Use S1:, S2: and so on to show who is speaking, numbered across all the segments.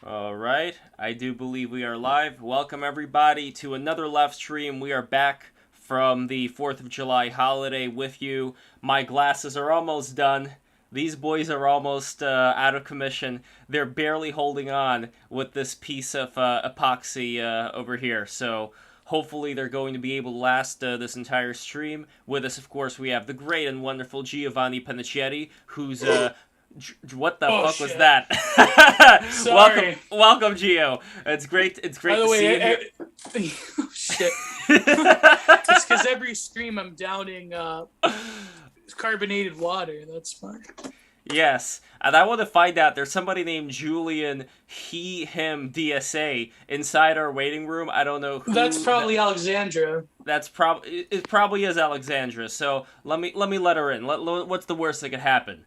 S1: All right, I do believe we are live. Welcome everybody to another left stream. We are back from the 4th of July holiday with you. My glasses are almost done. These boys are almost out of commission. They're barely holding on with this piece of epoxy over here. So hopefully they're going to be able to last this entire stream. With us, of course, we have the great and wonderful Giovanni Panicietti, who's what the
S2: Oh
S1: fuck was
S2: shit!
S1: that? welcome,
S2: Sorry.
S1: welcome, Gio. It's great. It's
S2: By
S1: great
S2: the
S1: to see you
S2: way,
S1: here.
S2: oh, shit. It's because every stream I'm downing carbonated water. That's fine.
S1: Yes, and I want to find out. There's somebody named Julian him DSA inside our waiting room. I don't know who.
S2: That's probably Alexandra.
S1: That's probably it. Probably is Alexandra. So let me let her in. What's the worst that could happen?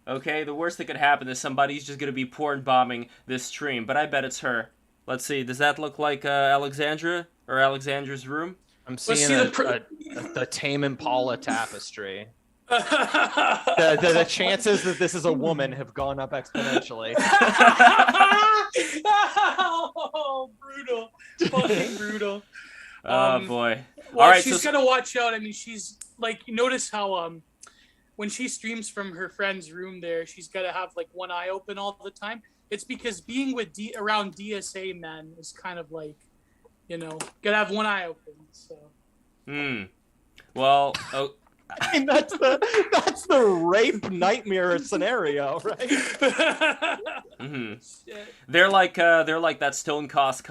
S1: Okay, the worst that could happen is somebody's just gonna be porn bombing this stream, but I bet it's her. Let's see. Does that look like Alexandra or Alexandra's room?
S3: I'm
S2: Let's
S3: seeing
S2: see
S3: the Tame Impala tapestry.
S2: the.
S3: The chances that this is a woman have gone up exponentially.
S2: Oh, brutal! Fucking brutal.
S1: Oh boy!
S2: Well,
S1: All right,
S2: she's
S1: so
S2: gotta watch out. I mean, she's like, notice how when she streams from her friend's room there, she's got to have like one eye open all the time. It's because being with around DSA men is kind of like, gotta have one eye open. So.
S1: Well, oh,
S3: I mean, that's the rape nightmare scenario, right?
S1: they're like that Stone Toss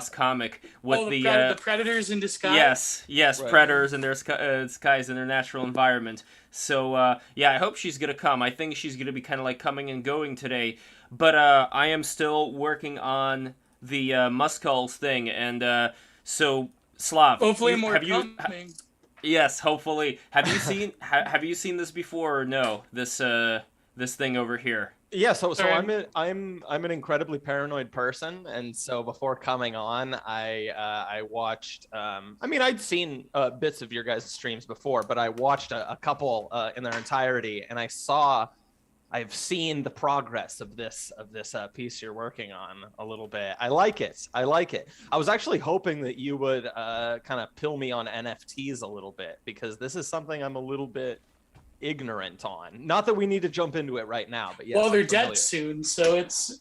S1: comic with
S2: the predators in disguise.
S1: Yes,
S3: Right.
S1: predators and their skies in their natural environment. So yeah, I hope she's gonna come. I think she's gonna be kind of like coming and going today. But I am still working on the Muskulls thing, and so Slav,
S2: Hopefully more
S1: have you?
S2: coming.
S1: Yes, hopefully. Have you seen have you seen this before or no? This thing over here.
S3: Yeah, so
S2: Sorry.
S3: I'm an incredibly paranoid person, and so before coming on, I watched. I mean, I'd seen bits of your guys' streams before, but I watched a couple in their entirety, and I've seen the progress of this piece you're working on a little bit. I like it. I was actually hoping that you would kind of pill me on NFTs a little bit, because this is something I'm a little bit ignorant on. Not that we need to jump into it right now, but yes.
S2: Well, they're
S3: I'm familiar.
S2: dead soon, so it's.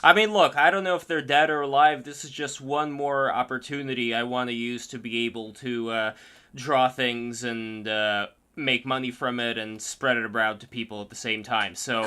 S1: I mean, look, I don't know if they're dead or alive. This is just one more opportunity I want to use to be able to draw things and make money from it and spread it around to people at the same time. So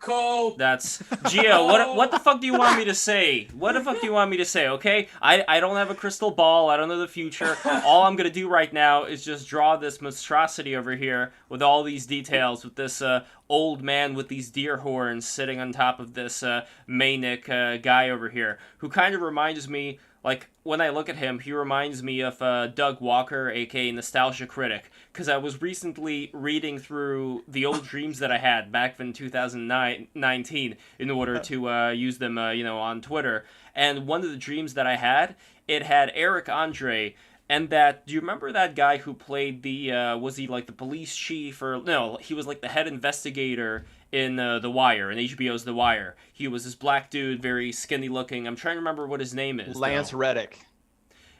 S2: Cope.
S1: that's Gio. What the fuck do you want me to say? What the fuck do you want me to say? Okay, I don't have a crystal ball. I don't know the future. All I'm gonna do right now is just draw this monstrosity over here with all these details, with this old man with these deer horns sitting on top of this manic guy over here, who kind of reminds me. Like, when I look at him, he reminds me of Doug Walker, aka Nostalgia Critic, because I was recently reading through the old dreams that I had back in 2019 in order to use them, on Twitter. And one of the dreams that I had, it had Eric Andre, and do you remember that guy who played was he like the police chief, or, no, he was like the head investigator in The Wire, in HBO's The Wire. He was this black dude, very skinny looking. I'm trying to remember what his name is.
S3: Lance Reddick.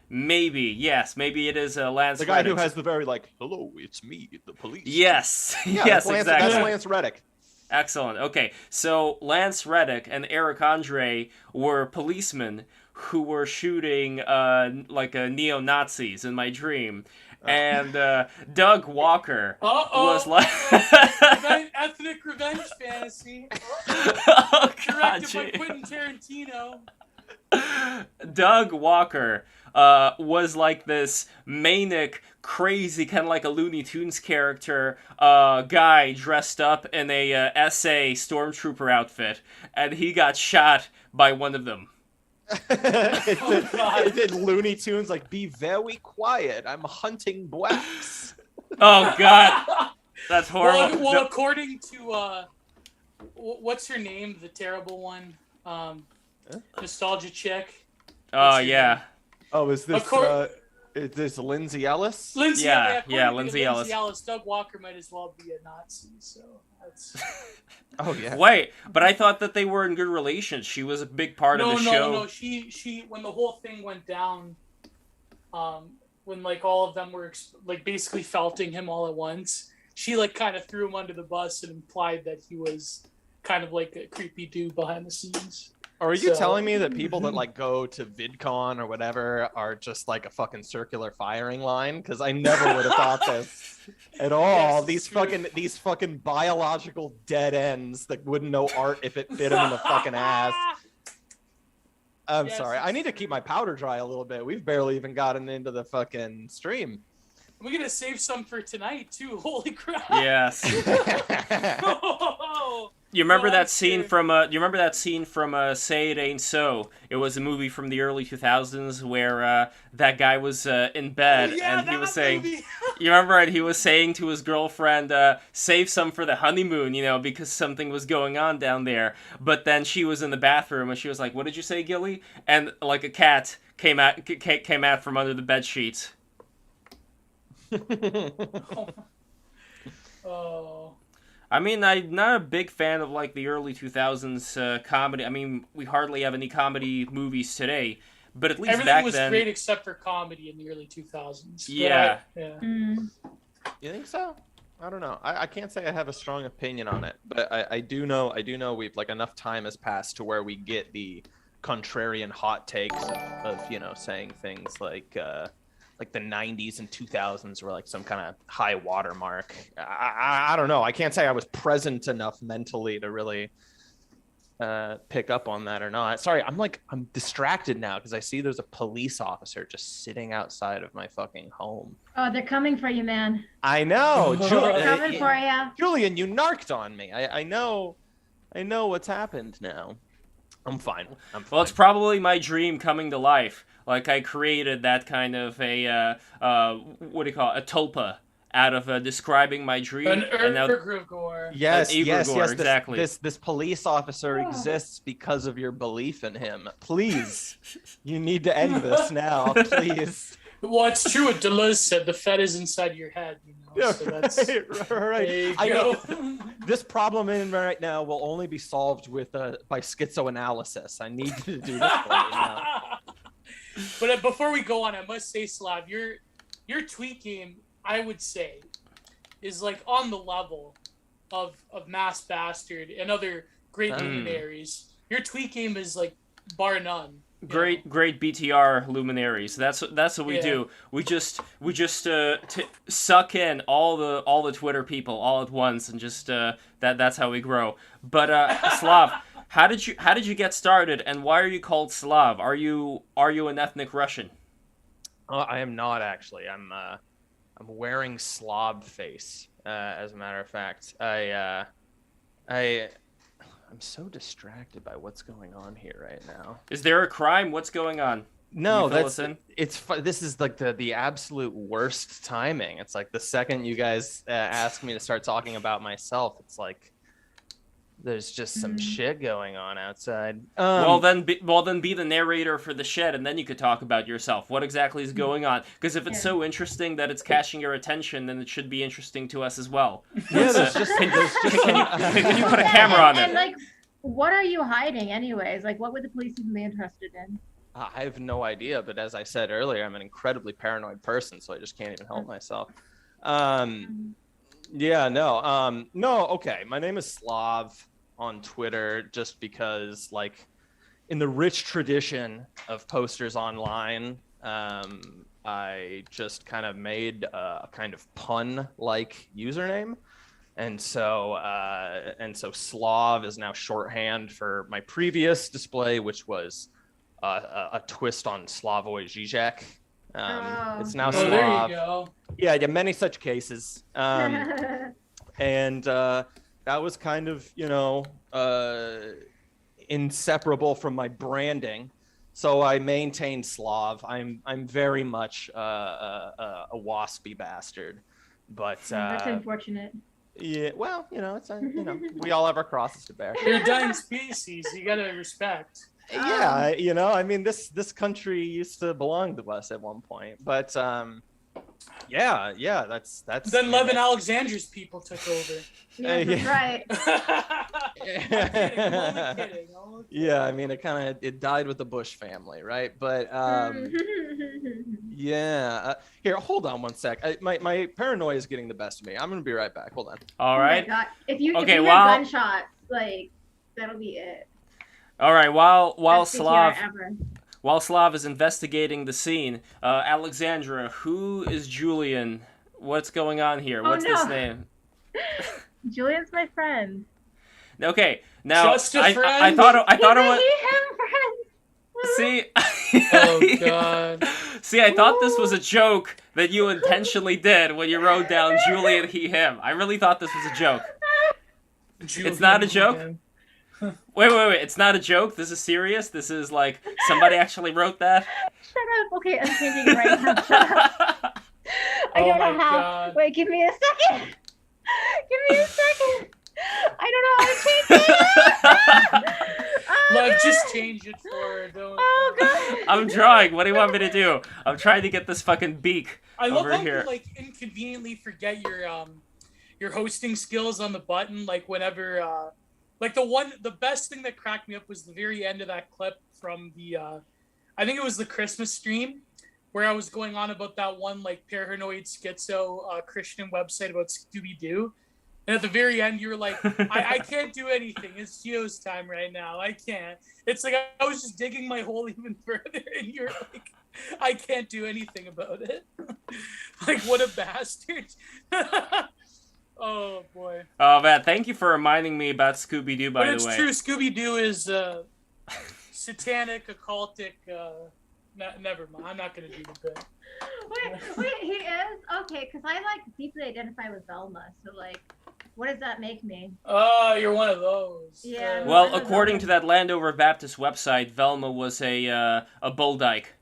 S1: Maybe, yes. Maybe it is Lance
S3: The guy
S1: Reddick.
S3: who has the very, like, hello, it's me, the police.
S1: Yes,
S3: Yeah,
S1: yes,
S3: Lance,
S1: exactly.
S3: That's Lance Reddick.
S1: Excellent. Okay, so Lance Reddick and Eric Andre were policemen who were shooting like neo-Nazis in my dream. And Doug Walker was like...
S2: Ethnic revenge fantasy.
S1: Oh, God,
S2: Directed by Quentin Tarantino.
S1: Doug Walker was like this manic, crazy, kind of like a Looney Tunes character guy dressed up in a SA stormtrooper outfit, and he got shot by one of them.
S3: It did Looney Tunes, like, be very quiet, I'm hunting blacks.
S1: Oh, God. That's horrible.
S2: Well, according to what's her name, the terrible one, Nostalgia chick.
S1: Oh, yeah.
S3: Oh, is this Is this Lindsay Ellis?
S2: Lindsay,
S1: Yeah,
S2: according to
S1: Lindsay Ellis.
S2: Doug Walker might as well be a Nazi. So that's.
S3: Oh yeah.
S1: Wait, but I thought that they were in good relations. She was a big part of the show.
S2: No. She when the whole thing went down, when like all of them were like basically felting him all at once, she like kind of threw him under the bus and implied that he was kind of like a creepy dude behind the scenes.
S3: Or are you telling me that people that like go to VidCon or whatever are just like a fucking circular firing line? Because I never would have thought this at all.
S2: Yes,
S3: these fucking biological dead ends that wouldn't know art if it bit them in the fucking ass. I'm sorry. I need to keep my powder dry a little bit. We've barely even gotten into the fucking stream.
S2: We're gonna save some for tonight too. Holy crap!
S1: Yes. You remember that scene from Say It Ain't So? It was a movie from the early 2000s where that guy was in bed and he was saying, you remember it? He was saying to his girlfriend, save some for the honeymoon, you know, because something was going on down there. But then she was in the bathroom and she was like, "What did you say, Gilly?" And like a cat came out from under the bed sheets.
S2: Oh.
S1: I mean, I'm not a big fan of like the early 2000s comedy. I mean, we hardly have any comedy movies today, but at least
S2: everything
S1: back
S2: was
S1: then,
S2: great except for comedy in the early 2000s.
S1: Yeah.
S2: Yeah.
S3: You think so? I don't know. I can't say I have a strong opinion on it, but I do know we've like enough time has passed to where we get the contrarian hot takes of you know, saying things like the 90s and 2000s were like some kind of high watermark. I don't know. I can't say I was present enough mentally to really pick up on that or not. Sorry, I'm distracted now because I see there's a police officer just sitting outside of my fucking home.
S4: Oh, they're coming for you, man.
S3: I know.
S4: They're coming for you.
S3: Julian, you narked on me. I know what's happened now. I'm fine.
S1: Well, it's probably my dream coming to life. Like I created that kind of a what do you call it? A tulpa out of describing my dream.
S2: An
S1: and now,
S2: egregore.
S3: Yes,
S1: exactly.
S3: This police officer exists because of your belief in him. Please, you need to end this now, please.
S2: Well, it's true what Deleuze said. The Fed is inside your head. You know, so that's
S3: right.
S2: There you
S3: I
S2: go.
S3: know this problem in right now will only be solved with by schizoanalysis. I need you to do this for me now.
S2: But before we go on, I must say, Slav, your tweet game, I would say, is like on the level of Mass Bastard and other great luminaries. Your tweet game is like bar none.
S1: Great BTR luminaries. That's what we do. We just suck in all the Twitter people all at once and just that's how we grow. But Slav, how did you get started and why are you called Slav? Are you an ethnic Russian?
S3: I am not actually. I'm wearing Slav face. As a matter of fact, I'm so distracted by what's going on here right now.
S1: Is there a crime? What's going on?
S3: No, this is like the absolute worst timing. It's like the second you guys ask me to start talking about myself, it's like there's just some shit going on outside.
S1: Well then be the narrator for the shed, and then you could talk about yourself. What exactly is going on? Because if it's so interesting that it's catching your attention, then it should be interesting to us as well.
S3: Yeah,
S1: can you put a camera on it?
S4: And like, what are you hiding, anyways? Like, what would the police even be interested in?
S3: I have no idea, but as I said earlier, I'm an incredibly paranoid person, so I just can't even help myself. Okay. My name is Slav on Twitter, just because, like, in the rich tradition of posters online, I just kind of made a kind of pun-like username. And so Slav is now shorthand for my previous display, which was a twist on Slavoj Žižek. It's now Slav.
S2: There you go.
S3: Yeah, many such cases. And that was kind of, inseparable from my branding. So I maintained Slav. I'm very much a waspy bastard, but
S4: that's unfortunate.
S3: Yeah, well, it's we all have our crosses to bear.
S2: You're a dying species. You gotta respect.
S3: Yeah, you know, I mean, this country used to belong to us at one point, but yeah, that's.
S2: Then Levin Alexander's people took over.
S4: Yeah, that's right.
S2: I'm kidding. I'm only kidding.
S3: Yeah, I mean, it died with the Bush family, right? But yeah. Here, hold on one sec. My paranoia is getting the best of me. I'm gonna be right back. Hold on.
S1: All right.
S4: Oh my God. If you
S1: Okay,
S4: hear
S1: while-
S4: gunshots, like that'll be it.
S1: All right. While
S4: Best
S1: Slav
S4: CTR ever.
S1: while Slav is investigating the scene, Alexandra, who is Julian? What's going on here?
S4: Oh,
S1: What's this
S4: no.
S1: name?
S4: Julian's my friend.
S1: Okay, now
S2: Just a
S1: I
S2: friend?
S1: thought it
S4: He's a
S1: was.
S4: he, him friend.
S1: See,
S2: Oh God.
S1: see, I thought this was a joke that you intentionally did when you wrote down Julian he him. I really thought this was a joke. It's not a joke?
S2: Julian.
S1: Wait, it's not a joke. This is serious. This is like somebody actually wrote that.
S4: Shut up. Okay, I'm changing it right now. Shut up. I
S2: Oh
S4: don't
S2: my
S4: know how.
S2: God.
S4: Wait, give me a second. Give me a second. I don't know how to change it.
S2: Like, just change it for her. Don't.
S4: Oh God.
S1: I'm drawing. What do you want me to do? I'm trying to get this fucking beak
S2: I love
S1: over
S2: how
S1: here.
S2: you like inconveniently forget your hosting skills on the button. Like whenever like the best thing that cracked me up was the very end of that clip from the I think it was the Christmas stream where I was going on about that one like paranoid schizo Christian website about Scooby-Doo. And at the very end, you were like, I can't do anything. It's Geo's time right now. I can't. It's like I was just digging my hole even further, and you're like, I can't do anything about it. Like, what a bastard. Oh, boy.
S1: Oh man, thank you for reminding me about Scooby Doo. By
S2: But
S1: the
S2: it's
S1: way,
S2: true. Scooby-Doo is satanic, occultic. Never mind. I'm not going to do the bit.
S4: Wait, he is? Okay, because I like deeply identify with Velma, so like, what does that make me?
S2: Oh, you're one of those.
S4: Yeah.
S1: well, according to that Landover Baptist website, Velma was a bull dyke.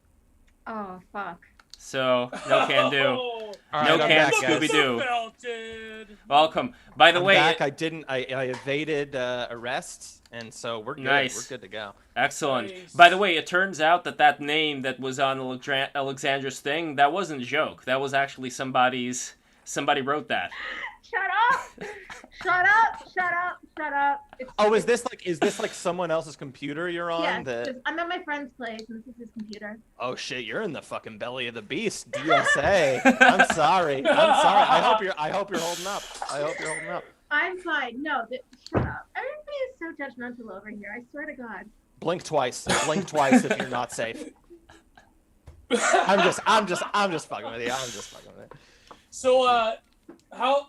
S4: Oh, fuck.
S1: So no can do.
S2: Oh,
S3: All
S1: No
S3: right, I'm
S1: can
S3: back, guys.
S1: Scooby-Doo.
S2: Belted.
S1: Welcome. By the
S3: I'm
S1: way,
S3: back. I evaded arrest, and so we're good.
S1: Nice.
S3: We're good to go.
S1: excellent.
S2: Nice.
S1: By the way, it turns out that name that was on Alexandra's thing, that wasn't a joke. That was actually somebody wrote that.
S4: Shut up! Shut up! Shut up! Shut up!
S3: Oh, is this like someone else's computer you're on?
S4: Yeah,
S3: That.
S4: 'cause I'm at my friend's place, and this is his computer.
S3: Oh shit, you're in the fucking belly of the beast, DSA. I'm sorry. I hope you're holding up. I hope you're holding up.
S4: I'm fine. No, shut up. Everybody is so judgmental over here. I swear to God.
S3: Blink twice. Blink twice if you're not safe. I'm just fucking with you. I'm just fucking with you.
S2: So, how,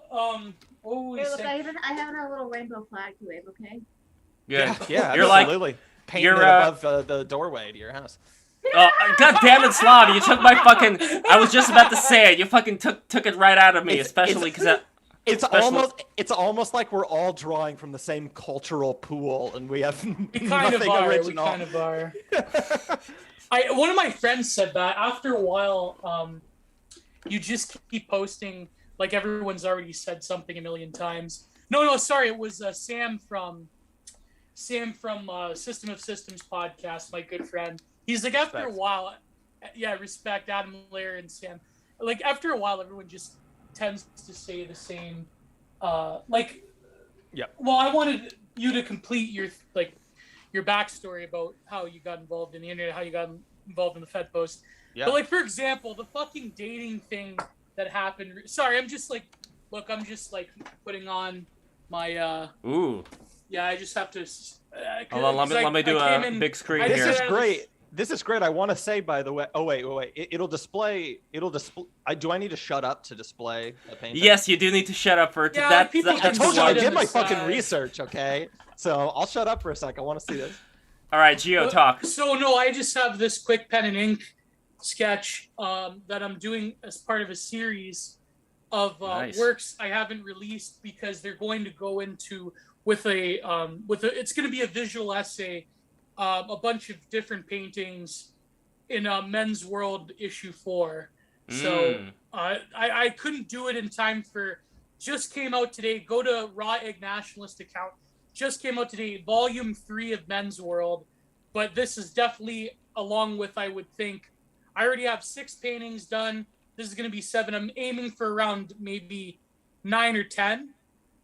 S2: what were we
S4: Hey, look,
S2: saying?
S4: I have a little rainbow flag to wave, okay?
S1: Yeah.
S3: Yeah,
S1: You're like-
S3: absolutely. Painting
S1: you're,
S3: it above the doorway to your house.
S1: God damn it, Slav! You took my fucking. I was just about to say it. You fucking took it right out of me, especially because.
S3: It's
S1: Especially-
S3: almost like we're all drawing from the same cultural pool, and we have
S2: We kind of
S3: nothing
S2: are.
S3: original.
S2: We kind of are. One of my friends said that after a while, you just keep posting like everyone's already said something a million times. No, sorry, it was Sam from System of Systems podcast, my good friend. He's like, after a
S3: Respect.
S2: while, yeah, respect Adam, Lair, and Sam. Like after a while, everyone just tends to say the same. Like,
S3: yeah.
S2: Well, I wanted you to complete your backstory about how you got involved in the internet, how you got involved in the Fedpost.
S3: Yeah.
S2: But like, for example, the fucking dating thing that happened. Sorry, I'm just like putting on my.
S1: Ooh.
S2: Yeah, I just have to.
S1: Hold on, let me do a big screen
S2: I
S3: This
S1: here.
S3: is great. This is great. I want to say, by the way. Oh wait. It'll display. Do I need to shut up to display a painting?
S1: Yes, you do need to shut up for it.
S2: Yeah,
S1: That,
S2: people
S3: I
S2: can
S3: told you I
S2: slide
S3: did
S2: on
S3: my
S2: the
S3: fucking
S2: side.
S3: research. Okay. So I'll shut up for a sec. I want to see this.
S1: all right, Geo, talk.
S2: So no, I just have this quick pen and ink sketch that I'm doing as part of a series of
S1: Nice.
S2: works I haven't released because they're going to go into with a it's going to be a visual essay, a bunch of different paintings in Men's World issue 4. So I couldn't do it in time for. Just came out today. Go to Raw Egg Nationalist account. Just came out today. Volume 3 of Men's World. but this is definitely along with, I would think, I already have 6 paintings done. This is going to be 7. I'm aiming for around maybe 9 or 10.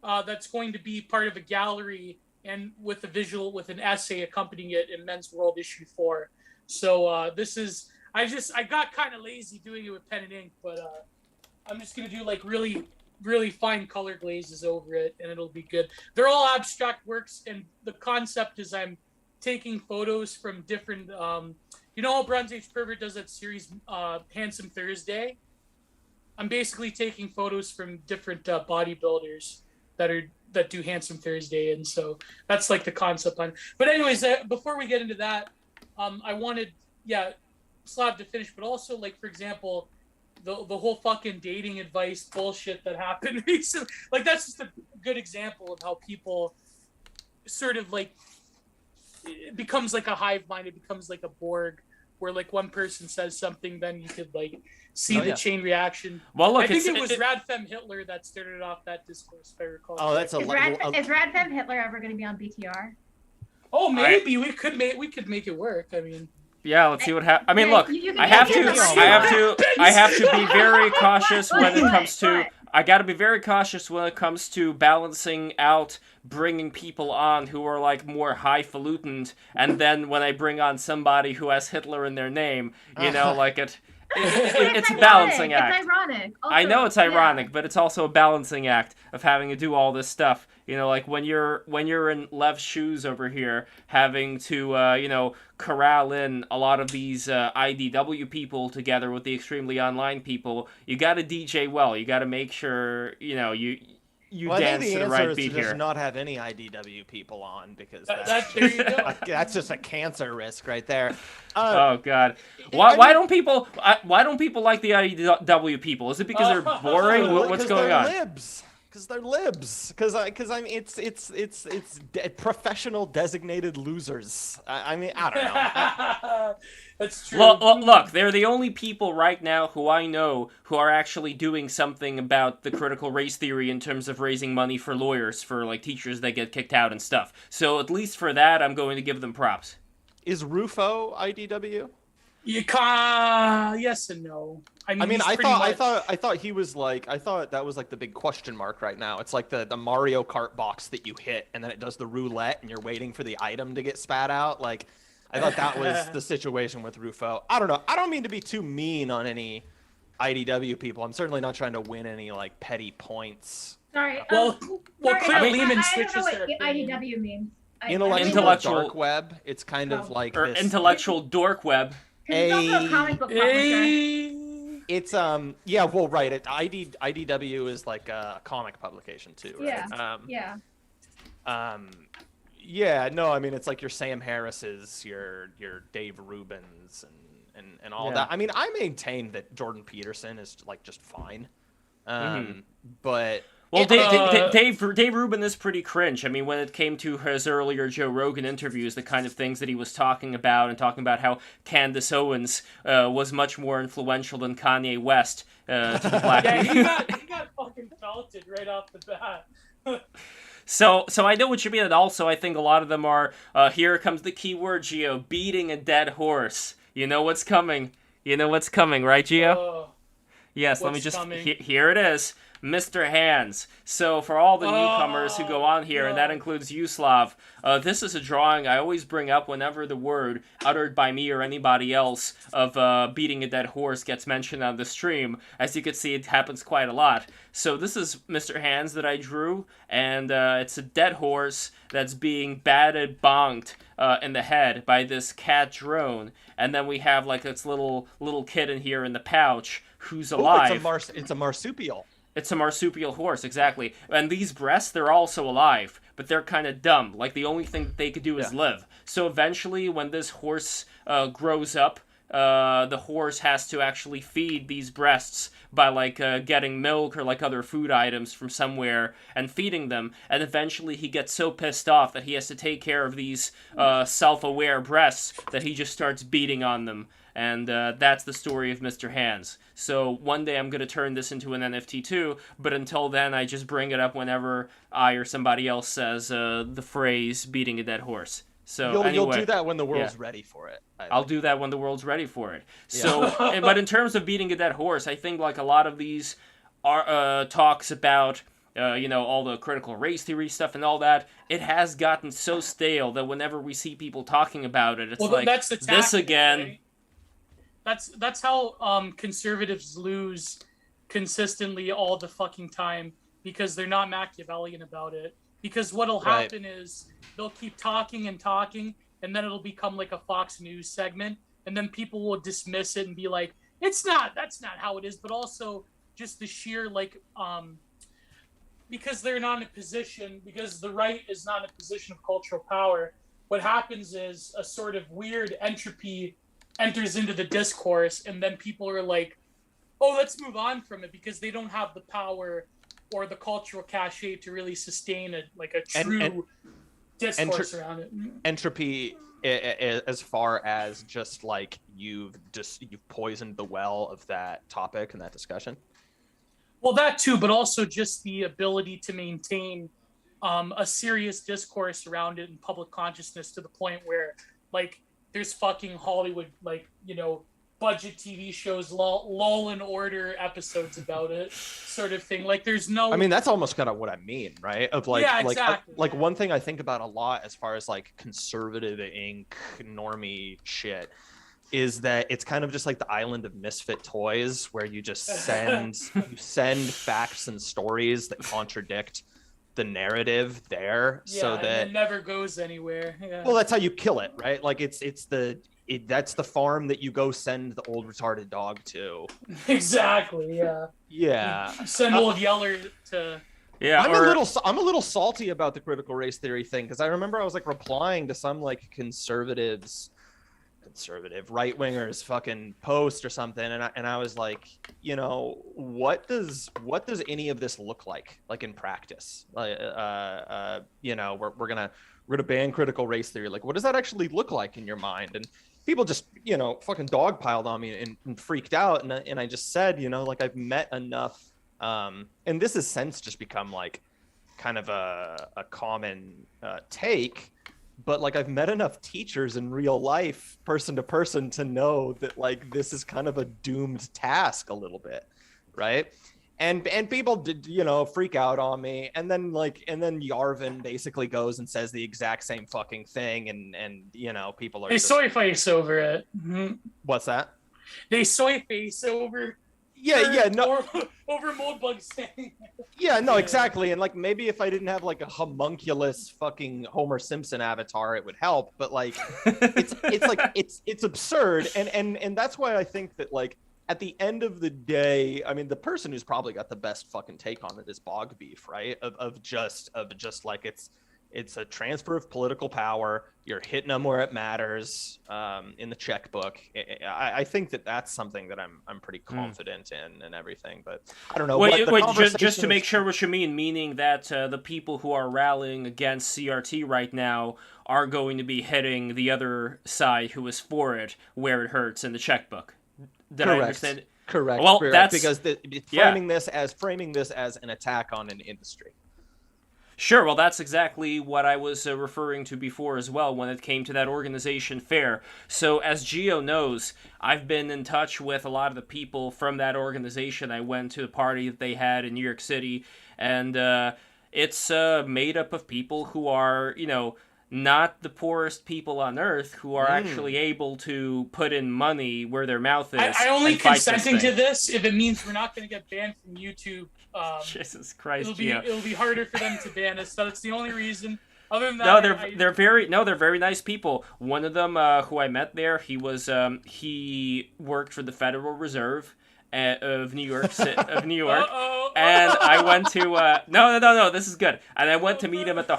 S2: That's going to be part of a gallery and with a visual, with an essay accompanying it in Men's World issue 4. So this is, I got kind of lazy doing it with pen and ink, but I'm just going to do like really, really fine color glazes over it, and it'll be good. They're all abstract works, and the concept is I'm taking photos from different, you know how Bronze Age Pervert does that series, Handsome Thursday? I'm basically taking photos from different bodybuilders that do Handsome Thursday, and so that's like the concept on. But anyways, before we get into that, I wanted, Slav to finish, but also like, for example, the whole fucking dating advice bullshit that happened recently. Like, that's just a good example of how people sort of like, it becomes like a hive mind. It becomes like a Borg, where like one person says something, then you could like see the chain reaction.
S1: Well, look,
S2: I think it was Radfem Hitler that started off that discourse, if I recall.
S3: Oh, that's
S4: Is Radfem Hitler ever going to be on BTR?
S2: Oh, maybe we could make it work. I mean,
S1: yeah, let's see what happens. I mean,
S4: Yeah,
S1: look,
S4: you can
S1: I have
S4: get
S1: to be very cautious when it comes to.
S4: What?
S1: I got to be very cautious when it comes to balancing out bringing people on who are like more highfalutin, and then when I bring on somebody who has Hitler in their name, you know, like it's a balancing act.
S4: It's ironic. Also,
S1: I know it's ironic, but it's also a balancing act of having to do all this stuff. You know, like when you're in Lev's shoes over here, having to corral in a lot of these IDW people together with the extremely online people. You got to DJ well. You got to make sure you dance to the right beat here.
S3: Just not have any IDW people on, because
S2: there you go.
S3: that's just a cancer risk right there.
S1: Oh God! Why don't people like the IDW people? Is it because they're boring? What's going on?
S3: Libs. Because they're libs. Because I mean, it's professional designated losers. I mean, I don't know.
S2: That's true.
S1: Look, they're the only people right now who I know who are actually doing something about the critical race theory in terms of raising money for lawyers, for like teachers that get kicked out and stuff. So at least for that, I'm going to give them props.
S3: Is Rufo IDW?
S2: Yes and no. I
S3: thought he was like, I thought that was like the big question mark right now. It's like the Mario Kart box that you hit and then it does the roulette and you're waiting for the item to get spat out. Like, I thought that was the situation with Rufo. I don't know. I don't mean to be too mean on any IDW people. I'm certainly not trying to win any like petty points.
S4: Sorry.
S2: Well, Claire Lehman
S4: I
S2: switches
S4: don't know
S2: her
S4: what
S2: opinion.
S4: IDW means.
S3: Intellectual dark web. It's kind of like
S1: Or
S3: this.
S1: intellectual dork web.
S4: It's also a comic book publisher.
S3: It's yeah, well, right. IDW is like a comic publication too, right? Yeah, no, I mean it's like your Sam Harris's, your Dave Rubin's and all that. I mean, I maintain that Jordan Peterson is like just fine. But
S1: well, Dave Rubin is pretty cringe. I mean, when it came to his earlier Joe Rogan interviews, the kind of things that he was talking about, and talking about how Candace Owens was much more influential than Kanye West to the black
S2: community. He got fucking felted right off the bat.
S1: So I know what you mean, and also I think a lot of them are, here comes the key word, Gio, beating a dead horse. You know what's coming. You know what's coming, right, Gio? Yes, let me just, here it is. Mr. Hands. So for all the newcomers who go on here, and that includes you, Slav, this is a drawing I always bring up whenever the word uttered by me or anybody else of beating a dead horse gets mentioned on the stream. As you can see, it happens quite a lot. So this is Mr. Hands that I drew, and it's a dead horse that's being batted, bonked in the head by this cat drone. And then we have like this little kid in here in the pouch who's alive.
S3: It's a marsupial.
S1: It's a marsupial horse, exactly. And these breasts, they're also alive, but they're kind of dumb. Like, the only thing that they could do is live. So eventually, when this horse grows up, the horse has to actually feed these breasts by, like, getting milk or, like, other food items from somewhere and feeding them. And eventually, he gets so pissed off that he has to take care of these self-aware breasts that he just starts beating on them. And that's the story of Mr. Hands. So one day I'm going to turn this into an NFT too, but until then I just bring it up whenever I or somebody else says the phrase beating a dead horse. So
S3: you'll
S1: anyway,
S3: do that when the world's ready for it.
S1: I'll do that when the world's ready for it. So, but in terms of beating a dead horse, I think like a lot of these are talks about all the critical race theory stuff and all that. It has gotten so stale that whenever we see people talking about it, it's like
S2: that's the
S1: this
S2: tactic,
S1: again.
S2: Right? That's how conservatives lose consistently all the fucking time, because they're not Machiavellian about it. Because what'll happen is they'll keep talking and talking, and then it'll become like a Fox News segment, and then people will dismiss it and be like, that's not how it is. But also just the sheer because they're not in a position, because the right is not in a position of cultural power, what happens is a sort of weird entropy enters into the discourse, and then people are like, oh, let's move on from it, because they don't have the power or the cultural cachet to really sustain a true discourse around it.
S3: Entropy, as far as just like you've poisoned the well of that topic and that discussion.
S2: Well, that too, but also just the ability to maintain a serious discourse around it in public consciousness, to the point where like there's fucking Hollywood budget TV shows, Law and Order episodes about it, sort of thing. Like there's no.
S3: I mean, that's almost kind of what I mean, right? Of like,
S2: exactly.
S3: like one thing I think about a lot as far as like conservative ink normie shit is that it's kind of just like the island of misfit toys, where you just send facts and stories that contradict the narrative there, so that
S2: it never goes anywhere. Yeah.
S3: Well, that's how you kill it, right? Like that's the farm that you go send the old retarded dog to.
S2: Exactly. Yeah.
S3: Yeah.
S2: You send old Yeller to.
S3: Yeah. I'm a little salty about the critical race theory thing, because I remember I was like replying to some like conservative right wingers fucking post or something, and I was like, what does any of this look like in practice? Like, we're gonna ban critical race theory. Like, what does that actually look like in your mind? And people just fucking dogpiled on me and freaked out, and I just said, like, I've met enough, and this has since just become like kind of a common take. But like, I've met enough teachers in real life, person to person, to know that like this is kind of a doomed task a little bit, right? And people did freak out on me, and then Yarvin basically goes and says the exact same fucking thing, and people are
S2: soy face over it. Mm-hmm.
S3: What's that?
S2: They soy face over. Over Moldbug's thing.
S3: Yeah, no, exactly. And like, maybe if I didn't have like a homunculus fucking Homer Simpson avatar, it would help. But like, it's absurd, and that's why I think that like at the end of the day, I mean, the person who's probably got the best fucking take on it is Bog Beef, right? Of just like it's a transfer of political power. You're hitting them where it matters in the checkbook. I think that's something that I'm pretty confident in and everything. But I don't know.
S1: Wait, just to make sure what you meaning that the people who are rallying against CRT right now are going to be hitting the other side who is for it where it hurts in the checkbook. Did I understand?
S3: Correct.
S1: Well, that's
S3: because framing this as an attack on an industry.
S1: Sure, well, that's exactly what I was referring to before as well when it came to that organization fair. So, as Gio knows, I've been in touch with a lot of the people from that organization. I went to the party that they had in New York City, and it's made up of people who are, not the poorest people on earth, who are actually able to put in money where their mouth is.
S2: I only consenting to this if it means we're not going to get banned from YouTube.
S1: Jesus Christ!
S2: It'll be harder for them to ban us. That's the only reason. Other than that,
S1: they're very nice people. One of them, who I met there, he worked for the Federal Reserve of New York, and I went to no, this is good. And I went to meet him at the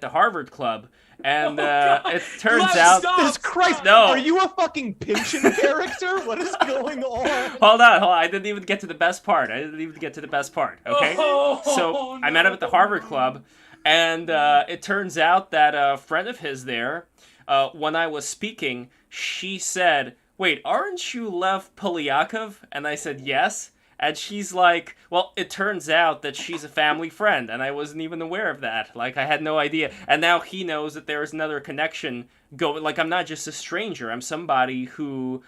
S1: Harvard Club. And it turns out,
S3: Jesus Christ,
S1: no.
S3: Are you a fucking Pynchon character? What is going on?
S1: Hold on. I didn't even get to the best part. Okay? So I met him at the Harvard Club, and it turns out that a friend of his there, when I was speaking, she said, "Wait, aren't you Lev Polyakov?" And I said, "Yes." And she's like, well, it turns out that she's a family friend, and I wasn't even aware of that. Like, I had no idea. And now he knows that there is another connection going. Like, I'm not just a stranger. I'm somebody who,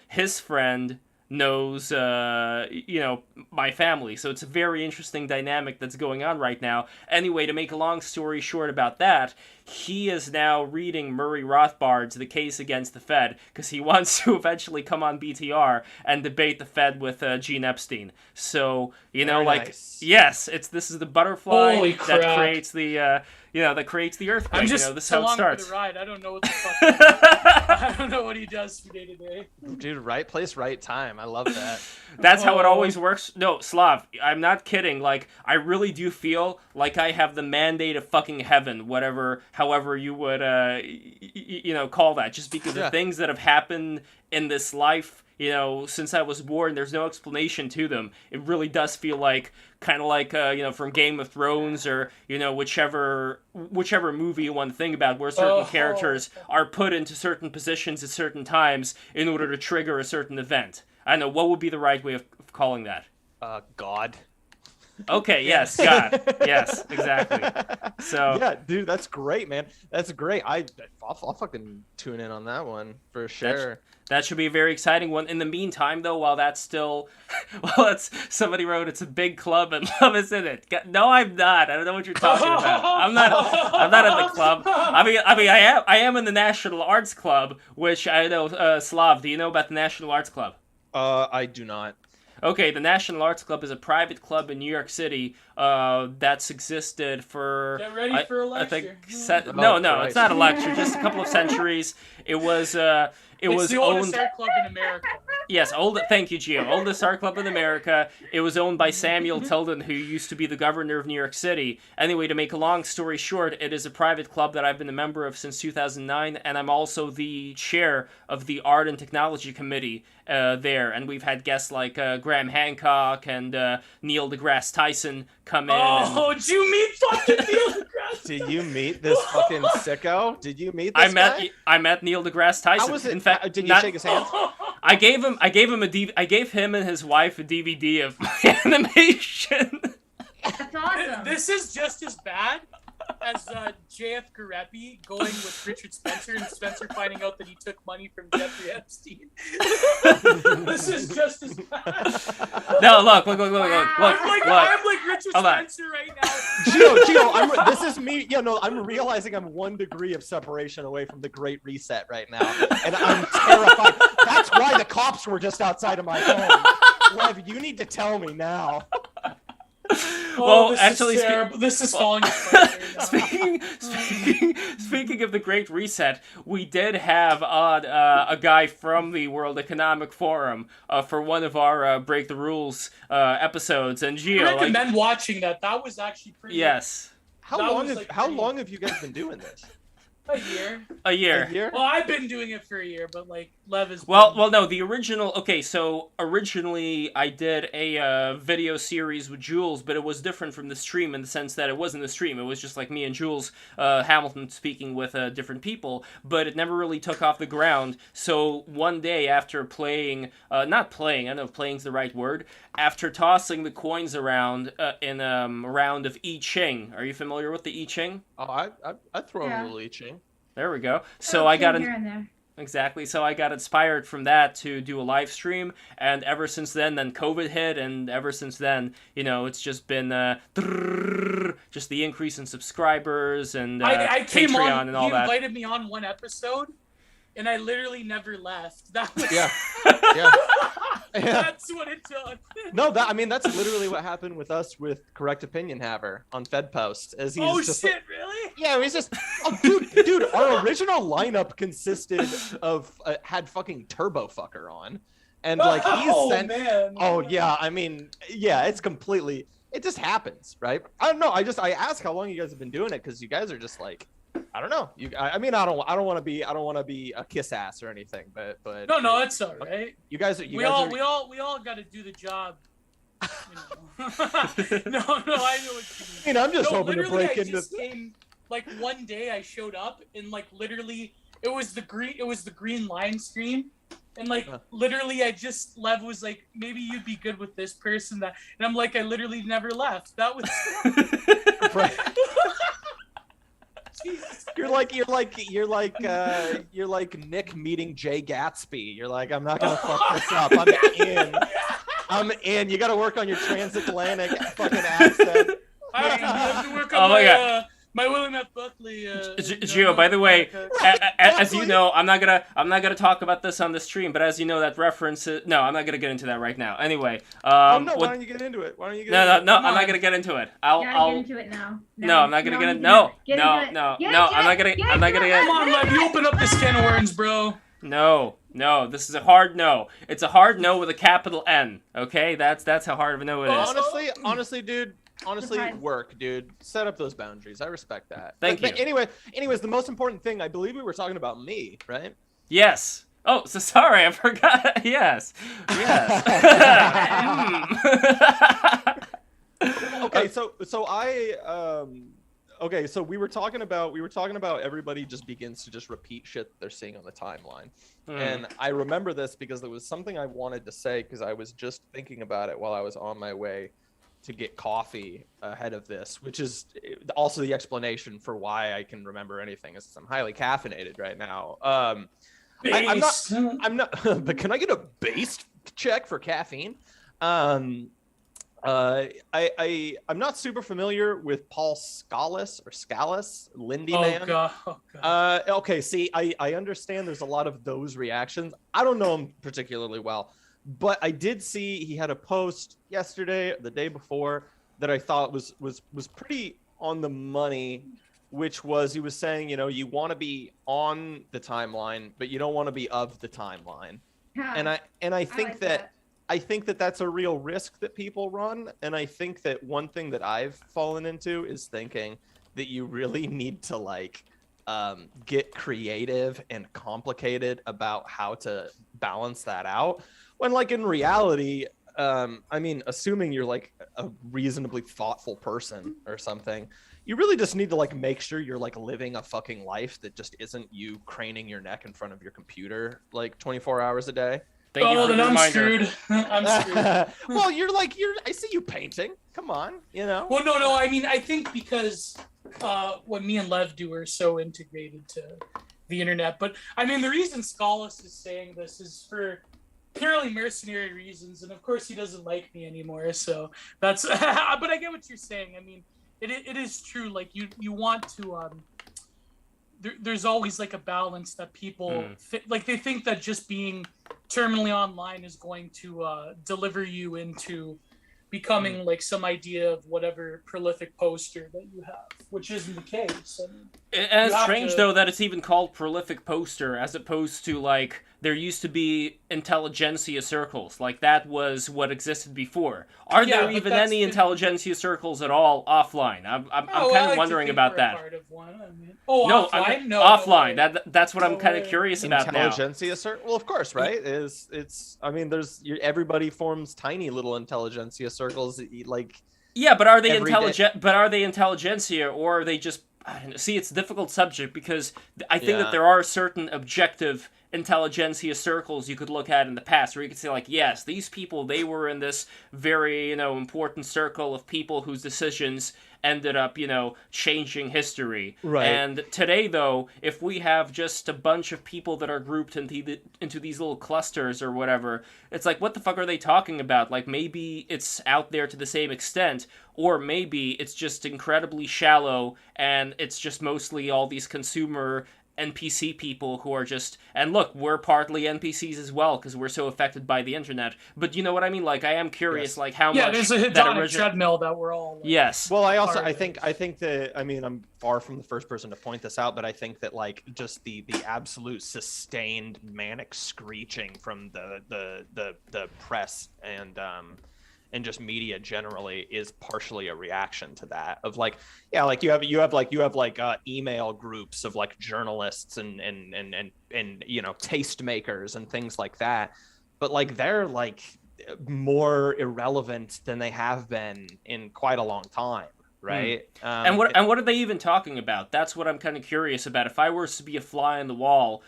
S1: his friend knows, my family. So it's a very interesting dynamic that's going on right now. Anyway, to make a long story short about that, he is now reading Murray Rothbard's The Case Against the Fed because he wants to eventually come on BTR and debate the Fed with Gene Epstein. So,
S3: Very nice.
S1: yes, this is the butterfly
S2: Holy
S1: that
S2: crap.
S1: creates the that creates the earthquake.
S2: I'm just
S1: this is how it
S2: along
S1: starts.
S2: for the ride. I don't know what the fuck. I don't know what he does from day to day.
S3: Dude, right place, right time. I love that.
S1: That's how it always works. No, Slav, I'm not kidding. Like, I really do feel like I have the mandate of fucking heaven, however you would, call that. Just because the things that have happened in this life, since I was born, there's no explanation to them. It really does feel like, kind of like, from Game of Thrones or, whichever movie you want to think about, where certain characters are put into certain positions at certain times in order to trigger a certain event. I don't know, what would be the right way of calling that?
S3: God.
S1: Okay, yes, God. Yes, exactly. So
S3: yeah, dude, that's great, man. That's great. I'll fucking tune in on that one for sure.
S1: That should be a very exciting one. In the meantime, though, while that's still, somebody wrote it's a big club and love is in it. No, I'm not. I don't know what you're talking about. I'm not in the club. I am in the National Arts Club, which I know. Slav, do you know about the National Arts Club?
S3: I do not.
S1: Okay, the National Arts Club is a private club in New York City that's existed for...
S2: Get ready for a lecture.
S1: No, it's not a lecture, just a couple of centuries. It was
S2: the oldest art club in America.
S1: Yes, thank you, Gio. Oldest art club in America. It was owned by Samuel Tilden, who used to be the governor of New York City. Anyway, to make a long story short, it is a private club that I've been a member of since 2009, and I'm also the chair of the Art and Technology Committee there. And we've had guests like Graham Hancock and Neil deGrasse Tyson come in.
S2: Oh, did you meet fucking Neil deGrasse?
S3: Did you meet this fucking sicko? Did you meet this guy?
S1: I met Neil deGrasse Tyson.
S3: How was it?
S1: In fact,
S3: did you shake his hand?
S1: I gave him and his wife a DVD of my animation.
S4: That's awesome.
S2: This is just as bad as J.F. Garepi going with Richard Spencer and Spencer finding out that he took money from Jeffrey Epstein. This is just as bad.
S1: No, look.
S2: I'm like Richard Spencer right now.
S3: Gio, this is me. I'm realizing I'm 1 degree of separation away from the Great Reset right now, and I'm terrified. That's why the cops were just outside of my home. Lev, you need to tell me now.
S1: Well,
S2: this
S1: actually,
S2: is terrible. This is falling apart right now.
S1: Speaking of the Great Reset, we did have a guy from the World Economic Forum for one of our Break the Rules episodes, and Gio.
S2: I recommend watching that. That was actually pretty.
S1: Yes.
S3: How long have you guys been doing this?
S2: A year.
S1: A year.
S2: Well, I've been doing it for a year, but like Lev is.
S1: Well, no. The original. Okay, so originally I did a video series with Jules, but it was different from the stream in the sense that it wasn't a stream. It was just like me and Jules Hamilton speaking with different people, but it never really took off the ground. So one day after playing, not playing. I don't know if playing's the right word. After tossing the coins around in a round of I Ching. Are you familiar with the I Ching?
S3: Oh, I throw a little I Ching.
S1: There we go. So I got
S4: here and there.
S1: Exactly. So I got inspired from that to do a live stream, and ever since then COVID hit, and ever since then, it's just been just the increase in subscribers and
S2: I came
S1: Patreon
S2: on,
S1: and all
S2: he
S1: that.
S2: invited me on one episode, and I literally never left. That was
S3: Yeah.
S2: That's what it took.
S3: No, that's literally what happened with us with Correct Opinion Haver on Fedpost. As he's
S2: Shit, really?
S3: Yeah, he's just dude, our original lineup consisted of had fucking Turbo Fucker on. And like
S2: man.
S3: Oh yeah, it's completely, it just happens, right? I don't know. I ask how long you guys have been doing it, because you guys are just like, I don't know. I don't want to be a kiss ass or anything, but
S2: No, it's all right.
S3: You guys
S2: we all got to do the job. No, I know what you mean.
S3: I'm just hoping to break
S2: I
S3: into.
S2: Just came, like one day I showed up and like literally it was the green line stream, And like literally, Lev was like, maybe you'd be good with this person. That, and I'm like, I literally never left. That was.
S3: Right.
S2: Jesus.
S3: You're like Nick meeting Jay Gatsby. You're like, I'm not gonna fuck this up. I'm in. I'm in. You got to work on your transatlantic fucking accent.
S2: I have to work on my William F. Buckley.
S1: Gio, by the way, as you know, I'm not gonna talk about this on the stream, but as you know, that reference is, no, I'm not gonna get into that right now. Anyway,
S3: why don't you get into it?
S1: No, I'm not gonna get into it. I'll
S4: get into it now.
S1: No, I'm not gonna get into No, I'm not gonna.
S2: Come on, Lev, you open up this can of worms, bro.
S1: No, this is a hard no. It's a hard no with a capital N. Okay, that's how hard of a no it is.
S3: Honestly, dude. Work, dude. Set up those boundaries. I respect that.
S1: Thank you.
S3: Anyways, the most important thing, I believe we were talking about me, right?
S1: Yes. Oh, so sorry, I forgot. Yes.
S3: Okay, so we were talking about everybody just begins to just repeat shit that they're seeing on the timeline. And I remember this because there was something I wanted to say because I was just thinking about it while I was on my way to get coffee ahead of this, which is also the explanation for why I can remember anything, is I'm highly caffeinated right now. I'm not, but can I get a base check for caffeine? I'm not super familiar with Paul Scalise, Lindy Man.
S2: Oh God.
S3: Okay, see, I understand there's a lot of those reactions. I don't know him particularly well. But I did see he had a post yesterday, the day before, that I thought was pretty on the money, which was he was saying, you want to be on the timeline, but you don't want to be of the timeline. Yeah. And I think I think that that's a real risk that people run. And I think that one thing that I've fallen into is thinking that you really need to get creative and complicated about how to balance that out. When in reality, assuming you're a reasonably thoughtful person or something, you really just need to make sure you're living a fucking life that just isn't you craning your neck in front of your computer 24 hours a day.
S1: Thank you for the
S2: I'm
S1: reminder.
S2: screwed. I'm screwed.
S3: Well, I see you painting. Come on,
S2: Well, no. I mean, I think because what me and Lev do are so integrated to the internet. But I mean, the reason Scalise is saying this is for purely mercenary reasons, and of course he doesn't like me anymore, so that's but I get what you're saying. I mean, it is true, you want to there's always a balance that people they think that just being terminally online is going to deliver you into becoming some idea of whatever prolific poster that you have, which isn't the case.
S1: And it's strange though that it's even called prolific poster as opposed to there used to be intelligentsia circles. That was what existed before. Are there even any intelligentsia circles at all offline? I'm kind of wondering about that.
S2: Offline? No,
S1: offline. That's what I'm kind of curious about now.
S3: Intelligentsia circle? Well, of course, right? Everybody forms tiny little intelligentsia circles.
S1: Yeah, but are they intelligent? But are they intelligentsia, or are they just? I don't know. See, it's a difficult subject because I think that there are certain objective intelligentsia circles you could look at in the past where you could say yes, these people, they were in this very important circle of people whose decisions ended up changing history.
S3: Right.
S1: And today though, if we have just a bunch of people that are grouped into these little clusters or whatever, it's what the fuck are they talking about? Maybe it's out there to the same extent, or maybe it's just incredibly shallow and it's just mostly all these consumer NPC people who are just, and look, we're partly NPCs as well because we're so affected by the internet. But you know what I mean? I am curious, how much.
S2: Yeah, there's a hedonic treadmill that we're all.
S1: Yes.
S3: Well, I think that I'm far from the first person to point this out, but I think that just the absolute sustained manic screeching from the press and just media generally is partially a reaction to that of you have email groups of journalists and tastemakers and things like that, but they're more irrelevant than they have been in quite a long time, right?
S1: And what are they even talking about? That's what I'm kind of curious about. If I were to be a fly on the wall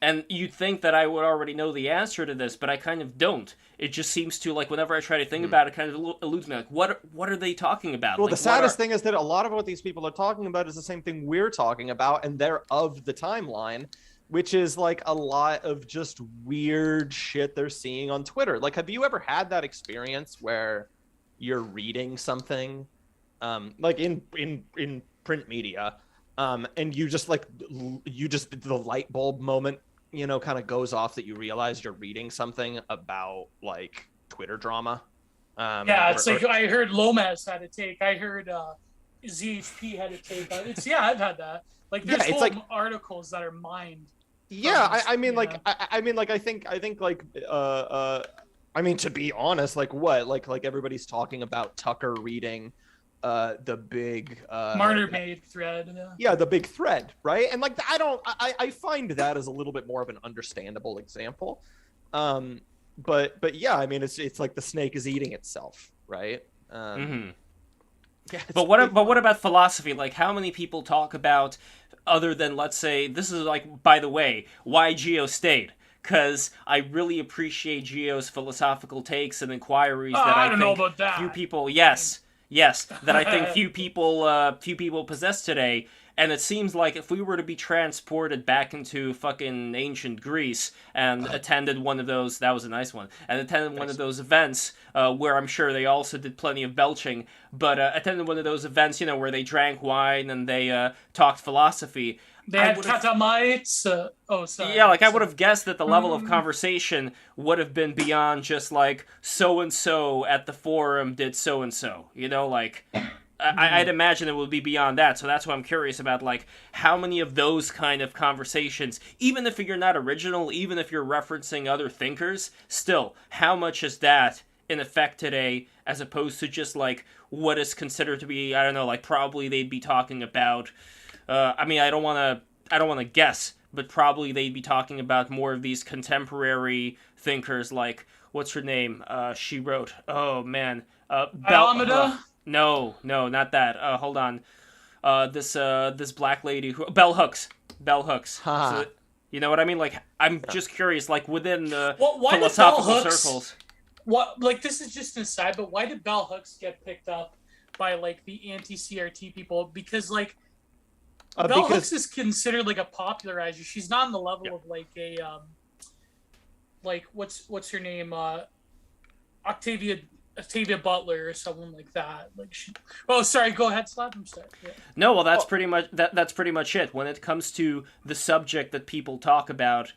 S1: and you'd think that I would already know the answer to this, but I kind of don't. It just seems to, like, whenever I try to think about it, kind of eludes me. Like, what are they talking about?
S3: Well,
S1: like,
S3: the saddest thing is that a lot of what these people are talking about is the same thing we're talking about, and they're of the timeline, which is like a lot of just weird shit they're seeing on Twitter. Like, have you ever had that experience where you're reading something, like in print media, and you just the light bulb moment, you know, kind of goes off that you realize you're reading something about like Twitter drama.
S2: Yeah, it's like I heard Lomas had a take. I heard ZHP had a take. I've had that. Like there's
S3: it's
S2: whole
S3: like
S2: articles that are mined.
S3: Yeah, I mean,
S2: yeah.
S3: like, I mean, like, I think, like, I mean, to be honest, like, what, like everybody's talking about Tucker reading, the big,
S2: Martyr Maid thread.
S3: Yeah, the big thread, right? And like, I find that as a little bit more of an understandable example, but yeah, I mean, it's like the snake is eating itself, right? Yeah,
S1: but what about philosophy? Like, how many people talk about, other than, let's say, this is like, by the way, why Geo stayed? Because I really appreciate Geo's philosophical takes and inquiries that
S2: I don't know about that.
S1: few people, yes, that I think few people possess today. And it seems like if we were to be transported back into fucking ancient Greece and attended one of those, that was a nice one, and attended one of those events where I'm sure they also did plenty of belching, but attended one of those events, you know, where they drank wine and they talked philosophy.
S2: They had catamites. Oh, sorry.
S1: Yeah, like I would have guessed that the level of conversation would have been beyond just like so-and-so at the forum did so-and-so, you know, like... I'd imagine it would be beyond that, so that's why I'm curious about, like, how many of those kind of conversations, even if you're not original, even if you're referencing other thinkers, still, how much is that in effect today, as opposed to just, like, what is considered to be, I don't know, like, probably they'd be talking about, I mean, I don't want to guess, but probably they'd be talking about more of these contemporary thinkers, like, what's her name? She wrote, oh, man,
S2: Alameda?
S1: No, not that. Hold on. This black lady who Bell Hooks. So, you know what I mean? Like, I'm just curious. Like within the philosophical circles.
S2: What? Like, this is just an aside, but why did Bell Hooks get picked up by like the anti-CRT people? Because like Bell Hooks is considered like a popularizer. She's not on the level of like a like what's her name? Octavia Butler or someone like that. Like she. Oh, sorry. Go ahead, Slav. I'm sorry. Yeah.
S1: No, well, that's pretty much that's pretty much it. When it comes to the subject that people talk about,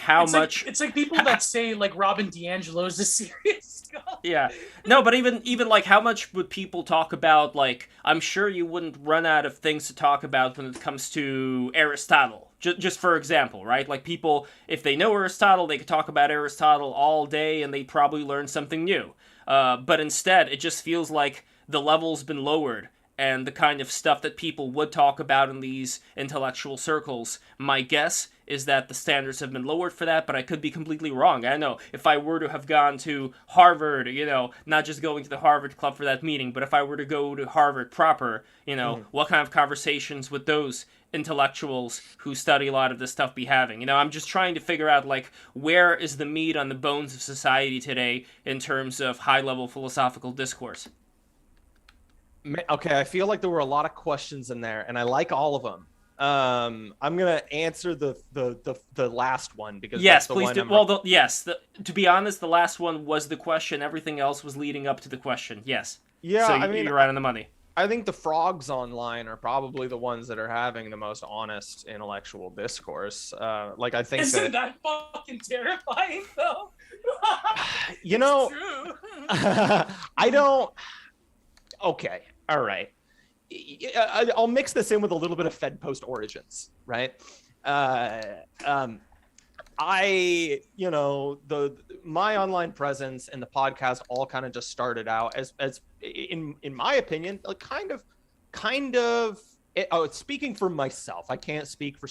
S2: it's like people that say like Robin DiAngelo is a serious guy.
S1: Yeah. No, but even like how much would people talk about? Like, I'm sure you wouldn't run out of things to talk about when it comes to Aristotle. Just for example, right? Like people, if they know Aristotle, they could talk about Aristotle all day, and they'd probably learn something new. But instead, it just feels like the level's been lowered, and the kind of stuff that people would talk about in these intellectual circles, my guess is that the standards have been lowered for that, but I could be completely wrong. I don't know. If I were to have gone to Harvard, you know, not just going to the Harvard Club for that meeting, but if I were to go to Harvard proper, you know, what kind of conversations would those intellectuals who study a lot of this stuff be having? You know, I'm just trying to figure out, like, where is the meat on the bones of society today in terms of high-level philosophical discourse?
S3: Okay, I feel like there were a lot of questions in there, and I like all of them. I'm gonna answer the last one because
S1: yes,
S3: that's the
S1: please
S3: one
S1: do. Well, to be honest, the last one was the question. Everything else was leading up to the question. Yes.
S3: Yeah,
S1: so
S3: I mean,
S1: you're right on the money.
S3: I think the frogs online are probably the ones that are having the most honest intellectual discourse. Like, I think
S2: Isn't that fucking terrifying, though?
S3: You know,
S2: true.
S3: I don't. Okay, all right. I'll mix this in with a little bit of Fedpost origins, right? My online presence and the podcast all kind of just started out as in my opinion, like kind of. Speaking for myself, I can't speak for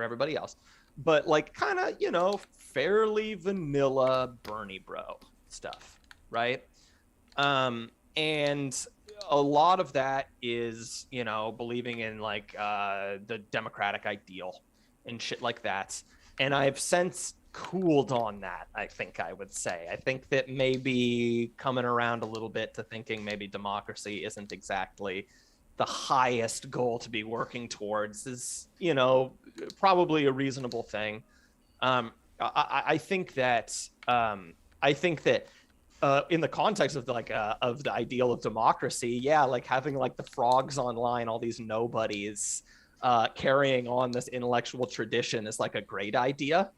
S3: everybody else, but like kind of fairly vanilla Bernie bro stuff, right? And a lot of that is, believing in like the democratic ideal, and shit like that. And I've since cooled on that, I think I would say. I think that maybe coming around a little bit to thinking maybe democracy isn't exactly the highest goal to be working towards is, you know, probably a reasonable thing. I think that in the context of of the ideal of democracy, yeah, like having like the frogs online, all these nobodies carrying on this intellectual tradition is like a great idea.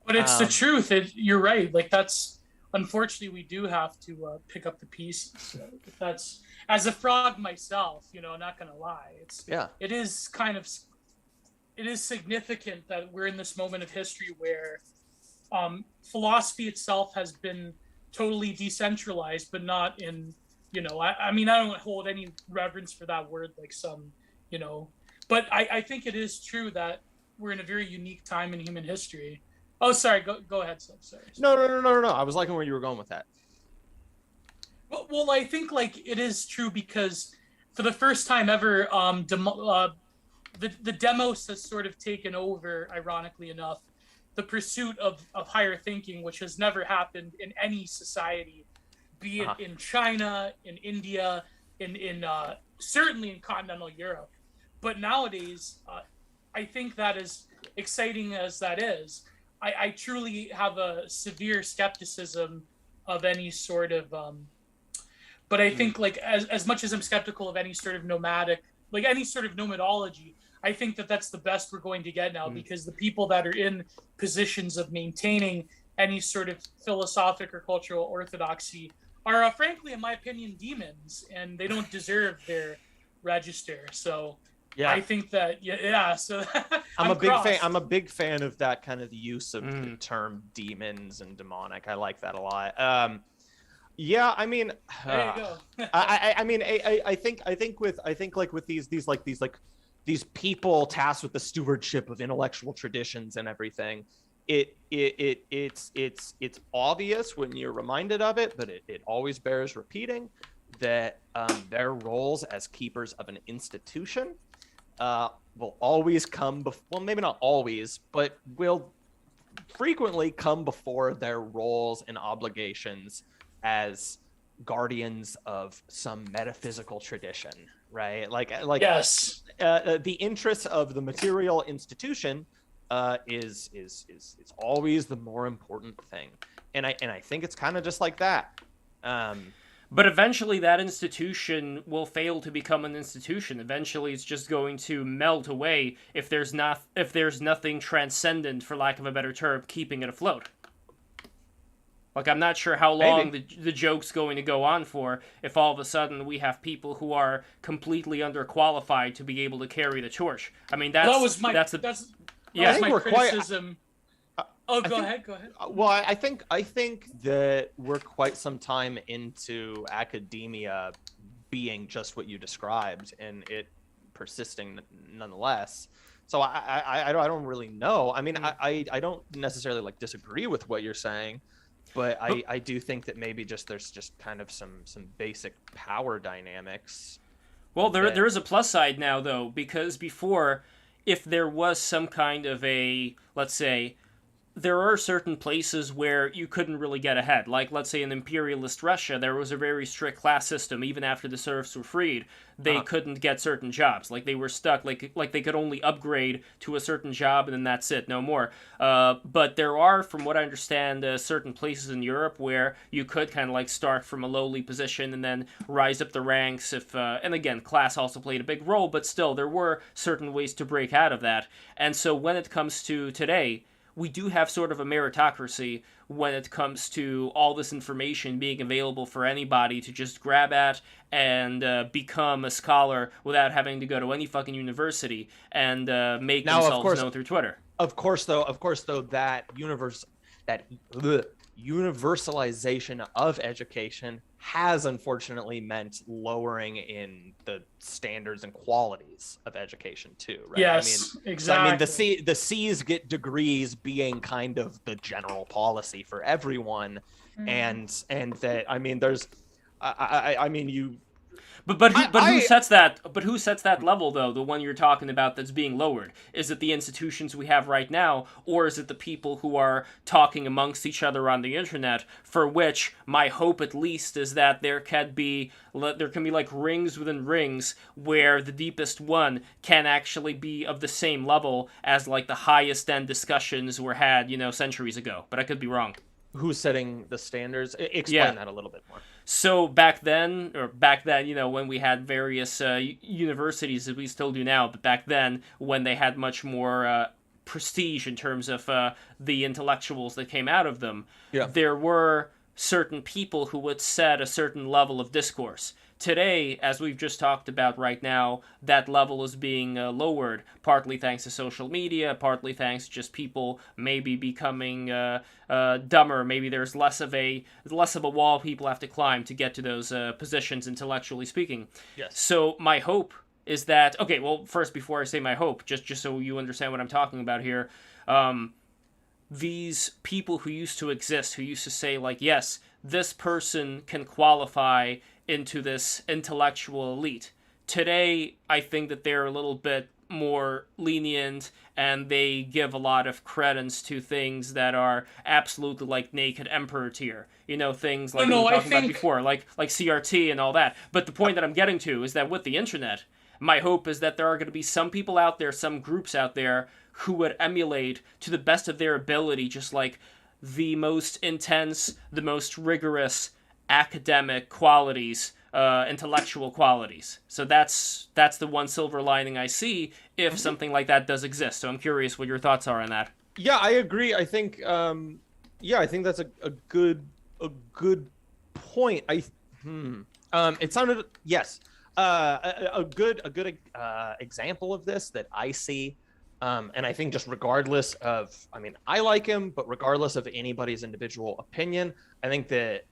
S2: But it's the truth. You're right. Like that's unfortunately we do have to pick up the pieces. That's as a frog myself, you know, not gonna lie. It is significant that we're in this moment of history where philosophy itself has been totally decentralized, but not in, you know, I mean, I don't hold any reverence for that word like some, you know, but I think it is true that we're in a very unique time in human history. Oh, sorry. Go ahead, Slav. Sorry.
S3: No. I was liking where you were going with that.
S2: Well, I think like it is true because for the first time ever, the demos has sort of taken over, ironically enough, the pursuit of higher thinking, which has never happened in any society, be it in China, in India, in certainly in continental Europe. But nowadays, I think that as exciting as that is, I truly have a severe skepticism of any sort of but I think like as much as I'm skeptical of any sort of nomadic, like any sort of nomadology, I think that that's the best we're going to get now because the people that are in positions of maintaining any sort of philosophic or cultural orthodoxy are frankly, in my opinion, demons, and they don't deserve their register. So yeah, I think that so
S3: I'm a big fan of that kind of use of the term demons and demonic. I like that a lot. Yeah, I mean,
S2: there you go.
S3: I think with these people tasked with the stewardship of intellectual traditions and everything, it's obvious when you're reminded of it, but it always bears repeating that their roles as keepers of an institution will always come well, maybe not always, but will frequently come before their roles and obligations as guardians of some metaphysical tradition, right? Like
S2: yes,
S3: the interests of the material institution is always the more important thing, and I think it's kind of just like that.
S1: But eventually that institution will fail to become an institution. Eventually it's just going to melt away if there's nothing transcendent, for lack of a better term, keeping it afloat. Like, I'm not sure how long the joke's going to go on for if all of a sudden we have people who are completely underqualified to be able to carry the torch. I mean, that's my
S2: criticism. Go ahead.
S3: Well, I think that we're quite some time into academia being just what you described, and it persisting nonetheless. So I don't really know. I mean, I don't necessarily like disagree with what you're saying, but I do think that maybe there's just kind of some basic power dynamics.
S1: Well, there is a plus side now though, because before, if there was some kind of a, let's say, there are certain places where you couldn't really get ahead. Like, let's say in imperialist Russia, there was a very strict class system. Even after the serfs were freed, they couldn't get certain jobs. Like, they were stuck. Like they could only upgrade to a certain job, and then that's it, no more. But there are, from what I understand, certain places in Europe where you could kind of like start from a lowly position and then rise up the ranks. And again, class also played a big role, but still, there were certain ways to break out of that. And so when it comes to today, we do have sort of a meritocracy when it comes to all this information being available for anybody to just grab at and become a scholar without having to go to any fucking university and make themselves known through Twitter.
S3: Of course, though, that universalization of education has unfortunately meant lowering in the standards and qualities of education too, right?
S2: Yes, exactly.
S3: So, I mean, the C's get degrees being kind of the general policy for everyone, and that, I mean, there's, I mean, you
S1: But who sets that? But who sets that level though? The one you're talking about that's being lowered. Is it the institutions we have right now, or is it the people who are talking amongst each other on the internet? For which my hope, at least, is that there can be like rings within rings where the deepest one can actually be of the same level as like the highest end discussions were had, centuries ago. But I could be wrong.
S3: Who's setting the standards? Explain that a little bit more.
S1: So back then, when we had various universities, as we still do now, but back then, when they had much more prestige in terms of the intellectuals that came out of them, there were certain people who would set a certain level of discourse. Today, as we've just talked about right now, that level is being lowered, partly thanks to social media, partly thanks to just people maybe becoming dumber. Maybe there's less of a wall people have to climb to get to those positions, intellectually speaking.
S3: Yes.
S1: So my hope is that, okay, well, first, before I say my hope, just so you understand what I'm talking about here, these people who used to exist, who used to say, like, yes, this person can qualify into this intellectual elite. Today, I think that they're a little bit more lenient, and they give a lot of credence to things that are absolutely like naked emperor tier. Things like we were talking about before, like CRT and all that. But the point that I'm getting to is that with the internet, my hope is that there are going to be some people out there, some groups out there, who would emulate to the best of their ability just like the most intense, the most rigorous academic qualities, intellectual qualities. So that's the one silver lining I see if something like that does exist. So I'm curious what your thoughts are on that.
S3: Yeah, I agree. I think I think that's a good point. It sounded a good example of this that I see. And I think just regardless of, I like him, but regardless of anybody's individual opinion, I think that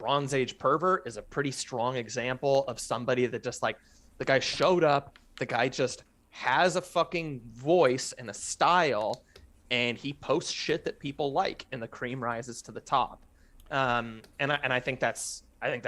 S3: Bronze Age Pervert is a pretty strong example of somebody that just like, the guy showed up, the guy just has a fucking voice and a style, and he posts shit that people like, and the cream rises to the top. And I think that's, is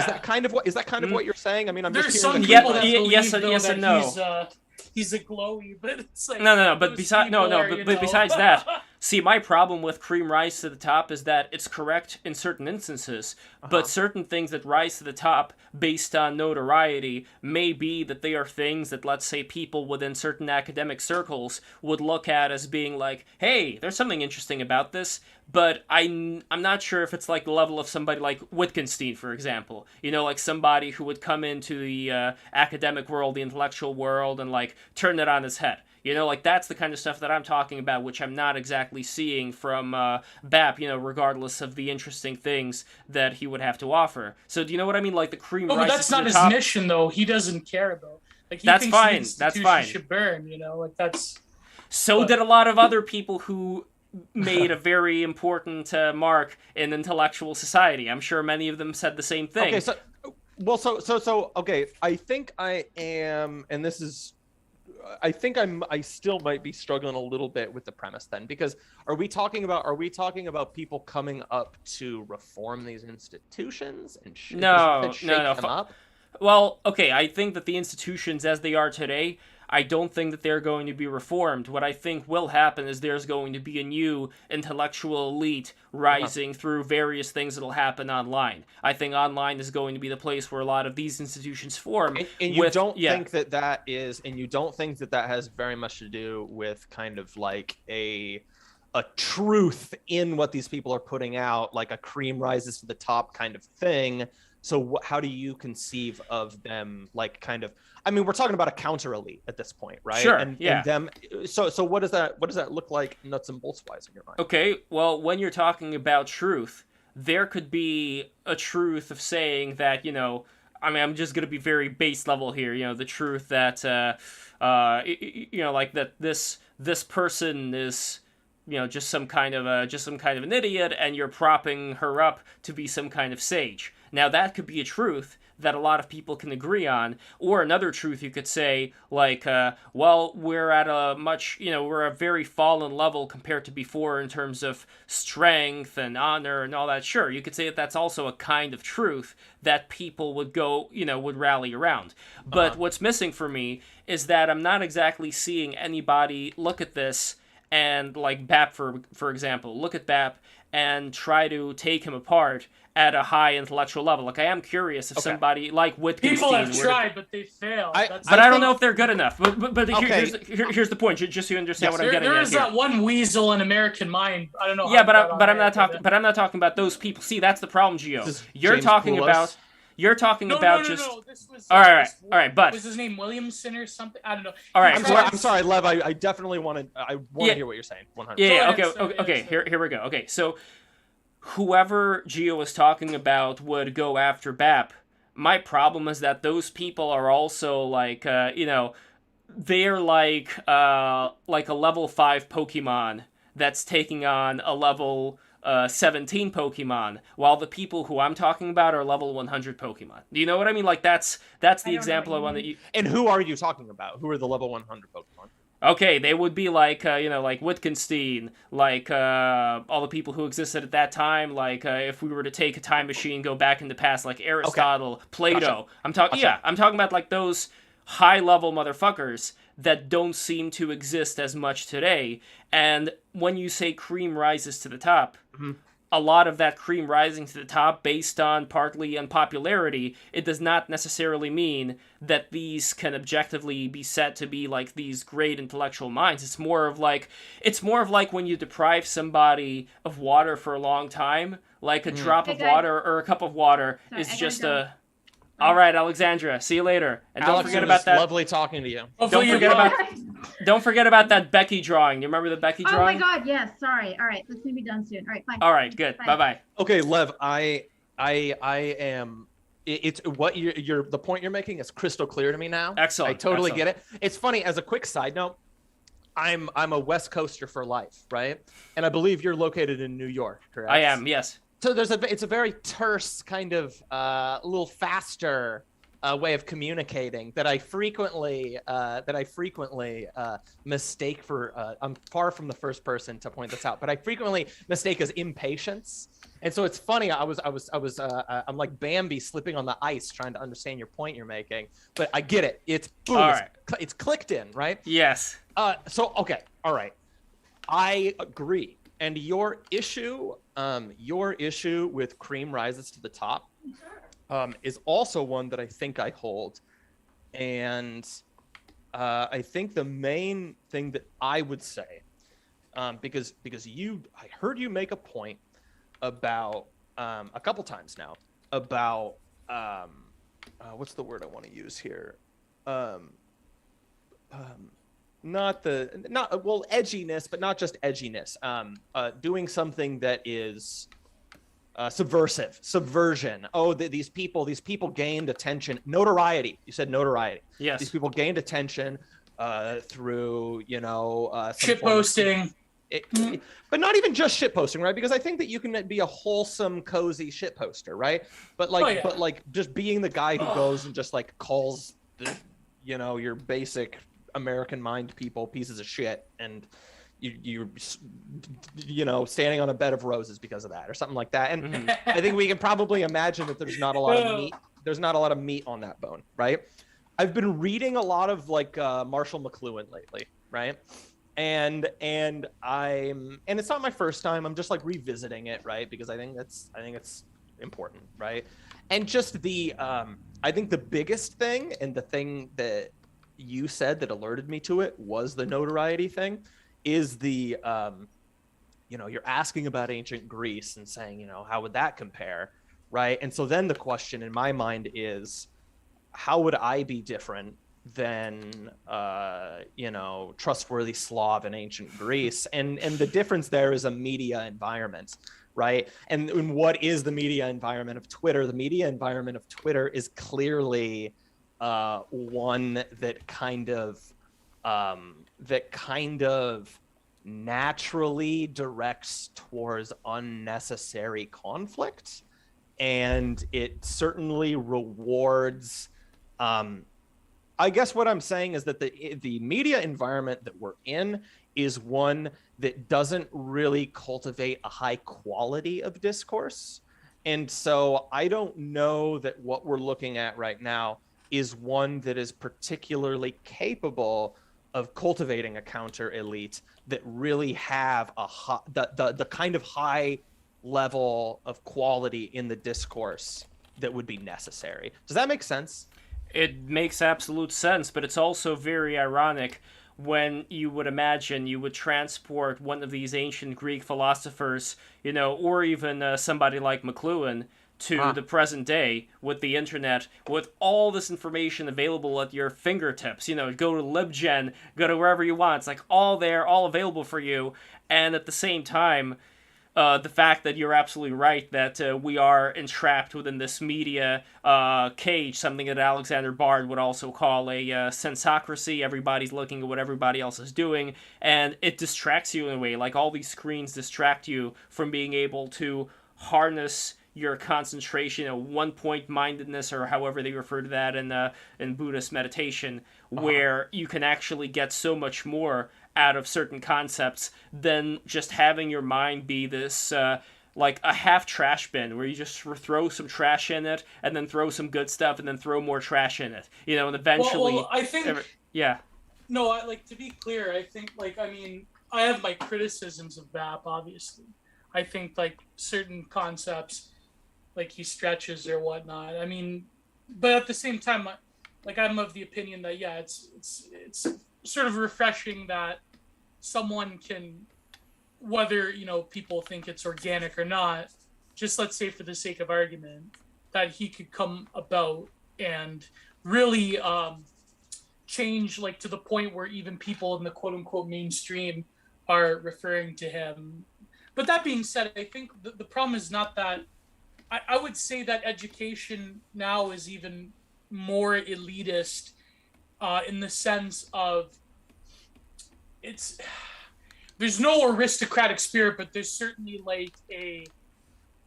S3: that kind of what you're saying? I'm
S2: There's
S3: just
S2: some
S3: hearing
S2: people that believe,
S1: yes
S2: though,
S1: and
S2: that
S1: no.
S2: he's a glowy, but it's like
S1: No. But besides that, see, my problem with cream rise to the top is that it's correct in certain instances, but certain things that rise to the top based on notoriety may be that they are things that, let's say, people within certain academic circles would look at as being like, hey, there's something interesting about this, but I'm not sure if it's like the level of somebody like Wittgenstein, for example. Like somebody who would come into the academic world, the intellectual world, and like turn it on its head. Like that's the kind of stuff that I'm talking about, which I'm not exactly seeing from BAP, regardless of the interesting things that he would have to offer. So do you know what I mean? Like the cream rises
S2: but that's not his mission, though. He doesn't care, though. Like, he
S1: that's
S2: thinks
S1: fine.
S2: the institution
S1: That's fine.
S2: should burn, like that's...
S1: So did a lot of other people who made a very important mark in intellectual society. I'm sure many of them said the same thing.
S3: Okay, okay, I think I am, and this is, I think I still might be struggling a little bit with the premise then, because are we talking about people coming up to reform these institutions and shake them up?
S1: Well, okay, I think that the institutions as they are today, I don't think that they're going to be reformed. What I think will happen is there's going to be a new intellectual elite rising through various things that'll happen online. I think online is going to be the place where a lot of these institutions form.
S3: And you don't think that has very much to do with kind of like a truth in what these people are putting out, like a cream rises to the top kind of thing. So how do you conceive of them, like, kind of, we're talking about a counter elite at this point, right?
S1: Sure.
S3: And them. So what does that look like nuts and bolts wise in your mind?
S1: Okay. Well, when you're talking about truth, there could be a truth of saying that, I'm just going to be very base level here, the truth that, like that this person is, just some kind of an idiot, and you're propping her up to be some kind of sage. Now, that could be a truth that a lot of people can agree on. Or another truth you could say, like, well, we're at a much, we're a very fallen level compared to before in terms of strength and honor and all that. Sure, you could say that that's also a kind of truth that people would go, would rally around. But what's missing for me is that I'm not exactly seeing anybody look at this and, like, Bap, for example, look at Bap and try to take him apart at a high intellectual level. Like, I am curious if somebody like Wittgenstein...
S2: People have tried, but they failed.
S1: I don't know if they're good enough. But here's the point, just so you understand what I'm getting at here.
S2: There's that one weasel in American Mind. I don't know.
S1: Yeah, but I'm not talking about those people. See, that's the problem, Gio. You're talking about just.
S2: This was,
S1: all right, but
S2: was his name Williamson or something? I don't know.
S1: All right,
S3: I'm sorry, Lev. I definitely want to hear what you're saying. 100%.
S1: Yeah. Okay. Here we go. Okay, so whoever Gio was talking about would go after Bap. My problem is that those people are also like, they're like a level 5 Pokemon that's taking on a level 17 Pokemon, while the people who I'm talking about are level 100 Pokemon. Do you know what I mean? Like, that's the example I want to use.
S3: And who are you talking about? Who are the level 100 Pokemon?
S1: Okay, they would be like, like Wittgenstein, like all the people who existed at that time. Like, if we were to take a time machine, go back in the past, like Aristotle, Plato.
S3: Gotcha.
S1: I'm talking about like those high-level motherfuckers that don't seem to exist as much today. And when you say cream rises to the top, a lot of that cream rising to the top based on partly unpopularity, it does not necessarily mean that these can objectively be said to be like these great intellectual minds. It's more of like when you deprive somebody of water for a long time, like a drop of water or a cup of water is just a... All right, Alexandra, see you later. And don't forget about that.
S3: Lovely talking to you.
S1: Don't forget about that Becky drawing. You remember the Becky drawing?
S4: Oh my God, yes. Sorry. All right, this may be done soon. All right, fine.
S1: All right, good. Bye-bye.
S3: Okay, Lev, I am. It's what the point you're making is crystal clear to me now.
S1: Excellent.
S3: I totally get it. It's funny. As a quick side note, I'm a West Coaster for life, right? And I believe you're located in New York, correct?
S1: I am. Yes.
S3: So it's a very terse kind of a little faster way of communicating that I frequently mistake for. I'm far from the first person to point this out, but I frequently mistake as impatience. And so it's funny. I'm like Bambi slipping on the ice trying to understand your point you're making, but I get it. It's boom.
S1: All right.
S3: It's clicked in, right?
S1: Yes.
S3: Okay. All right. I agree. And your issue with cream rises to the top is also one that I think I hold. And I think the main thing that I would say, because I heard you make a point about a couple times now about what's the word I want to use here? Edginess, but not just edginess. Doing something that is subversion. Oh, these people gained attention, notoriety. You said notoriety.
S1: Yes.
S3: These people gained attention through,
S2: shit posting.
S3: But not even just shit posting, right? Because I think that you can be a wholesome, cozy shit poster, right? But just being the guy who goes and just like calls your basic American mind people pieces of shit, and you're standing on a bed of roses because of that or something like that. And I think we can probably imagine that there's not a lot of meat. There's not a lot of meat on that bone, right? I've been reading a lot of like Marshall McLuhan lately, right? And it's not my first time. I'm just like revisiting it, right? Because I think it's important, right? And just I think the biggest thing, and the thing that you said that alerted me to it, was the notoriety thing, is the you're asking about ancient Greece and saying, how would that compare, right? And so then the question in my mind is, how would I be different than trustworthy Slav in ancient Greece? And the difference there is a media environment, right? And what is the media environment of Twitter? The media environment of Twitter is clearly one that kind of naturally directs towards unnecessary conflict. and it certainly rewards. I guess what I'm saying is that the media environment that we're in is one that doesn't really cultivate a high quality of discourse. And so I don't know that what we're looking at right now is one that is particularly capable of cultivating a counter elite that really have the kind of high level of quality in the discourse that would be necessary. Does that make sense?
S1: It makes absolute sense, but it's also very ironic when you would imagine you would transport one of these ancient Greek philosophers, or even somebody like McLuhan to the present day with the internet, with all this information available at your fingertips. Go to LibGen, go to wherever you want. It's like all there, all available for you. And at the same time, the fact that you're absolutely right that we are entrapped within this media cage, something that Alexander Bard would also call a sensocracy. Everybody's looking at what everybody else is doing, and it distracts you in a way. Like, all these screens distract you from being able to harness your concentration, one-point mindedness, or however they refer to that in Buddhist meditation, where you can actually get so much more out of certain concepts than just having your mind be this like a half trash bin where you just throw some trash in it and then throw some good stuff and then throw more trash in it, and eventually
S2: well, I think
S1: yeah.
S2: No, to be clear, I think I have my criticisms of BAP, obviously. I think certain concepts he stretches or whatnot. But at the same time, I'm of the opinion that it's sort of refreshing that someone can, whether people think it's organic or not, just let's say for the sake of argument, that he could come about and really change to the point where even people in the quote unquote mainstream are referring to him. But that being said, I think the problem is not that. I would say that education now is even more elitist in the sense of there's no aristocratic spirit, but there's certainly a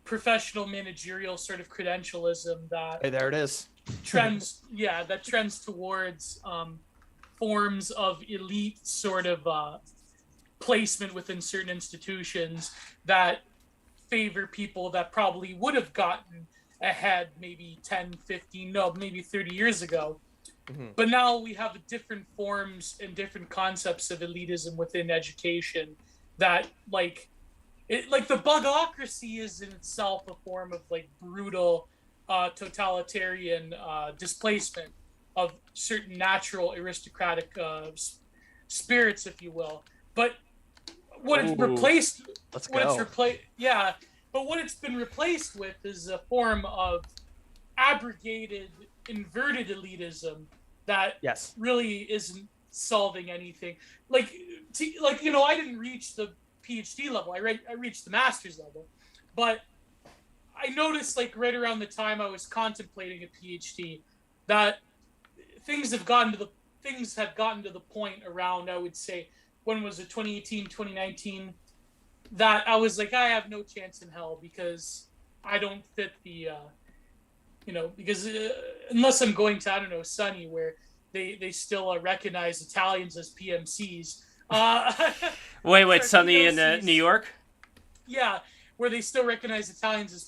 S2: professional managerial sort of credentialism that
S3: there it is.
S2: trends towards forms of elite sort of placement within certain institutions that favor people that probably would have gotten ahead maybe 10, 15, no, maybe 30 years ago. Mm-hmm. But now we have different forms and different concepts of elitism within education that the bugocracy is in itself a form of brutal totalitarian displacement of certain natural aristocratic spirits, if you will. But what it's replaced but what it's been replaced with is a form of abrogated inverted elitism that really isn't solving anything. I didn't reach the PhD level. I reached the master's level, but I noticed right around the time I was contemplating a PhD that things had gotten to the point around, I would say, when was it, 2018, 2019, that I was I have no chance in hell because I don't fit the, because unless I'm going to, I don't know, Sunny, where they still recognize Italians as PMCs.
S1: Wait, Sunny in New York?
S2: Yeah, where they still recognize Italians as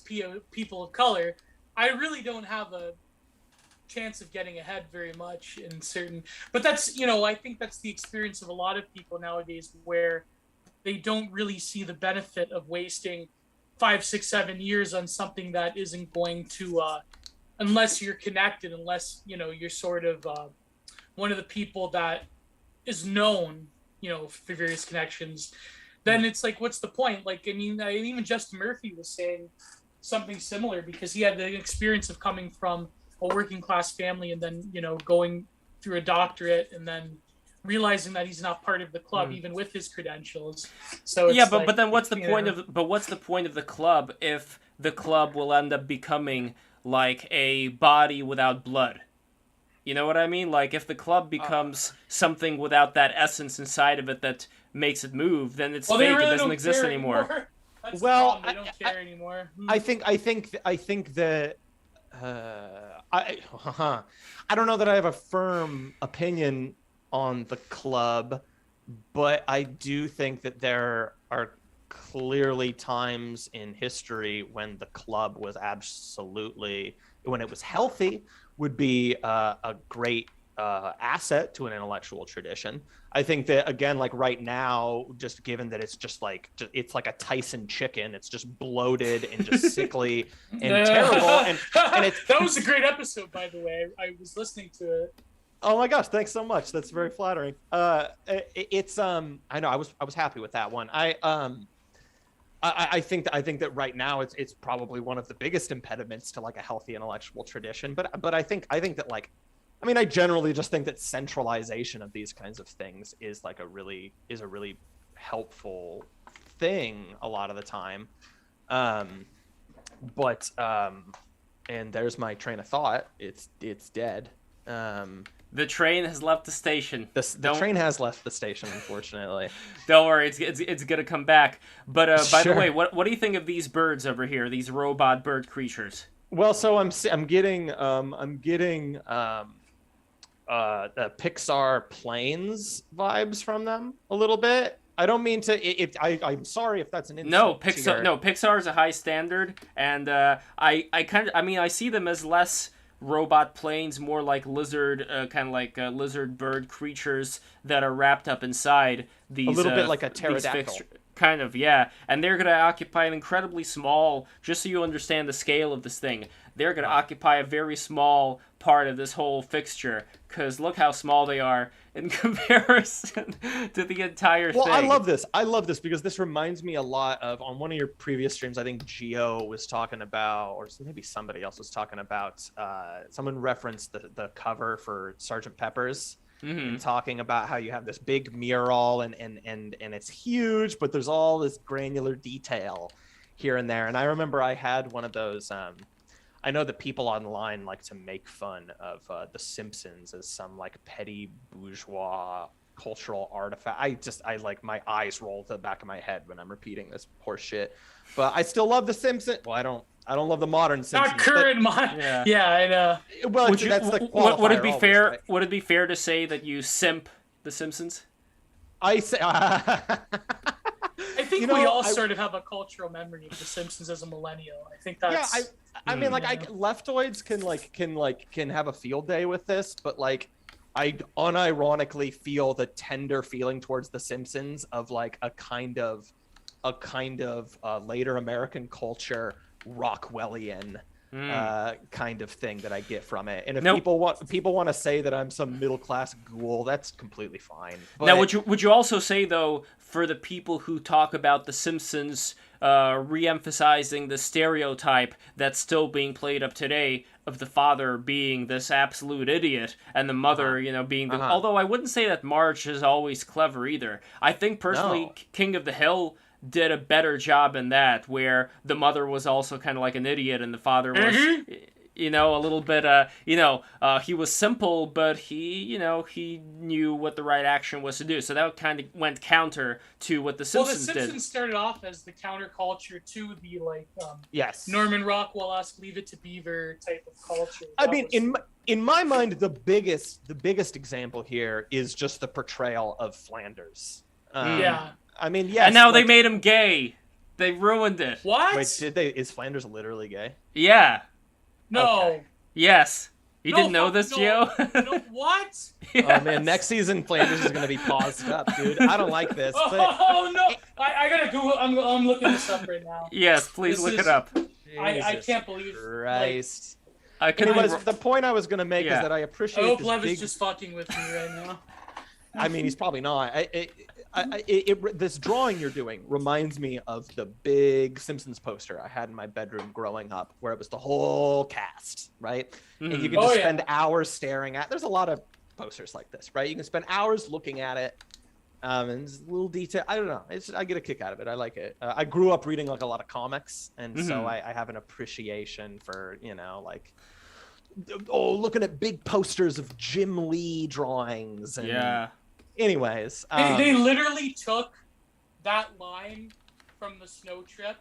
S2: people of color. I really don't have a chance of getting ahead very much in certain, but that's, I think that's the experience of a lot of people nowadays, where they don't really see the benefit of wasting 5, 6, 7 years on something that isn't going to, unless you're connected, unless you're sort of one of the people that is known, for various connections, then it's what's the point? Even Justin Murphy was saying something similar, because he had the experience of coming from a working class family and then going through a doctorate and then realizing that he's not part of the club even with his credentials. So it's
S1: but then what's the point of the club if the club will end up becoming like a body without blood? You know what I mean? If the club becomes something without that essence inside of it that makes it move, then it's fake. It doesn't exist anymore.
S2: That's
S3: Well,
S2: the problem. They don't care anymore.
S3: I think that I I don't know that I have a firm opinion on the club, but I do think that there are clearly times in history when the club was absolutely, when it was healthy, would be a great asset to an intellectual tradition. I think that, again, like right now, just given that it's just like it's like a Tyson chicken, it's just bloated and just sickly and terrible, and it's
S2: that was a great episode, by the way. I was listening to it.
S3: Oh my gosh, thanks so much. That's very flattering. It's I know I was happy with that one. I think that right now it's probably one of the biggest impediments to like a healthy intellectual tradition. But I think that, like, I mean, I generally just think that centralization of these kinds of things is a really helpful thing a lot of the time. And there's my train of thought. It's dead.
S1: The train has left the station.
S3: The train has left the station, unfortunately.
S1: Don't worry, it's gonna come back. But by the
S3: Sure.
S1: way, what do you think of these birds over here? These robot bird creatures?
S3: Well, so I'm getting the Pixar Planes vibes from them a little bit. I don't mean to. I'm sorry if that's an insult.
S1: Pixar is a high standard, and I see them as less robot planes, more like lizard, lizard bird creatures that are wrapped up inside these. A
S3: little bit like a pterodactyl.
S1: Kind of, yeah. And they're going to occupy an incredibly small, just so you understand the scale of this thing, they're going to occupy a very small part of this whole fixture, because look how small they are in comparison to the entire thing.
S3: Well, I love this because this reminds me a lot of, on one of your previous streams, I think Gio was talking about, or maybe somebody else was talking about, someone referenced the cover for Sgt. Pepper's.
S1: Mm-hmm.
S3: And talking about how you have this big mural and it's huge, but there's all this granular detail here and there. And I remember I had one of those. I know that people online like to make fun of The Simpsons as some like petty bourgeois cultural artifact. I like, my eyes roll to the back of my head when I'm repeating this horse shit. But I still love The Simpsons. Well, I don't love the modern Simpsons.
S2: Not current Yeah, I know.
S3: Well,
S1: would it be fair?
S3: Right?
S1: Would it be fair to say that you simp The Simpsons?
S3: I say.
S2: I think we all sort of have a cultural memory of The Simpsons as a millennial. I think that's.
S3: Yeah, I mean, like, leftoids can have a field day with this, but like, I unironically feel the tender feeling towards The Simpsons of like a kind of later American culture Rockwellian kind of thing that I get from it. And if people want to say that I'm some middle class ghoul, that's completely fine. But
S1: now, would you also say, though, for the people who talk about The Simpsons re-emphasizing the stereotype that's still being played up today of the father being this absolute idiot and the mother, being the... Although I wouldn't say that Marge is always clever either. I think personally, King of the Hill did a better job in that, where the mother was also kind of like an idiot and the father was, a little bit, he was simple, but he knew what the right action was to do. So that kind of went counter to what the Simpsons did.
S2: Well, the Simpsons started off as the counterculture to the,
S3: yes,
S2: Norman Rockwell-esque Leave It to Beaver type of culture.
S3: In my mind, the biggest example here is just the portrayal of Flanders.
S2: Yeah.
S3: I mean, yes.
S1: And now they made him gay. They ruined it.
S2: What?
S3: Wait, did they? Is Flanders literally gay?
S1: Yeah.
S2: No.
S3: Okay.
S1: Yes. You didn't know this, Gio?
S2: No, what?
S1: Yes.
S3: Oh man, next season Flanders is gonna be paused up, dude. I don't like this.
S2: Oh no! I gotta Google. I'm looking this up right now.
S1: Yes, please look it up.
S2: I can't believe.
S3: Christ.
S1: Anyways,
S3: the point I was gonna make is that I appreciate.
S2: I hope Lev is just fucking with me right now.
S3: I mean, he's probably not. This drawing you're doing reminds me of the big Simpsons poster I had in my bedroom growing up, where it was the whole cast, right? Mm-hmm. And you can just spend hours staring at. There's a lot of posters like this, right? You can spend hours looking at it, and there's a little detail. I don't know. I get a kick out of it. I like it. I grew up reading like a lot of comics, and so I have an appreciation for looking at big posters of Jim Lee drawings. And, anyways,
S2: they literally took that line from the snow trip,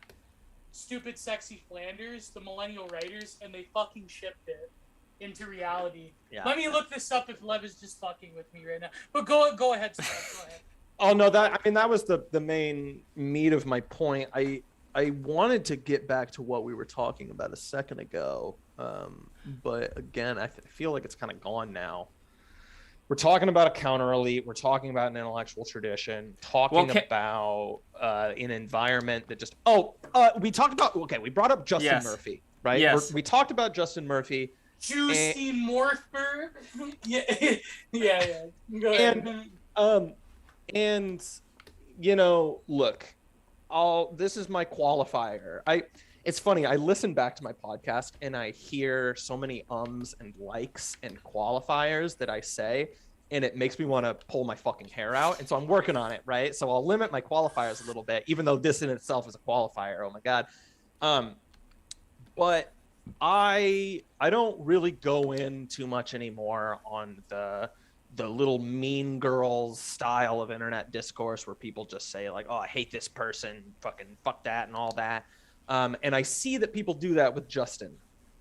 S2: Stupid Sexy Flanders, the millennial writers, and they fucking shipped it into reality.
S3: Yeah.
S2: Let me look this up if Lev is just fucking with me right now. But go ahead, Slav, go ahead.
S3: Oh no, that was the main meat of my point. I wanted to get back to what we were talking about a second ago, but again, I feel like it's kind of gone now. We're talking about a counter elite. We're talking about an intellectual tradition. Talking about an environment that just. We talked about. Okay, we brought up Justin Murphy, right?
S1: Yes.
S3: We talked about Justin Murphy.
S2: Juicy Morphber. yeah. Go ahead.
S3: And look, this is my qualifier. It's funny. I listen back to my podcast and I hear so many ums and likes and qualifiers that I say, and it makes me want to pull my fucking hair out. And so I'm working on it, right? So I'll limit my qualifiers a little bit, even though this in itself is a qualifier. Oh my God. But I don't really go in too much anymore on the little mean girls style of internet discourse where people just say like, oh, I hate this person, fucking fuck that and all that. And I see that people do that with Justin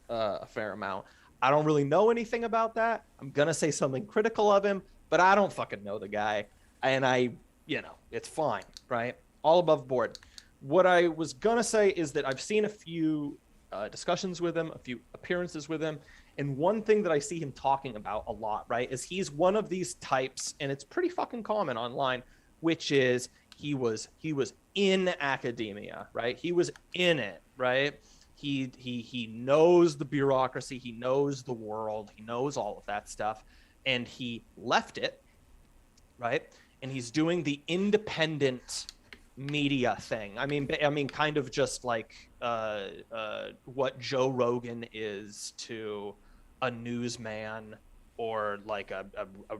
S3: a fair amount. I don't really know anything about that. I'm going to say something critical of him, but I don't fucking know the guy. And it's fine, right? All above board. What I was going to say is that I've seen a few discussions with him, a few appearances with him. And one thing that I see him talking about a lot, right, is he's one of these types, and it's pretty fucking common online, which is he was in academia, right? He was in it, right? He knows the bureaucracy, he knows the world, he knows all of that stuff, and he left it, right? And he's doing the independent media thing. I mean, kind of just like what Joe Rogan is to a newsman or like a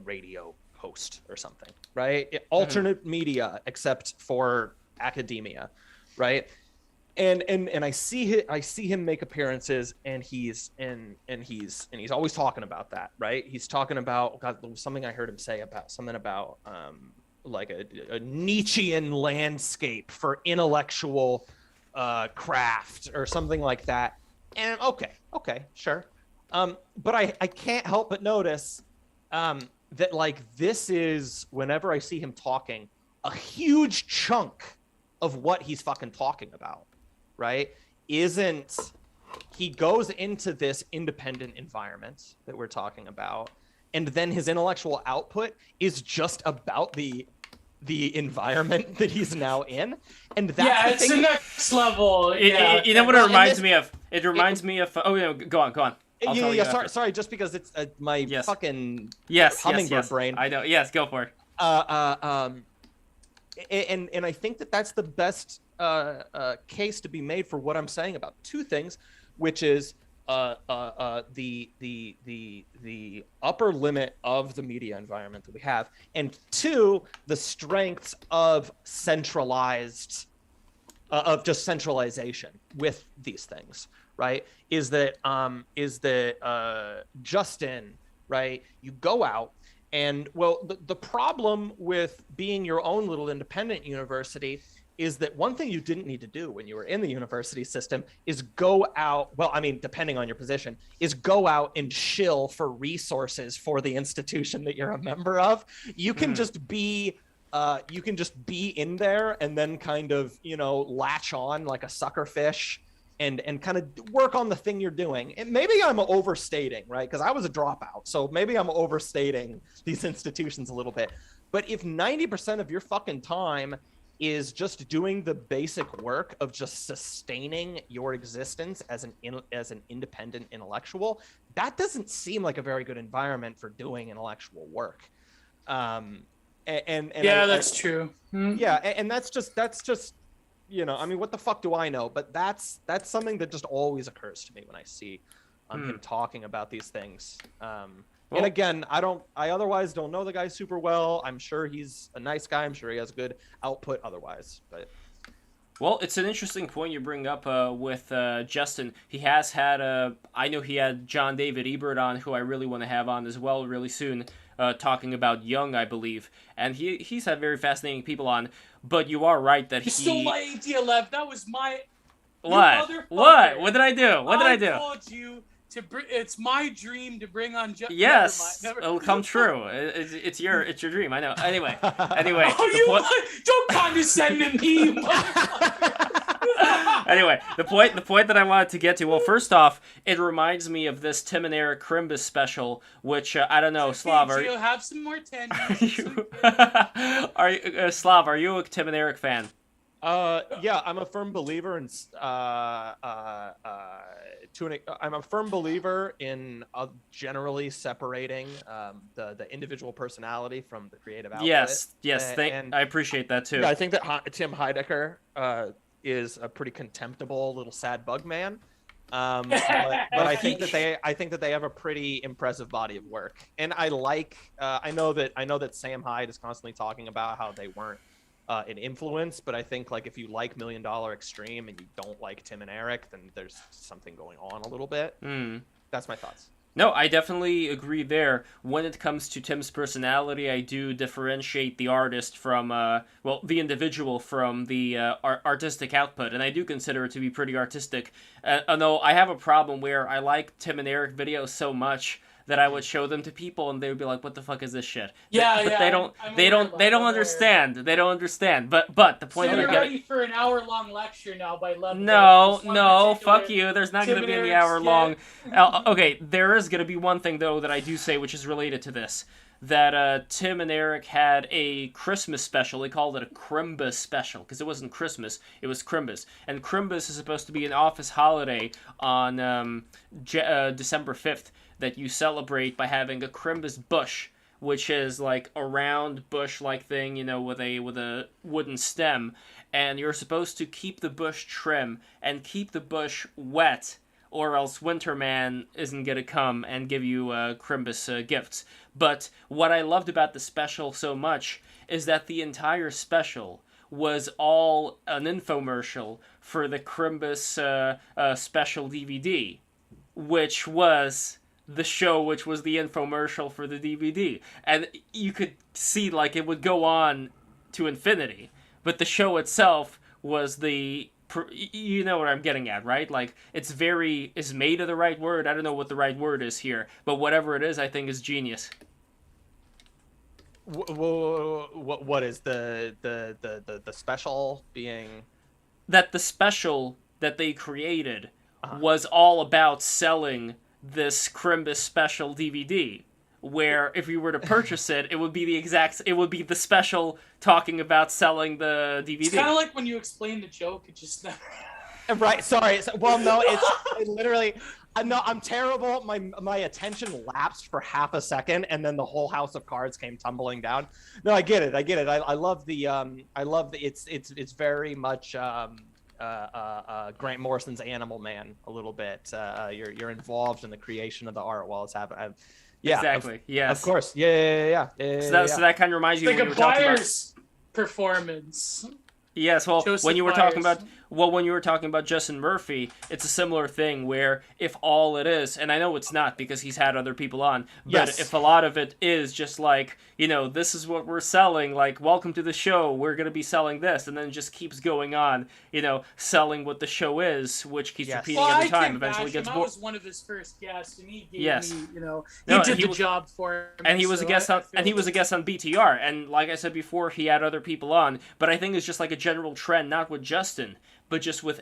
S3: radio host or something, right? Alternate media, except for academia, right? And I see him make appearances, and he's always talking about that, right? He's talking about something I heard him say about like a Nietzschean landscape for intellectual craft or something like that. And okay, sure. But I can't help but notice that like this is, whenever I see him talking, a huge chunk of what he's fucking talking about, right? He goes into this independent environment that we're talking about, and then his intellectual output is just about the environment that he's now in, and that's
S2: it's the next level.
S1: You know what it reminds me of? It reminds me of. Oh yeah, go on.
S3: Sorry. Just because it's my fucking hummingbird brain.
S1: I know. Yes, go for it.
S3: And I think that's the best case to be made for what I'm saying about two things, which is the upper limit of the media environment that we have, and two, the strengths of centralization with these things, right? Is that Justin, right? You go out, and the problem with being your own little independent university is that one thing you didn't need to do when you were in the university system is go out, depending on your position, is go out and shill for resources for the institution that you're a member of. You can just be in there and then kind of, latch on like a sucker fish and kind of work on the thing you're doing. And maybe I'm overstating, right? Because I was a dropout. So maybe I'm overstating these institutions a little bit. But if 90% of your fucking time is just doing the basic work of just sustaining your existence as an independent intellectual, that doesn't seem like a very good environment for doing intellectual work.
S2: That's true.
S3: Yeah, and that's just what the fuck do I know? But that's something that just always occurs to me when I see him talking about these things. And again, I otherwise don't know the guy super well. I'm sure he's a nice guy. I'm sure he has good output otherwise. But
S1: well, it's an interesting point you bring up with Justin. He has had I know he had John David Ebert on, who I really want to have on as well really soon. talking about Jung, I believe, and he's had very fascinating people on. But you are right that
S2: You stole my idea, Lev. That was my.
S1: What?
S2: You
S1: What? What did I do? What did I do?
S2: I told you to bring. It's my dream to bring on.
S1: Yes,
S2: Never mind.
S1: it'll come true. It's your dream. I know. Anyway.
S2: Oh, don't condescend to me, you motherfucker.
S1: Anyway, the point that I wanted to get to. Well, first off, it reminds me of this Tim and Eric Crimbus special, which I don't know, Slav.
S2: Hey, Gio, have some more
S1: Slav? Are you a Tim and Eric fan?
S3: Yeah, I'm a firm believer in I'm a firm believer in generally separating the individual personality from the creative output.
S1: Yes. I appreciate that too.
S3: Yeah, I think that Tim Heidecker is a pretty contemptible little sad bug man. But I think that they have a pretty impressive body of work, and I know that Sam Hyde is constantly talking about how they weren't an influence, but I think like if you like $1 Million Extreme and you don't like Tim and Eric, then there's something going on a little bit. That's my thoughts.
S1: No, I definitely agree there. When it comes to Tim's personality, I do differentiate the artist from, the individual from the artistic output, and I do consider it to be pretty artistic. Although I have a problem where I like Tim and Eric videos so much that I would show them to people and they would be like, "What the fuck is this shit?" But they don't understand. They don't understand. But the point that I'm getting.
S2: Ready for an hour-long lecture now by Lev.
S1: No, fuck you. There's not going to be any hour-long. Okay, there is going to be one thing though that I do say, which is related to this. That Tim and Eric had a Christmas special. They called it a Crimbus special because it wasn't Christmas, it was Crimbus. And Crimbus is supposed to be an office holiday on December 5th that you celebrate by having a Crimbus bush, which is like a round bush-like thing, with a wooden stem, and you're supposed to keep the bush trim and keep the bush wet, or else Winterman isn't gonna come and give you Crimbus gifts. But what I loved about the special so much is that the entire special was all an infomercial for the Crimbus special DVD, which was the show, which was the infomercial for the DVD. And you could see, like, it would go on to infinity. But the show itself was you know what I'm getting at, right? Like, is made of the right word? I don't know what the right word is here. But whatever it is, I think is genius.
S3: What is the special being?
S1: That the special that they created was all about selling this Crimbus special DVD, where if you were to purchase it, it would be the special talking about selling the DVD.
S2: It's kind of like when you explain the joke, it just never.
S3: Right. Sorry. Well, no, it literally. No, I'm terrible. My attention lapsed for half a second, and then the whole house of cards came tumbling down. No, I get it. I love the. It's very much. Grant Morrison's Animal Man a little bit. You're involved in the creation of the art while it's happening. Yeah,
S1: exactly. Yes,
S3: of course. Yeah.
S1: So that kind of reminds you
S2: like
S1: when you were talking about
S2: performance.
S1: Yes, well,
S2: Joseph
S1: when you were
S2: Myers.
S1: talking about Justin Murphy, it's a similar thing where if all it is, and I know it's not because he's had other people on, but if a lot of it is just like, this is what we're selling, like, welcome to the show, we're going to be selling this, and then it just keeps going on, selling what the show is, which keeps repeating every time, eventually gets bored.
S2: I was one of his first guests, and he gave me, he did the job for him.
S1: And he was a guest on BTR, and like I said before, he had other people on, but I think it's just like a general trend, not with Justin, but just with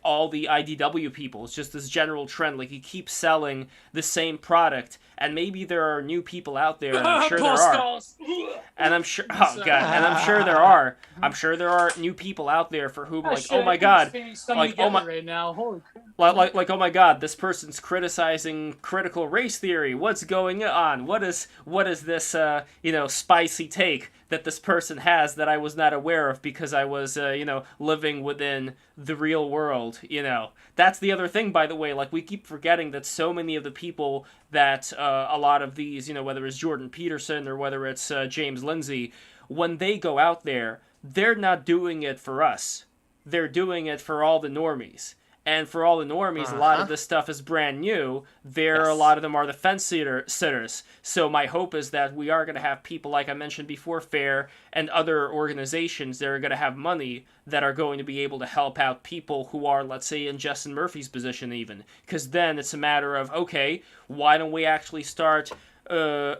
S1: all the IDW people. It's just this general trend. Like, he keeps selling the same product, and maybe there are new people out there, and I'm sure there are. And I'm sure, and I'm sure there are. I'm sure there are new people out there for whom, oh my god,
S2: right now. Holy crap.
S1: Oh my god, this person's criticizing critical race theory. What's going on? What is this, spicy take that this person has that I was not aware of because I was, living within the real world, That's the other thing, by the way, like, we keep forgetting that so many of the people that a lot of these, whether it's Jordan Peterson or whether it's James Lindsay, when they go out there, they're not doing it for us. They're doing it for all the normies. And for all the normies, a lot of
S3: Uh-huh.
S1: this stuff is brand new. A
S3: Yes.
S1: lot of them are the fence sitters. So my hope is that we are going to have people, like I mentioned before, FAIR, and other organizations that are going to have money that are going to be able to help out people who are, let's say, in Justin Murphy's position even. Because then it's a matter of, okay, why don't we actually start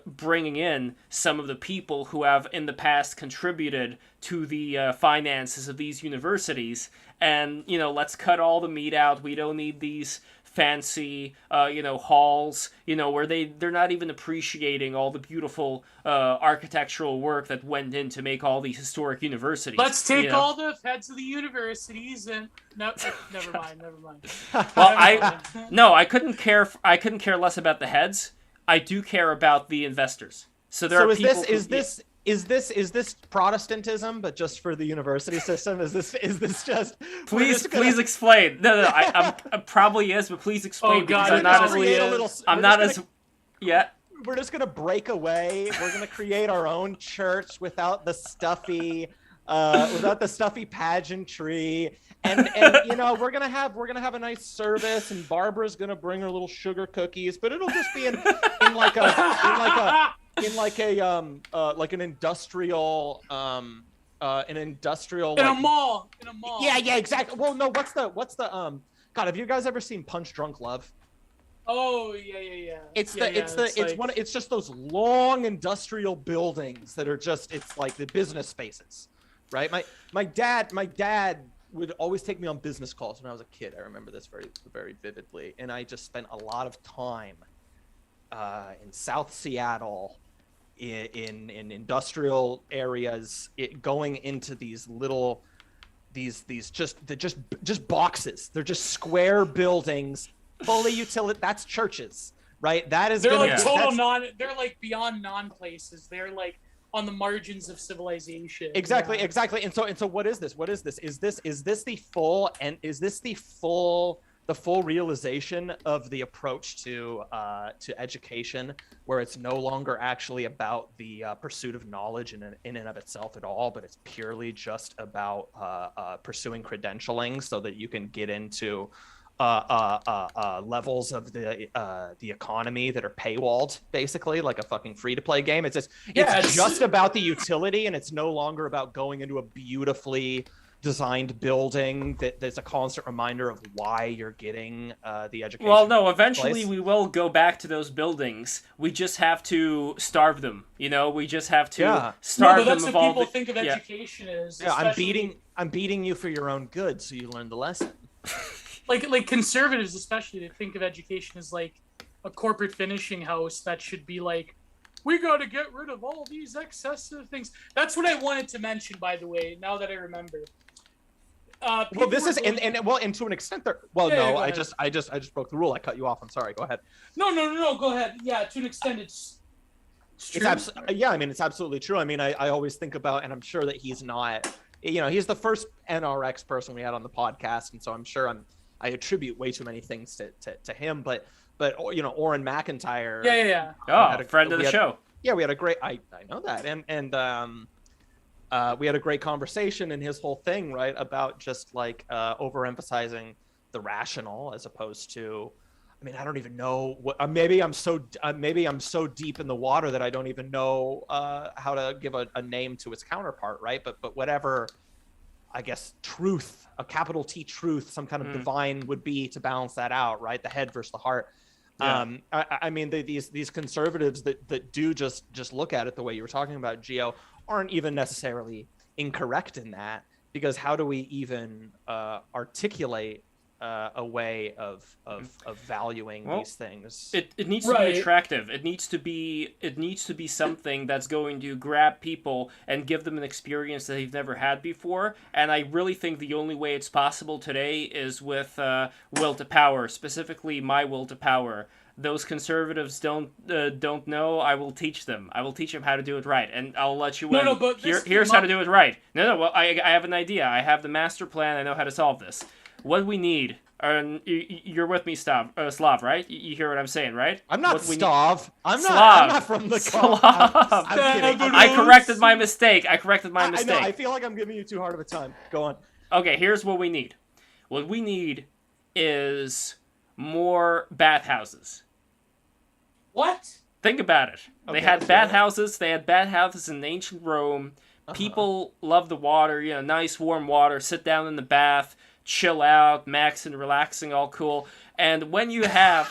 S1: bringing in some of the people who have in the past contributed to the finances of these universities, and let's cut all the meat out. We don't need these fancy halls where they're not even appreciating all the beautiful architectural work that went in to make all these historic universities.
S2: Let's take all the heads of the universities and no, never mind.
S1: Well, I couldn't care less about the heads. I do care about the investors. So there are people.
S3: Is this Protestantism, but just for the university system? Is this just?
S1: Please explain. No, I probably is, but please explain.
S2: Oh God,
S1: I'm not as. Yeah.
S3: We're just gonna break away. We're gonna create our own church without the stuffy pageantry. And we're gonna have a nice service, and Barbara's gonna bring her little sugar cookies, but it'll just be in like an industrial
S2: in a mall.
S3: Yeah, exactly. Well, no, what's the God, have you guys ever seen Punch Drunk Love?
S2: Oh yeah.
S3: It's just those long industrial buildings that are just, it's like the business spaces, right? My dad would always take me on business calls when I was a kid. I remember this very, very vividly, and I just spent a lot of time in South Seattle, in industrial areas, going into these little, these just boxes. They're just square buildings, fully utility. That's churches, right? That is.
S2: They're like total They're like beyond non-places. They're like on the margins of civilization.
S3: Exactly. And so what is this? Is this the full realization of the approach to education, where it's no longer actually about the pursuit of knowledge in and of itself at all, but it's purely just about pursuing credentialing so that you can get into levels of the economy that are paywalled, basically, like a fucking free-to-play game. It's just about the utility, and it's no longer about going into a beautifully designed building that's a constant reminder of why you're getting the education.
S1: Well, no, eventually we will go back to those buildings. We just have to starve them. We just have to starve them of all.
S2: That's what people think of education is.
S3: Yeah, I'm beating you for your own good, so you learn the lesson.
S2: Like conservatives, especially, they think of education as like a corporate finishing house that should be like, we got to get rid of all these excessive things. That's what I wanted to mention, by the way. Now that I remember.
S3: Well, this is and to an extent there. Well,
S2: yeah,
S3: no,
S2: I
S3: just broke the rule. I cut you off. I'm sorry. Go ahead.
S2: No. Go ahead. Yeah, to an extent, it's true.
S3: It's absolutely true. I mean, I always think about, and I'm sure that he's not. He's the first NRX person we had on the podcast, and so I'm sure I attribute way too many things to him, but Oren McIntyre.
S2: Yeah.
S1: Oh, friend of the show.
S3: Yeah, we had a great. I know that, and we had a great conversation, and his whole thing, right, about just like overemphasizing the rational as opposed to. I mean, I don't even know what. Maybe I'm so deep in the water that I don't even know how to give a name to its counterpart, right? But whatever. I guess truth, a capital T truth, some kind of divine would be to balance that out, right? The head versus the heart. Yeah. I mean, these conservatives that do just look at it the way you were talking about, Gio, aren't even necessarily incorrect in that, because how do we even articulate a way of valuing these things?
S1: It needs to be attractive. It needs to be something that's going to grab people and give them an experience that they've never had before. And I really think the only way it's possible today is with will to power, specifically my will to power. Those conservatives don't know. I will teach them. I will teach them how to do it right, and I'll let you in.
S2: But
S1: here's how to do it right. No. Well, I have an idea. I have the master plan. I know how to solve this. What we need, you're with me, Slav, right? You hear what I'm saying, right?
S3: I'm not Slav. I'm not from the
S1: Slav. I'm kidding. I corrected my mistake. I know.
S3: I feel like I'm giving you too hard of a time. Go on.
S1: Okay, here's what we need. What we need is more bathhouses.
S2: What?
S1: Think about it. They
S3: Okay,
S1: had
S3: so-
S1: bathhouses. They had bathhouses in ancient Rome. People love the water, nice warm water, sit down in the bath, chill out, maxing, relaxing, all cool. And when you have...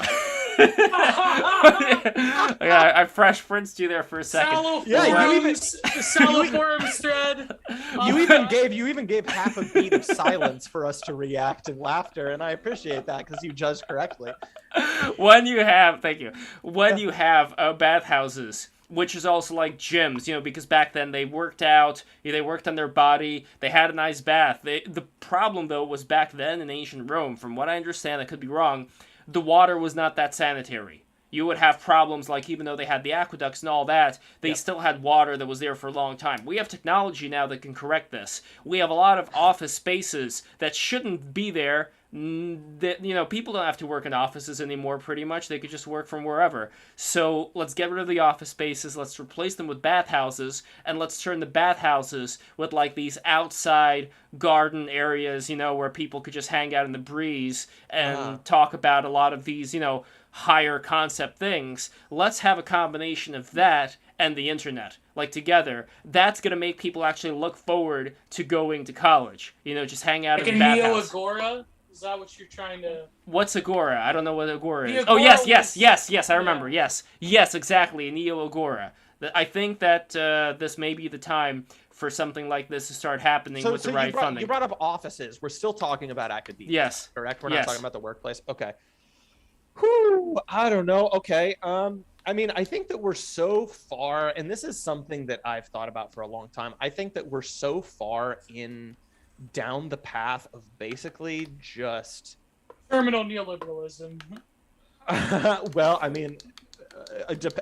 S1: yeah, I fresh Prince you there for a second.
S2: Sallow
S3: Yeah, you
S2: forums, the sallow forums thread.
S3: You even gave half a beat of silence for us to react in laughter, and I appreciate that because you judged correctly.
S1: When you have bathhouses, which is also like gyms, because back then they worked out, they worked on their body, they had a nice bath. The problem, though, was back then in ancient Rome, from what I understand, I could be wrong, the water was not that sanitary. You would have problems, like, even though they had the aqueducts and all that, they still had water that was there for a long time. We have technology now that can correct this. We have a lot of office spaces that shouldn't be there. People don't have to work in offices anymore, pretty much. They could just work from wherever. So let's get rid of the office spaces, let's replace them with bathhouses, and let's turn the bathhouses with, like, these outside garden areas, where people could just hang out in the breeze and talk about a lot of these, higher concept things. Let's have a combination of that and the internet, like, together. That's gonna make people actually look forward to going to college. Just hang out
S2: Like
S1: in
S2: a
S1: the bathhouse.
S2: Neo-Agora? Is that what you're trying to...
S1: What's Agora? I don't know what Agora
S2: The
S1: is. Oh,
S2: Agora
S1: yes, I remember. Yes, exactly, Neo Agora. I think that this may be the time for something like this to start happening with the right funding.
S3: You brought up offices. We're still talking about academia.
S1: Yes.
S3: Correct? We're
S1: Yes.
S3: not talking about the workplace. Okay. Whew, I don't know. Okay. I mean, I think that we're so far, and this is something that I've thought about for a long time. I think that we're so far down the path of basically just
S2: Terminal neoliberalism.
S3: well, I mean,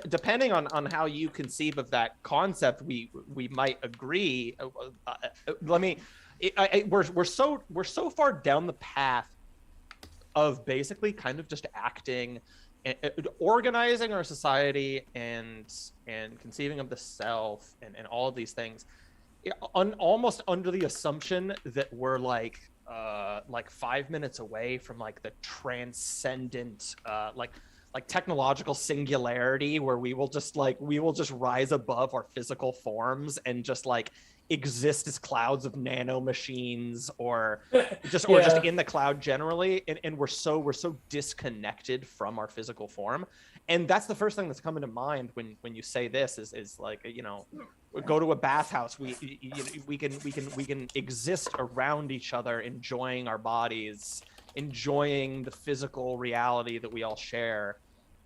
S3: depending on how you conceive of that concept, we might agree. We're so far down the path of basically kind of just acting, organizing our society, and conceiving of the self, and all of these things, almost under the assumption that we're like 5 minutes away from, like, the transcendent like technological singularity, where we will just rise above our physical forms and just, like, exist as clouds of nano machines, or just in the cloud generally, and we're so disconnected from our physical form. And that's the first thing that's coming to mind when you say this is like, go to a bathhouse, we can exist around each other, enjoying our bodies, enjoying the physical reality that we all share.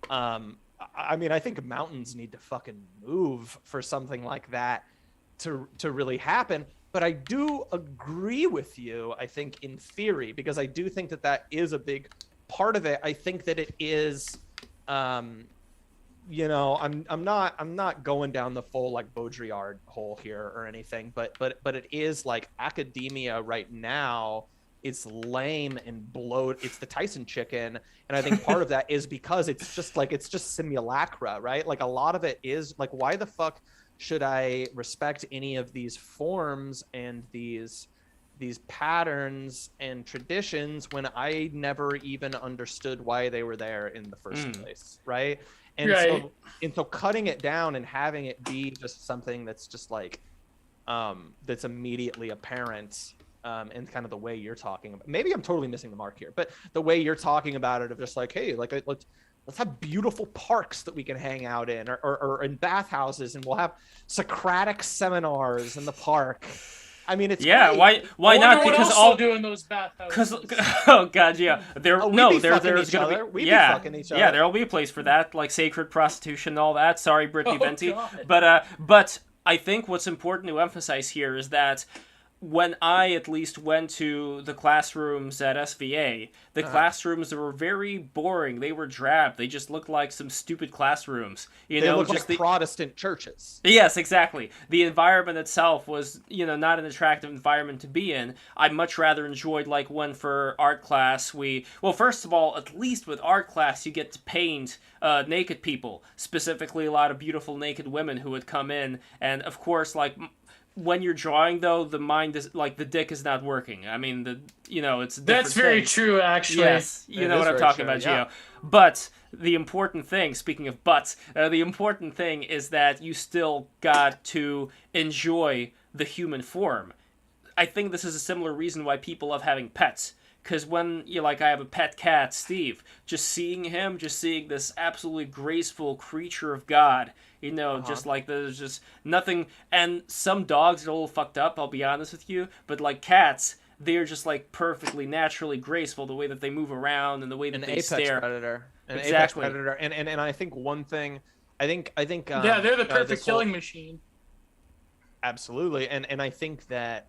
S3: I mean, I think mountains need to fucking move for something like that to really happen. But I do agree with you, I think, in theory, because I do think that is a big part of it. I think that it is, I'm not going down the full, like, Baudrillard hole here or anything, but it is like academia right now. It's lame and bloat. It's the Tyson chicken, and I think part of that is because it's just simulacra, right? Like, a lot of it is like, why the fuck should I respect any of these forms and these patterns and traditions when I never even understood why they were there in the first place, right? And
S2: Right.
S3: so cutting it down and having it be just something that's just like that's immediately apparent, and kind of the way you're talking about. Maybe I'm totally missing the mark here, but the way you're talking about it, of just like, hey, like, let's have beautiful parks that we can hang out in, or in bathhouses, and we'll have Socratic seminars in the park. I mean, it's great.
S1: why
S2: I
S1: not?
S2: wonder what
S1: Because
S2: else
S1: all
S2: they'll do in those bathhouses.
S1: oh god, yeah,
S3: We'd be fucking each other. We'd be fucking each
S1: yeah,
S3: other.
S1: there'll be a place for that, like sacred prostitution and all that. Sorry, Brittany
S2: Oh,
S1: Venti,
S2: God.
S1: but I think what's important to emphasize here is that when I at least went to the classrooms at SVA, the classrooms were very boring. They were drab. They just looked like some stupid classrooms.
S3: They look like Protestant churches.
S1: Yes, exactly. The environment itself was, not an attractive environment to be in. I much rather enjoyed, like, when for art class first of all, at least with art class, you get to paint naked people, specifically a lot of beautiful naked women who would come in, and of course, like, when you're drawing, though, the mind is like the dick is not working. I mean, it's a different
S2: That's very
S1: thing.
S2: true, actually.
S1: Yes, you
S3: It
S1: know
S3: is
S1: what I'm
S3: very
S1: talking
S3: true,
S1: about,
S3: yeah.
S1: Gio. But the important thing, speaking of butts, the important thing is that you still got to enjoy the human form. I think this is a similar reason why people love having pets. Because when I have a pet cat, Steve, just seeing this absolutely graceful creature of God, just like there's just nothing. And some dogs are a little fucked up, I'll be honest with you, but like cats, they're just like perfectly naturally graceful, the way that they move around and the way that
S3: An
S1: they
S3: apex
S1: stare.
S3: predator. An apex
S1: Exactly.
S3: predator. And I think one thing, I think
S2: Yeah, they're the perfect
S3: this whole-
S2: killing machine.
S3: Absolutely, and I think that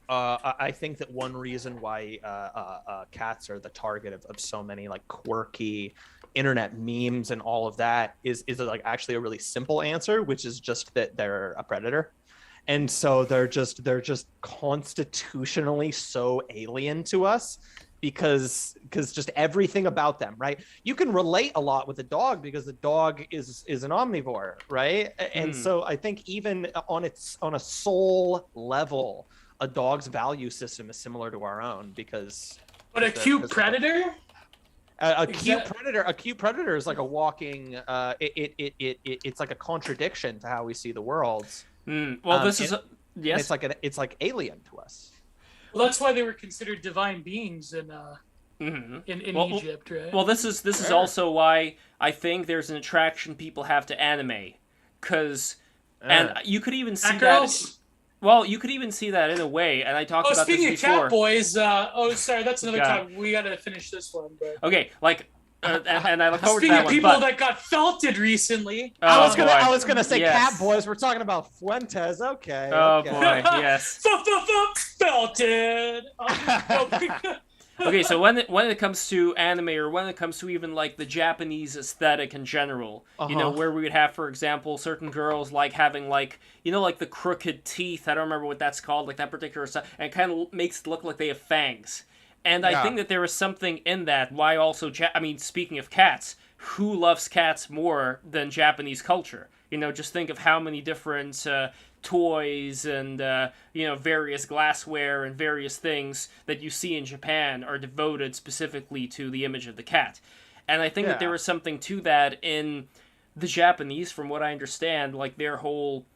S3: I think that one reason why cats are the target of so many like quirky internet memes and all of that is like actually a really simple answer, which is just that they're a predator, and so they're just constitutionally so alien to us because just everything about them, right? You can relate a lot with a dog because the dog is an omnivore, right? And so I think even on a soul level, a dog's value system is similar to our own because.
S2: But a cute predator?
S3: A cute predator is like a walking. It's like a contradiction to how we see the world.
S1: Well, this is yes.
S3: It's like alien to us.
S2: Well, that's why they were considered divine beings in Egypt, right?
S1: Well, this is also why I think there's an attraction people have to anime, and you could even see that. Well, you could even see that in a way, and I talked about this before.
S2: Speaking of cat boys, sorry, that's another time. We gotta finish this one. But...
S1: Okay, and I look forward to
S2: Speaking
S1: that
S2: of
S1: one.
S2: people that got felted recently.
S3: I was gonna say
S1: yes.
S3: cat boys. We're talking about Fuentes. Okay.
S1: Oh
S3: okay.
S1: boy, yes.
S2: Felted.
S1: Okay, so when it comes to anime, or when it comes to even like the Japanese aesthetic in general, where we would have, for example, certain girls like having like like the crooked teeth. I don't remember what that's called, like that particular stuff, and it kind of makes it look like they have fangs. And I think that there is something in that. Why also, speaking of cats, who loves cats more than Japanese culture? Just think of how many different toys and various glassware and various things that you see in Japan are devoted specifically to the image of the cat. And I think that there is something to that in the Japanese, from what I understand. Like their whole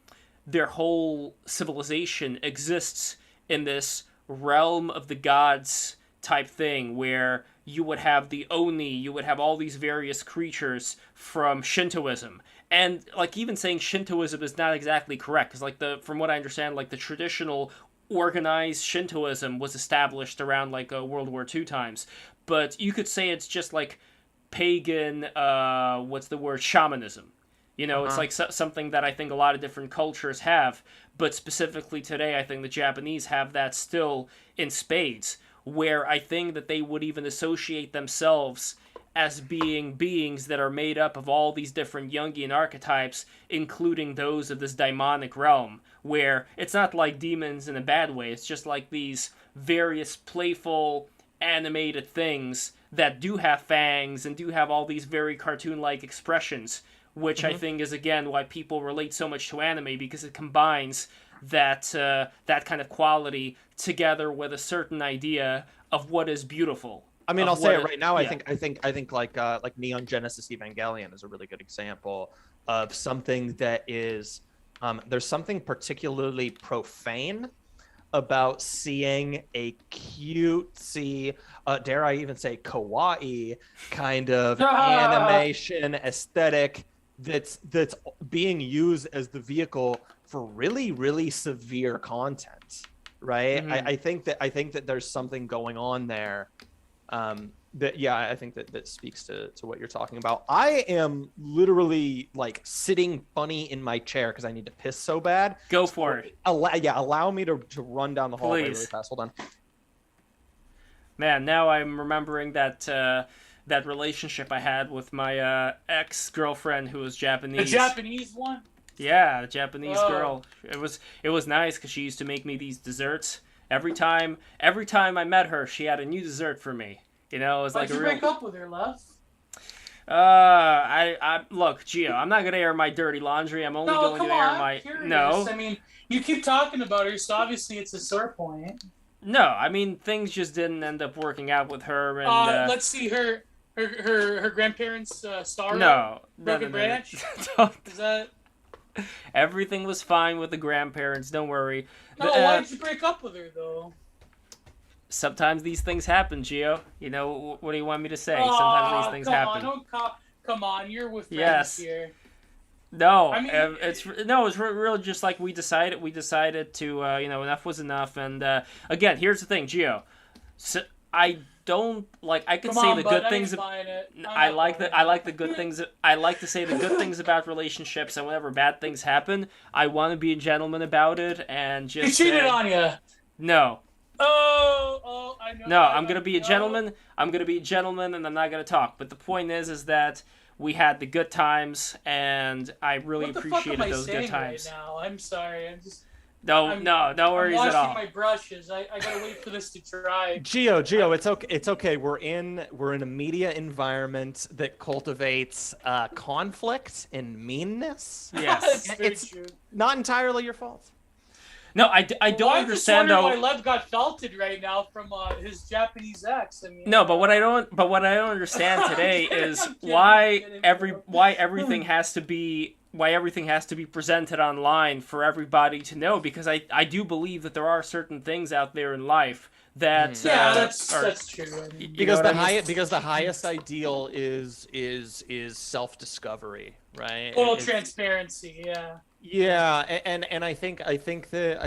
S1: civilization exists in this realm of the gods type thing, where you would have the Oni, you would have all these various creatures from Shintoism. And like even saying Shintoism is not exactly correct, because from what I understand, like the traditional organized Shintoism was established around like World War II times. But you could say it's just like pagan, shamanism. It's like something that I think a lot of different cultures have, but specifically today, I think the Japanese have that still in spades, where I think that they would even associate themselves as being beings that are made up of all these different Jungian archetypes, including those of this daimonic realm, where it's not like demons in a bad way, it's just like these various playful, animated things that do have fangs and do have all these very cartoon-like expressions, which I think is, again, why people relate so much to anime, because it combines that kind of quality together with a certain idea of what is beautiful.
S3: I mean, I'll say it right now. I think like Neon Genesis Evangelion is a really good example of something that is there's something particularly profane about seeing a cutesy, dare I even say kawaii kind of animation aesthetic that's being used as the vehicle for really, really severe content, right? I think that there's something going on there. I think that speaks to what you're talking about. I am literally like sitting funny in my chair because I need to piss so bad.
S1: Go for it.
S3: Allow me to run down the hallway
S1: Please.
S3: really fast. Hold on.
S1: Man, now I'm remembering that relationship I had with my ex-girlfriend who was Japanese.
S2: The Japanese one?
S1: Yeah, the Japanese girl. It was nice because she used to make me these desserts. Every time I met her, she had a new dessert for me. It was
S2: Why'd
S1: like a
S2: you
S1: real.
S2: break up with her, Lev?
S1: I look, Gio. I'm not gonna air my dirty laundry. I'm only
S2: No,
S1: going
S2: come
S1: to air
S2: on.
S1: my
S2: Curious. I mean, you keep talking about her, so obviously it's a sore point.
S1: No. I mean, things just didn't end up working out with her, and
S2: Let's see her grandparents' sorrow.
S1: no,
S2: Broken branch.
S1: Don't.
S2: Is that?
S1: Everything was fine with the grandparents. Don't worry.
S2: No, why did you break up with her though?
S1: Sometimes these things happen, Gio. You know, what do you want me to say? Sometimes these things happen.
S2: Come on, you're with friends
S1: Yes.
S2: here.
S1: No,
S2: I mean,
S1: it's really just like we decided to, enough was enough. And again, here's the thing, Gio. So, I don't like. I could say the good things. I like the good things. I like to say the good things about relationships, and whenever bad things happen, I want to be a gentleman about it and just.
S2: He cheated on you.
S1: No.
S2: Oh, I know.
S1: No, I'm gonna be a gentleman. I'm gonna be a gentleman, and I'm not gonna talk. But the point is that we had the good times, and I really appreciated those good times.
S2: Right now? I'm sorry. I'm just.
S1: No worries at all.
S2: I'm washing my brushes. I gotta wait for this to dry.
S3: Gio, it's okay. It's okay. We're in a media environment that cultivates conflict and meanness.
S1: Yes,
S2: it's true.
S3: Not entirely your fault.
S1: No, I don't understand though.
S2: Why Lev got felted right now from his Japanese ex. I mean,
S1: no, but what I don't understand today is why everything has to be presented online for everybody to know, because I do believe that there are certain things out there in life that
S2: that's true.
S3: Because the highest ideal is self-discovery, right?
S2: Total transparency, yeah.
S3: Yeah, and I think that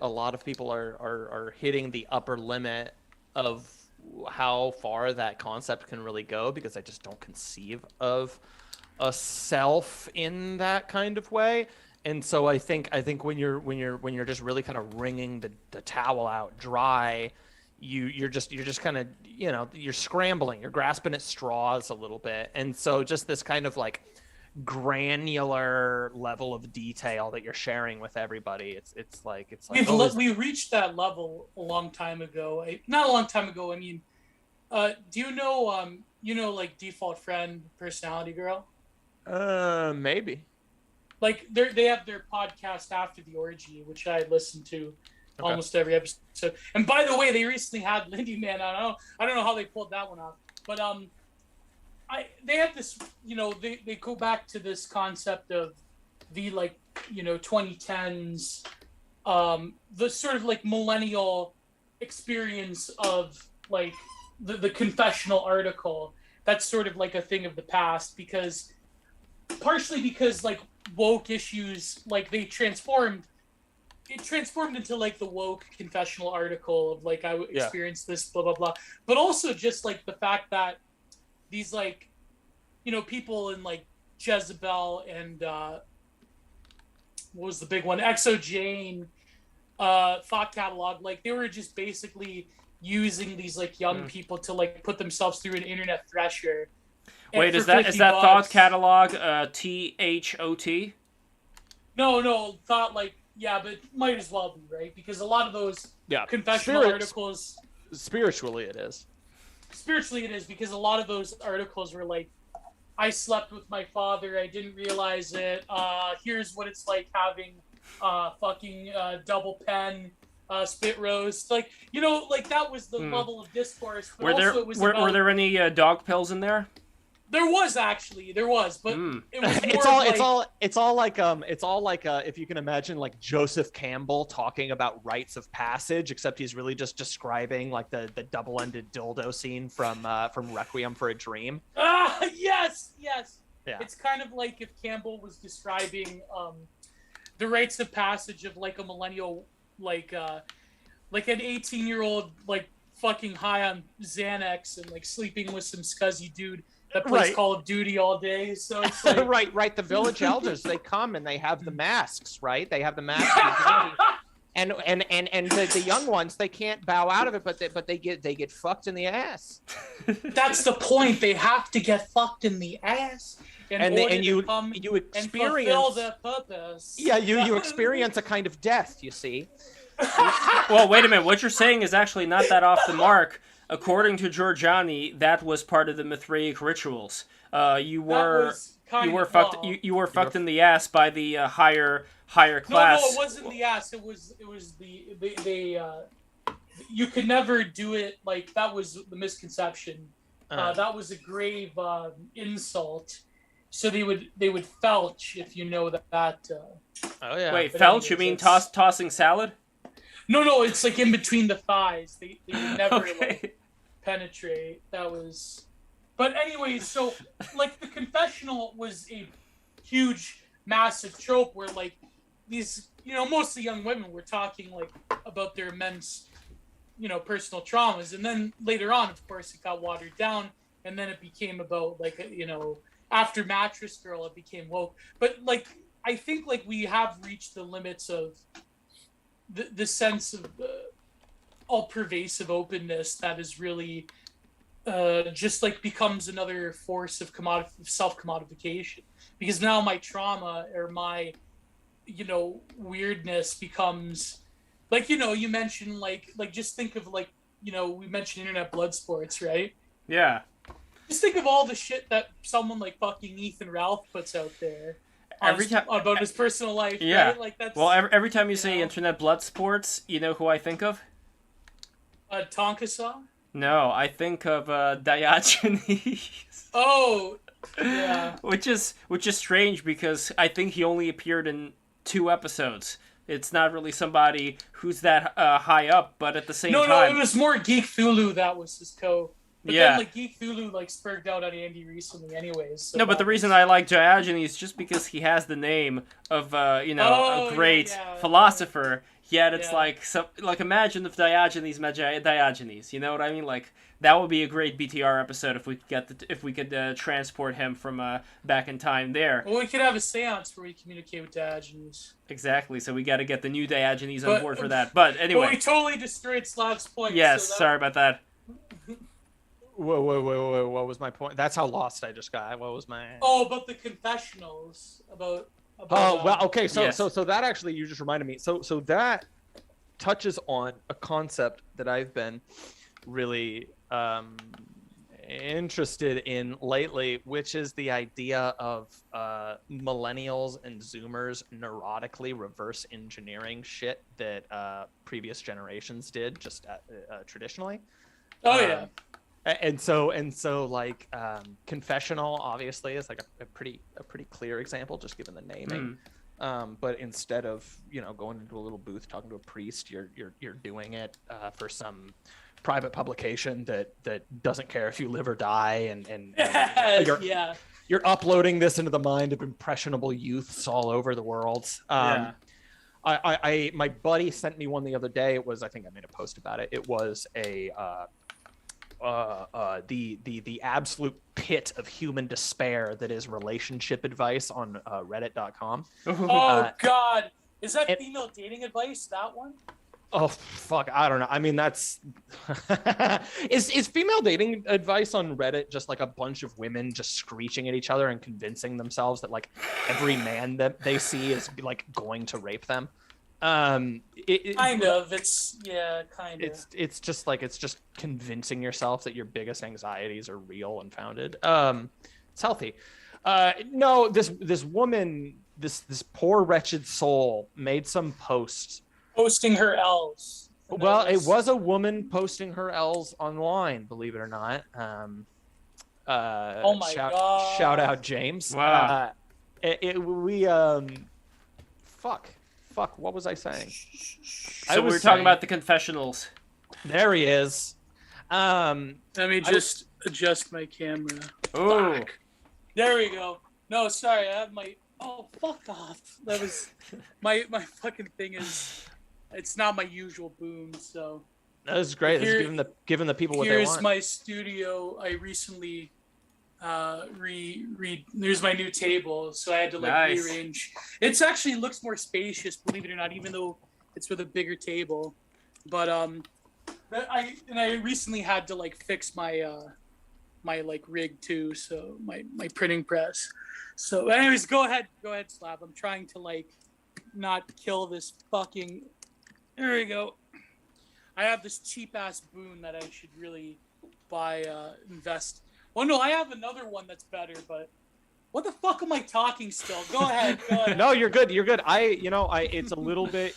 S3: a lot of people are hitting the upper limit of how far that concept can really go, because I just don't conceive of a self in that kind of way. And so I think when you're just really kind of wringing the towel out dry, you're just kind of, you're scrambling, you're grasping at straws a little bit. And so just this kind of like granular level of detail that you're sharing with everybody, it's like
S2: we reached that level a long time ago. Not a long time ago. I mean, do you know like Default Friend, Personality Girl?
S3: Maybe.
S2: Like they have their podcast After the Orgy, which I listen to almost every episode. And by the way, they recently had Lindy Man. I don't know how they pulled that one off, but they have this, they go back to this concept of the 2010s, the sort of like millennial experience of like the confessional article. That's sort of like a thing of the past, partially because like woke issues, like it transformed into like the woke confessional article of like I experienced this blah blah blah, but also just like the fact that these like people in like Jezebel and what was the big one, Exo Jane thought catalog, like they were just basically using these like young people to like put themselves through an internet thresher.
S1: Wait, is that thought catalog THOT?
S2: No, thought like, yeah, but it might as well be, right? Because a lot of those confessional articles,
S3: spiritually it is,
S2: because a lot of those articles were like, I slept with my father, I didn't realize it, here's what it's like having fucking double pen spit roast, like like that was the level of discourse. But
S1: were there any dog pills in there?
S2: There was, but it was
S3: it's all like if you can imagine like Joseph Campbell talking about rites of passage, except he's really just describing like the double-ended dildo scene from Requiem for a Dream.
S2: Yes. Yeah. It's kind of like if Campbell was describing the rites of passage of like a millennial, like an 18-year-old like fucking high on Xanax and like sleeping with some scuzzy dude that plays Call of Duty all day. So it's like...
S3: right. The village elders, they come and they have the masks, right? They have the masks. and the young ones, they can't bow out of it, but they get fucked in the ass.
S2: That's the point. They have to get fucked in the ass.
S3: You experience
S2: and fulfill their purpose.
S3: Yeah, you experience a kind of death, you see.
S1: Well, wait a minute. What you're saying is actually not that off the mark. according to Giorgiani, that was part of the Mithraic rituals. You were fucked. You were fucked in the ass by the higher class.
S2: No, it wasn't the ass. It was the you could never do it. Like, that was the misconception. That was a grave insult. So they would felch, if you know that.
S3: Oh yeah.
S1: Wait,
S2: But
S1: felch? You
S2: anyways,
S1: mean tossing salad?
S2: No, it's like in between the thighs. They would never
S1: Okay.
S2: like penetrate. That was. But anyways, so like the confessional was a huge, massive trope where like these, mostly young women were talking like about their immense, personal traumas, and then later on, of course, it got watered down, and then it became about like after Mattress Girl, it became woke. But like I think like we have reached the limits of the sense of all pervasive openness that is really just like becomes another force of self-commodification, because now my trauma or my weirdness becomes like you mentioned like just think of like we mentioned internet blood sports, right?
S1: Yeah.
S2: Just think of all the shit that someone like fucking Ethan Ralph puts out there about his personal life.
S1: Yeah.
S2: Right? Like that's
S1: every time you say internet blood sports, you know who I think of?
S2: Tonkasaw.
S1: No, I think of Diogenes.
S2: Oh, yeah.
S1: Which is strange because I think he only appeared in 2 episodes. It's not really somebody who's that high up, but at the same time.
S2: No, it was more Geek Thulu that was his co. But
S1: yeah.
S2: then like Geek Thulu like spurred out on Andy recently, anyways. So
S1: no, but the reason I like Diogenes is just because he has the name of a great philosopher. Yet it's like imagine if Diogenes met Diogenes. You know what I mean? Like that would be a great BTR episode if we could transport him from back in time there.
S2: Well, we could have a seance where we communicate with Diogenes.
S1: Exactly. So we got to get the new Diogenes on board for that. But anyway,
S2: we totally destroyed Slav's point.
S1: Yes, sorry about that.
S3: Whoa, what was my point? That's how lost I just got. What was my...
S2: Oh, about the confessionals. About
S3: well, okay, so
S1: yes.
S3: so that actually, you just reminded me. So that touches on a concept that I've been really interested in lately, which is the idea of millennials and Zoomers neurotically reverse engineering shit that previous generations did just traditionally.
S2: Oh yeah.
S3: And so like confessional obviously is like a pretty clear example, just given the naming. But instead of going into a little booth talking to a priest, you're doing it for some private publication that doesn't care if you live or die, and you're uploading this into the mind of impressionable youths all over the world. My buddy sent me one the other day. It was, I think I made a post about it. It was a the absolute pit of human despair that is relationship advice on reddit.com.
S2: Oh god, is that female dating advice, that one?
S3: Oh fuck, I don't know. I mean, that's is female dating advice on Reddit just like a bunch of women just screeching at each other and convincing themselves that like every man that they see is like going to rape them?
S2: It's
S3: just convincing yourself that your biggest anxieties are real and founded. It's healthy. No, this woman, this poor wretched soul made some posts
S2: posting her L's.
S3: Well, it was a woman posting her L's online, believe it or not.
S2: Oh my god!
S3: Shout out James.
S1: Wow.
S3: Fuck, what was I saying?
S1: So we were talking about the confessionals.
S3: There he is.
S2: Let me just adjust my camera.
S1: Oh.
S2: Fuck. There we go. No, sorry, I have my... Oh, fuck off. That was... my fucking thing is... It's not my usual boom, so...
S3: That was great. This is giving the people what they want.
S2: Here's my studio. I recently... there's my new table, so I had to rearrange. It's actually looks more spacious, believe it or not, even though it's with a bigger table. But I recently had to fix my my rig too, so my printing press. So anyways, go ahead Slav. I'm trying to not kill this fucking... There we go. I have this cheap ass boon that I should really buy, invest. Well, no, I have another one that's better, but what the fuck am I talking still? Go ahead.
S3: No, you're good. You're good. It's a little bit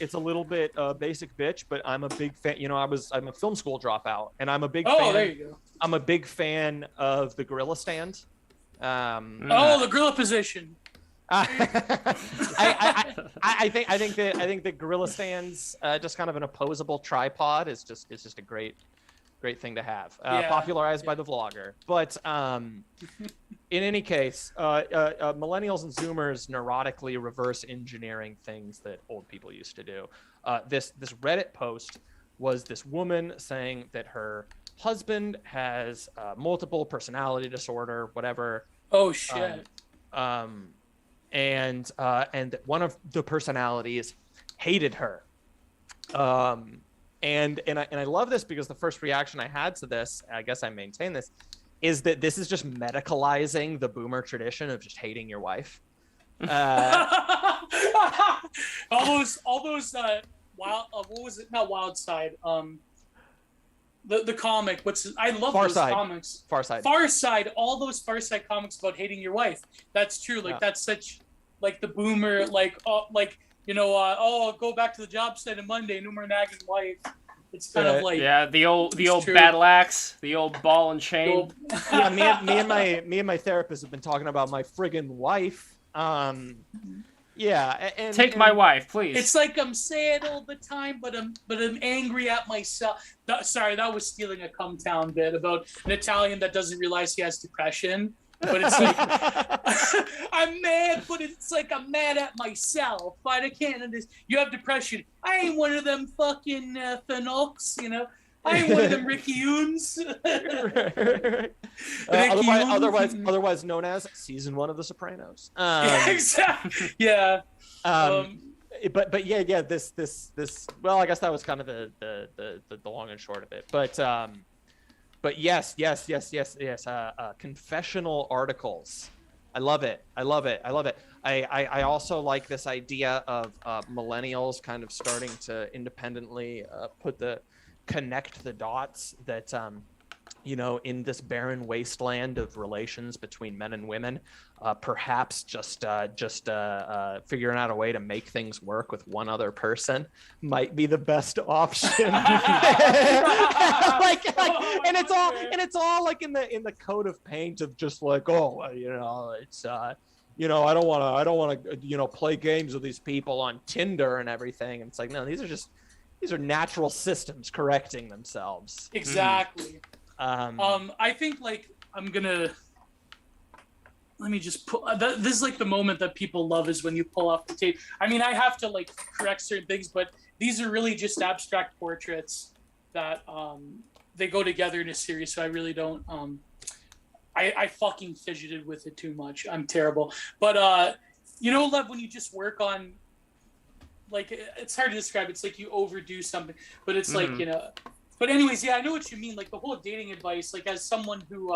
S3: basic bitch, but I'm a big fan. I'm a film school dropout, and I'm a big fan.
S2: Oh, there you go.
S3: I'm a big fan of the gorilla stand.
S2: The gorilla position.
S3: I think that gorilla stands, just kind of an opposable tripod, is just a great thing to have. Popularized by the vlogger. But in any case, millennials and Zoomers neurotically reverse engineering things that old people used to do. This Reddit post was this woman saying that her husband has multiple personality disorder, whatever.
S2: Oh shit.
S3: And one of the personalities hated her. And I love this because the first reaction I had to this, I guess I maintain this, is that this is just medicalizing the boomer tradition of just hating your wife.
S2: all those wild, what was it? Not Wild Side. The comic. I love
S3: Far
S2: those
S3: Side.
S2: comics.
S3: Far Side.
S2: Far Side. All those Far Side comics about hating your wife. That's true. Like that's such like the boomer I'll go back to the job site on Monday. No more nagging wife. It's kind of like
S1: the old
S2: true.
S1: battle axe, the old ball and chain.
S3: Yeah, me and my therapist have been talking about my friggin' wife. Yeah, and
S1: my wife, please.
S2: It's like I'm sad all the time, but I'm angry at myself. Sorry, that was stealing a Come Town bit about an Italian that doesn't realize he has depression. But it's like I'm mad, but it's like I'm mad at myself. But I can't understand. You have depression. I ain't one of them fucking Fenox, I ain't one of them Ricky Yoons.
S3: Otherwise known as season 1 of The Sopranos.
S2: Exactly. Yeah.
S3: But yeah. This. Well, I guess that was kind of the long and short of it. But yes. Confessional articles. I love it. I also like this idea of millennials kind of starting to independently connect the dots that in this barren wasteland of relations between men and women, perhaps just figuring out a way to make things work with one other person might be the best option. And it's all like in the coat of paint of just like, it's I don't want to play games with these people on Tinder and everything. And it's like, no, these are natural systems correcting themselves.
S2: Exactly. I think let me just pull. This is like the moment that people love is when you pull off the tape. I mean, I have to correct certain things, but these are really just abstract portraits that they go together in a series. So I really don't. I fucking fidgeted with it too much. I'm terrible. But Lev, when you just work on. It's hard to describe. It's like you overdo something, but it's like, but anyways, yeah, I know what you mean. Like the whole dating advice, as someone who,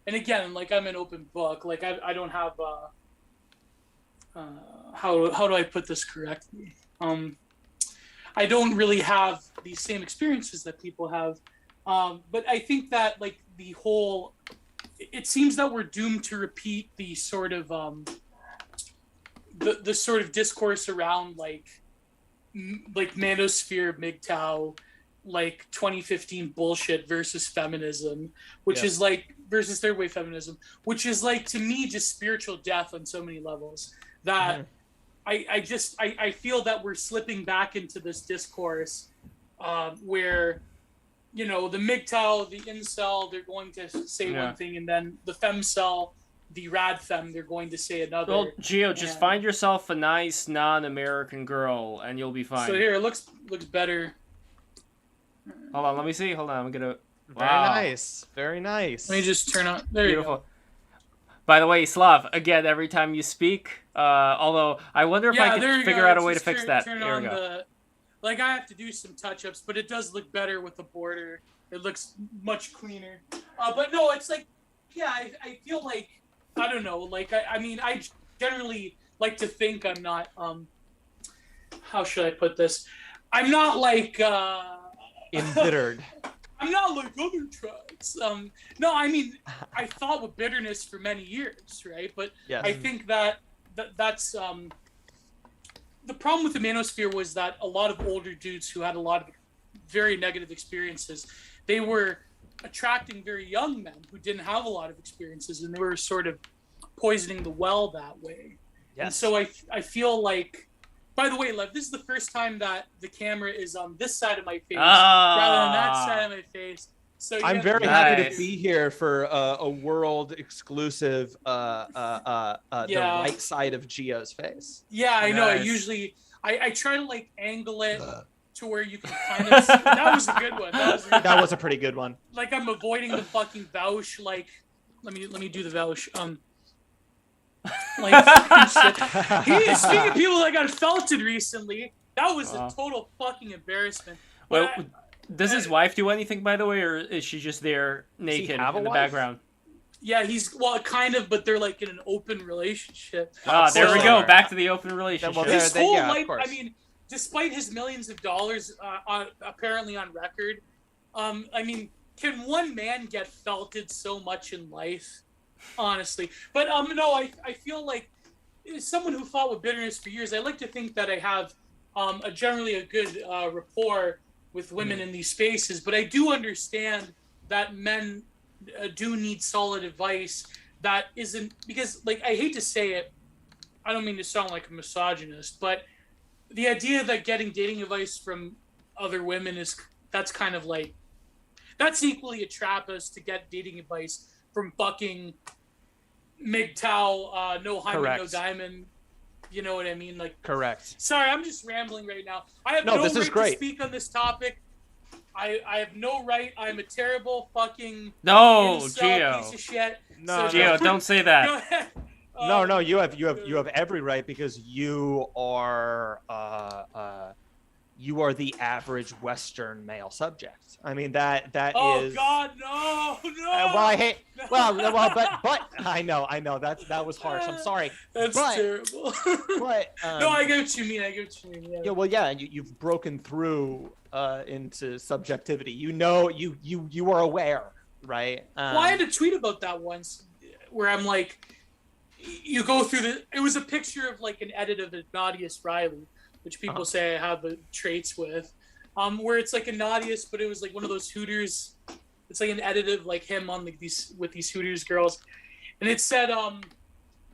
S2: and again, I'm an open book. I don't have, how do I put this correctly? I don't really have the same experiences that people have. But I think that it seems that we're doomed to repeat the sort of, the sort of discourse around manosphere, MGTOW, 2015 bullshit versus feminism, which is versus third wave feminism, which is to me just spiritual death on so many levels that I feel that we're slipping back into this discourse where the MGTOW, the incel, they're going to say one thing, and then the femcel, the rad femme, they're going to say another.
S1: Well, Gio, just find yourself a nice non-American girl, and you'll be fine.
S2: So here, it looks better.
S1: Hold on, let me see. Hold on, I'm gonna.
S3: Very nice.
S2: Let me just turn on. There
S1: Beautiful.
S2: You go.
S1: By the way, Slav, again, every time you speak, although I wonder if I can figure out a way to fix that.
S2: Turn
S1: Here
S2: on
S1: we go.
S2: I have to do some touch-ups, but it does look better with the border. It looks much cleaner. But no, it's I feel I don't know. I mean, I generally like to think I'm not. How should I put this? I'm not
S3: embittered.
S2: I'm not like other tribes. No, I mean, I thought with bitterness for many years, right? But
S3: Yes.
S2: I think that's the problem with the manosphere was that a lot of older dudes who had a lot of very negative experiences, they were attracting very young men who didn't have a lot of experiences, and they were sort of poisoning the well that way.
S3: Yes.
S2: And so I feel like, by the way, Lev, this is the first time that the camera is on this side of my face rather than that side of my face. So
S3: I'm very happy to be here for a world exclusive, the right side of Gio's face.
S2: Yeah, I know. I try to like angle it to where you can kind of. That was a good one. That was
S3: a pretty good one.
S2: Like I'm avoiding the fucking vouch. Like, let me do the vouch. Like shit. Speaking of people that got felted recently, that was a total fucking embarrassment.
S1: Well, does his wife do anything, by the way, or is she just there naked in the background?
S2: Yeah, kind of, but they're like in an open relationship.
S1: There we go. Back to the open relationship.
S2: His whole life, I mean, despite his millions of dollars apparently on record, I mean, can one man get felted so much in life? Honestly. But no, I feel like as someone who fought with bitterness for years, I like to think that I have generally a good rapport with women in these spaces, but I do understand that men do need solid advice that isn't, because like I hate to say it, I don't mean to sound like a misogynist, but the idea that getting dating advice from other women that's kind of like, that's equally a trap as to get dating advice from fucking MGTOW, no hymen, no diamond. You know what I mean? Like,
S3: correct.
S2: Sorry, I'm just rambling right now. I have no right to speak on this topic. I have no right. I'm a terrible fucking
S1: Gio.
S2: Piece of shit.
S3: No,
S2: so
S1: Gio, don't say that.
S2: Go ahead.
S3: No, you have every right, because you are the average Western male subject. I mean that is.
S2: Oh God, no.
S3: Well, I hate. Well, but I know that was harsh. I'm sorry.
S2: That's terrible.
S3: But
S2: no, I get what you mean. Yeah.
S3: Yeah. Well, yeah. You've broken through into subjectivity. You know, you are aware, right?
S2: Well, I had a tweet about that once, where I'm like, you go through it was a picture of like an edit of Ignatius Riley, which people say I have traits with, where it's like a Ignatius, but it was like one of those Hooters. It's like an edit of like him on like these Hooters girls, and it said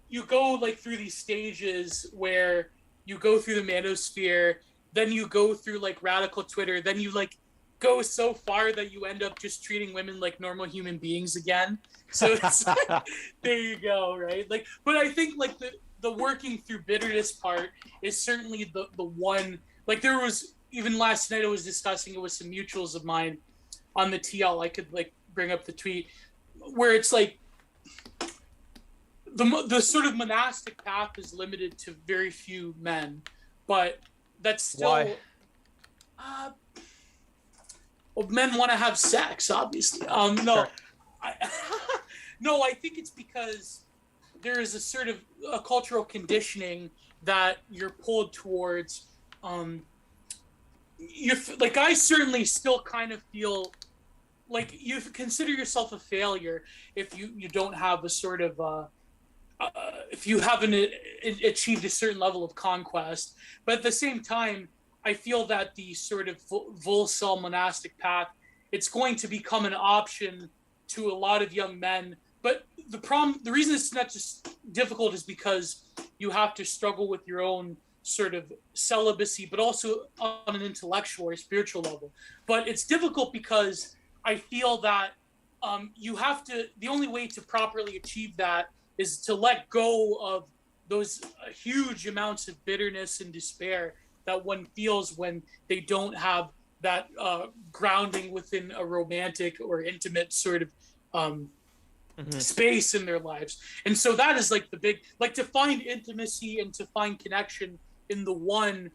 S2: you go like through these stages where you go through the manosphere, then you go through like radical Twitter, then you like go so far that you end up just treating women like normal human beings again. So it's there you go, right? Like, but I think like the working through bitterness part is certainly the one. Like there was, even last night I was discussing it with some mutuals of mine on the TL. I could like bring up the tweet where it's like the sort of monastic path is limited to very few men, but that's still.
S3: Why?
S2: Well, men want to have sex, obviously. No,
S3: Sure.
S2: No, I think it's because there is a sort of a cultural conditioning that you're pulled towards. Like I certainly still kind of feel like you consider yourself a failure if you don't have a sort of if you haven't achieved a certain level of conquest. But at the same time, I feel that the sort of Volcel monastic path, it's going to become an option to a lot of young men. But the reason it's not just difficult is because you have to struggle with your own sort of celibacy, but also on an intellectual or spiritual level. But it's difficult because I feel that the only way to properly achieve that is to let go of those huge amounts of bitterness and despair that one feels when they don't have that grounding within a romantic or intimate sort of space in their lives. And so that is like the big, like to find intimacy and to find connection in the one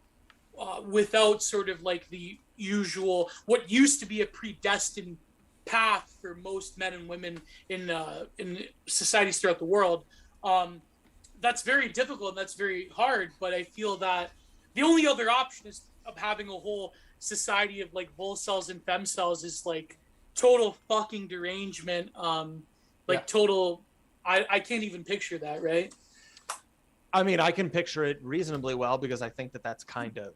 S2: without sort of like the usual, what used to be a predestined path for most men and women in societies throughout the world. That's very difficult and that's very hard, but I feel that the only other option is of having a whole society of like bull cells and fem cells is like total fucking derangement. Total. I can't even picture that, right?
S3: I mean, I can picture it reasonably well because I think that that's kind of.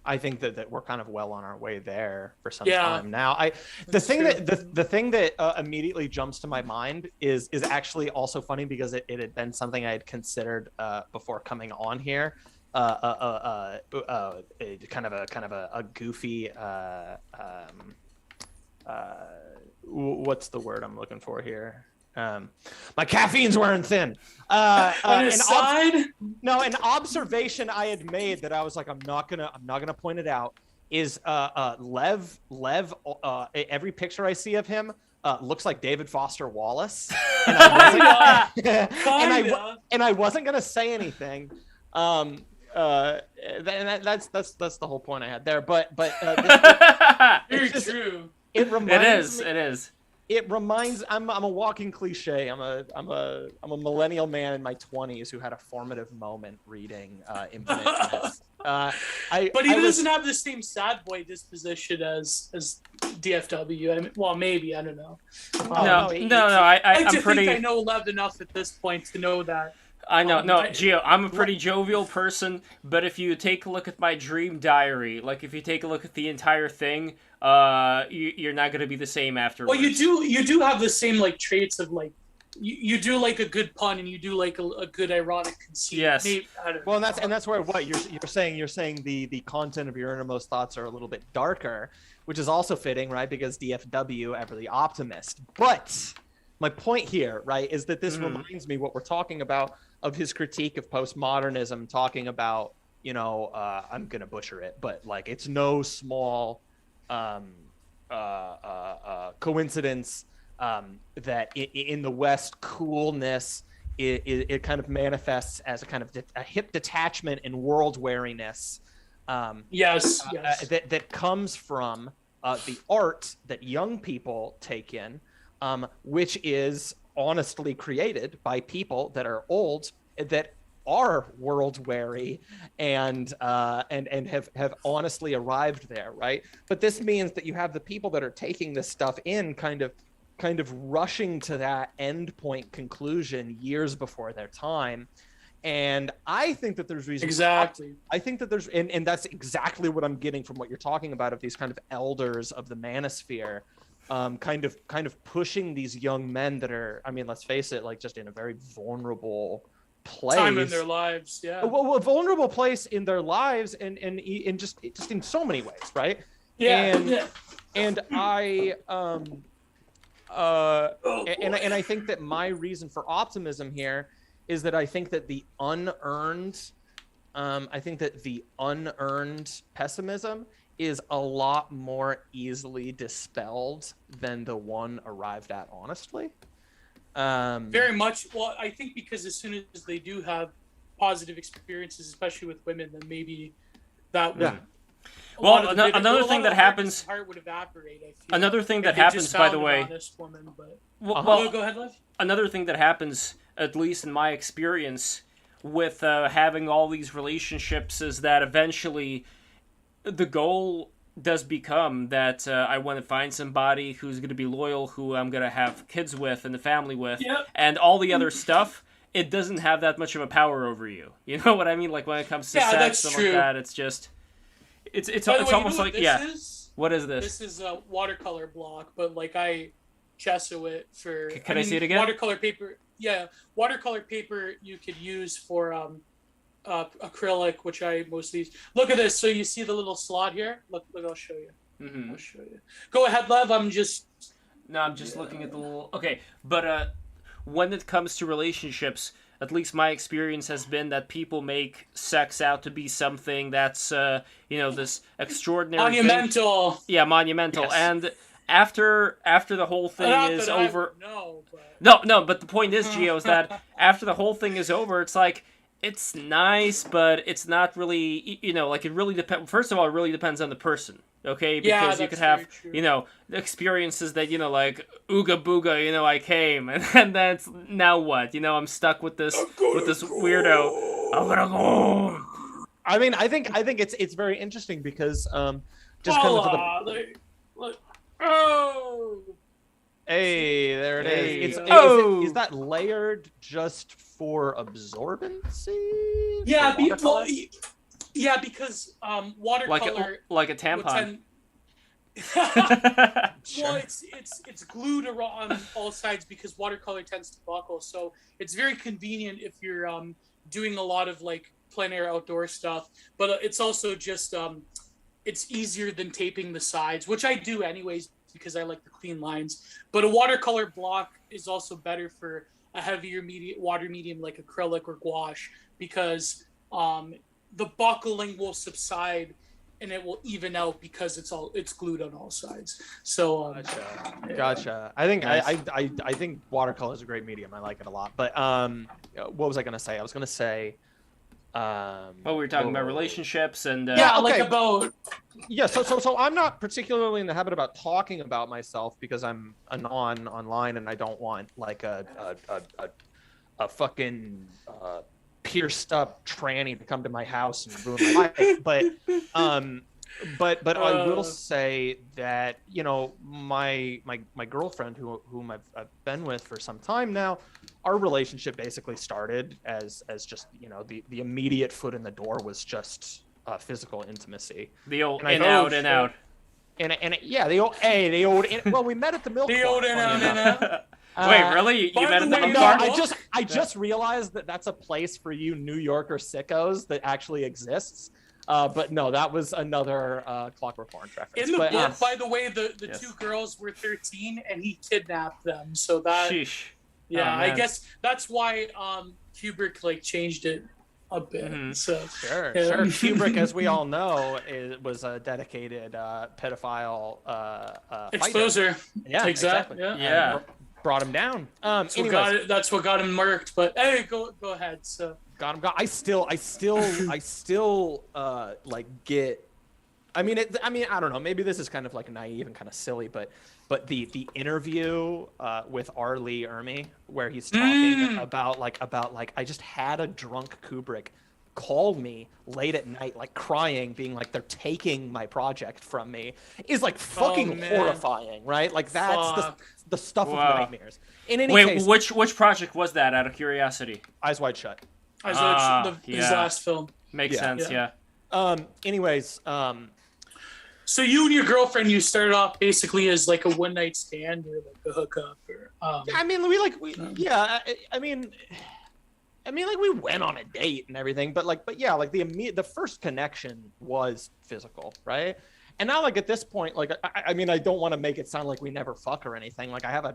S3: I think that we're kind of well on our way there for some time now. The thing that immediately jumps to my mind is actually also funny because it had been something I had considered before coming on here. Kind of a goofy. What's the word I'm looking for here? My caffeine's wearing thin.
S2: An
S3: observation I had made that I was like, I'm not gonna point it out is Lev. Every picture I see of him looks like David Foster Wallace, and I wasn't gonna say anything. That's the whole point I had there. But
S2: very true.
S3: It reminds
S1: It is.
S3: It reminds. I'm a walking cliche. I'm a millennial man in my 20s who had a formative moment reading Infinite Jest.
S2: But he doesn't have the same sad boy disposition as DFW. I mean, well, maybe, I don't know.
S1: I'm pretty.
S2: I know Lev enough at this point to know that.
S1: I know, Gio, I'm a pretty jovial person, but if you take a look at my dream diary, like if you take a look at the entire thing, you're not going to be the same afterwards.
S2: Well, you do have the same like traits of like, you do like a good pun and you do like a good ironic conceit.
S1: Yes.
S2: Maybe,
S3: well, and that's where what you're saying the content of your innermost thoughts are a little bit darker, which is also fitting, right? Because DFW, ever the optimist. But my point here, right, is that this reminds me what we're talking about of his critique of postmodernism, talking about, I'm going to butcher it, but like it's no small coincidence that in the West, coolness it kind of manifests as a kind of a hip detachment and world wariness.
S2: Yes.
S3: That comes from the art that young people take in, which is honestly created by people that are old, that are world weary and have honestly arrived there, right? But this means that you have the people that are taking this stuff in kind of rushing to that endpoint conclusion years before their time. And I think that there's reason.
S2: Exactly.
S3: I think that there's, and that's exactly what I'm getting from what you're talking about of these kind of elders of the manosphere, kind of pushing these young men that are, I mean, let's face it, like just in a very vulnerable place.
S2: Time in their lives, yeah.
S3: Well, a vulnerable place in their lives, and just in so many ways, right?
S2: Yeah.
S3: And I and I think that my reason for optimism here is that I think that the unearned pessimism is a lot more easily dispelled than the one arrived at honestly.
S2: Very much. Well, I think because as soon as they do have positive experiences, especially with women, then maybe that would.
S3: Yeah.
S1: Well, another thing that happens.
S2: Heart would evaporate. I feel.
S1: Another thing that happens, by the way.
S2: Woman, but...
S1: Well,
S2: go ahead, Lev.
S1: Another thing that happens, at least in my experience, with having all these relationships, is that eventually the goal does become that I want to find somebody who's going to be loyal, who I'm going to have kids with and the family with, and all the other stuff. It doesn't have that much of a power over you. You know what I mean? Like when it comes to sex, stuff like that, it's just. It's almost like What is this?
S2: This is a watercolor block, but like I gesso it for.
S1: Can I see it again?
S2: Watercolor paper. Yeah, watercolor paper you could use for acrylic, which I mostly use. Look at this. So you see the little slot here? Look. I'll show you.
S1: Mm-hmm.
S2: I'll show you. Go ahead, Lev. I'm just
S1: looking at the little. Okay, but when it comes to relationships. At least my experience has been that people make sex out to be something that's, this extraordinary
S2: monumental.
S1: Thing. Yeah, monumental. Yes. And after the whole thing is over. No, but the point is, Gio, is that after the whole thing is over, it's like, it's nice, but it's not really, it really depends. First of all, it really depends on the person. Okay, because you could have, experiences that, like, ooga booga, I came, and then it's, now what? I'm stuck with this weirdo. I'm gonna go home.
S3: I mean, I think it's very interesting because just kind of to the
S2: Oh.
S3: hey, there it
S1: Hey.
S3: is. Is that layered just for absorbency?
S2: Yeah,
S3: For watercolor?
S2: yeah, because watercolor
S1: like a
S2: would
S1: tampon.
S2: tend- Well, it's glued on all sides because watercolor tends to buckle. So it's very convenient if you're doing a lot of like plein air outdoor stuff. But it's also just it's easier than taping the sides, which I do anyways because I like the clean lines. But a watercolor block is also better for a heavier water medium like acrylic or gouache because the buckling will subside and it will even out because it's glued on all sides. So
S3: Gotcha. I think
S1: Nice.
S3: I think watercolor is a great medium. I like it a lot. But what was I gonna say? I was gonna say.
S1: Well, we were talking about relationships and
S2: yeah,
S3: okay.
S2: like about
S3: Yeah, so I'm not particularly in the habit about talking about myself because I'm online and I don't want like a fucking pierced up tranny to come to my house and ruin my life. But I will say that, you know, my girlfriend whom I've been with for some time now, our relationship basically started as just, you know, the immediate foot in the door was just physical intimacy.
S1: the old
S3: And I
S1: in
S3: know-
S1: out and out.
S3: Yeah, well, we met at the milk
S2: the
S3: bar,
S2: old in
S3: funny
S2: out
S3: enough.
S2: and out.
S1: Wait, really? You
S2: by
S1: met
S2: the
S1: at the
S2: way,
S1: milk
S3: No,
S1: bar?
S3: I just realized that that's a place for you New Yorker sickos that actually exists. But no, that was another Clockwork Orange reference.
S2: In the
S3: But,
S2: book, by the way, the
S1: Yes.
S2: two girls were 13 and he kidnapped them. So that
S1: Sheesh.
S2: yeah,
S1: Oh,
S2: I
S1: man.
S2: guess that's why Kubrick like changed it a bit.
S1: Mhm.
S2: So
S3: Sure.
S2: Yeah.
S3: Kubrick, as we all know, was a dedicated pedophile fighter.
S2: exposure.
S3: Yeah,
S2: exactly.
S3: exactly.
S2: Yeah.
S1: Yeah.
S3: Brought him down.
S2: That's what got him murked. But hey, go ahead. So
S3: Got him. I still like get. I mean, I don't know. Maybe this is kind of like naive and kind of silly, but the interview with R. Lee Ermey, where he's talking about I just had a drunk Kubrick call me late at night, like crying, being like they're taking my project from me, is like fucking
S2: man.
S3: horrifying, right? Like that's
S2: Fuck.
S3: the stuff
S1: Wow.
S3: of nightmares. In any
S1: Wait,
S3: case,
S1: which project was that? Out of curiosity.
S3: Eyes Wide Shut.
S2: I saw his
S1: yeah.
S2: last film.
S1: Makes
S3: Yeah.
S1: sense.
S2: Yeah.
S1: Yeah.
S3: Anyways,
S2: So you and your girlfriend, you started off basically as like a one night stand or like a hookup or
S3: I mean, I mean, like we went on a date and everything, but yeah, like the first connection was physical, right? And now, like at this point, like I mean, I don't want to make it sound like we never fuck or anything. Like I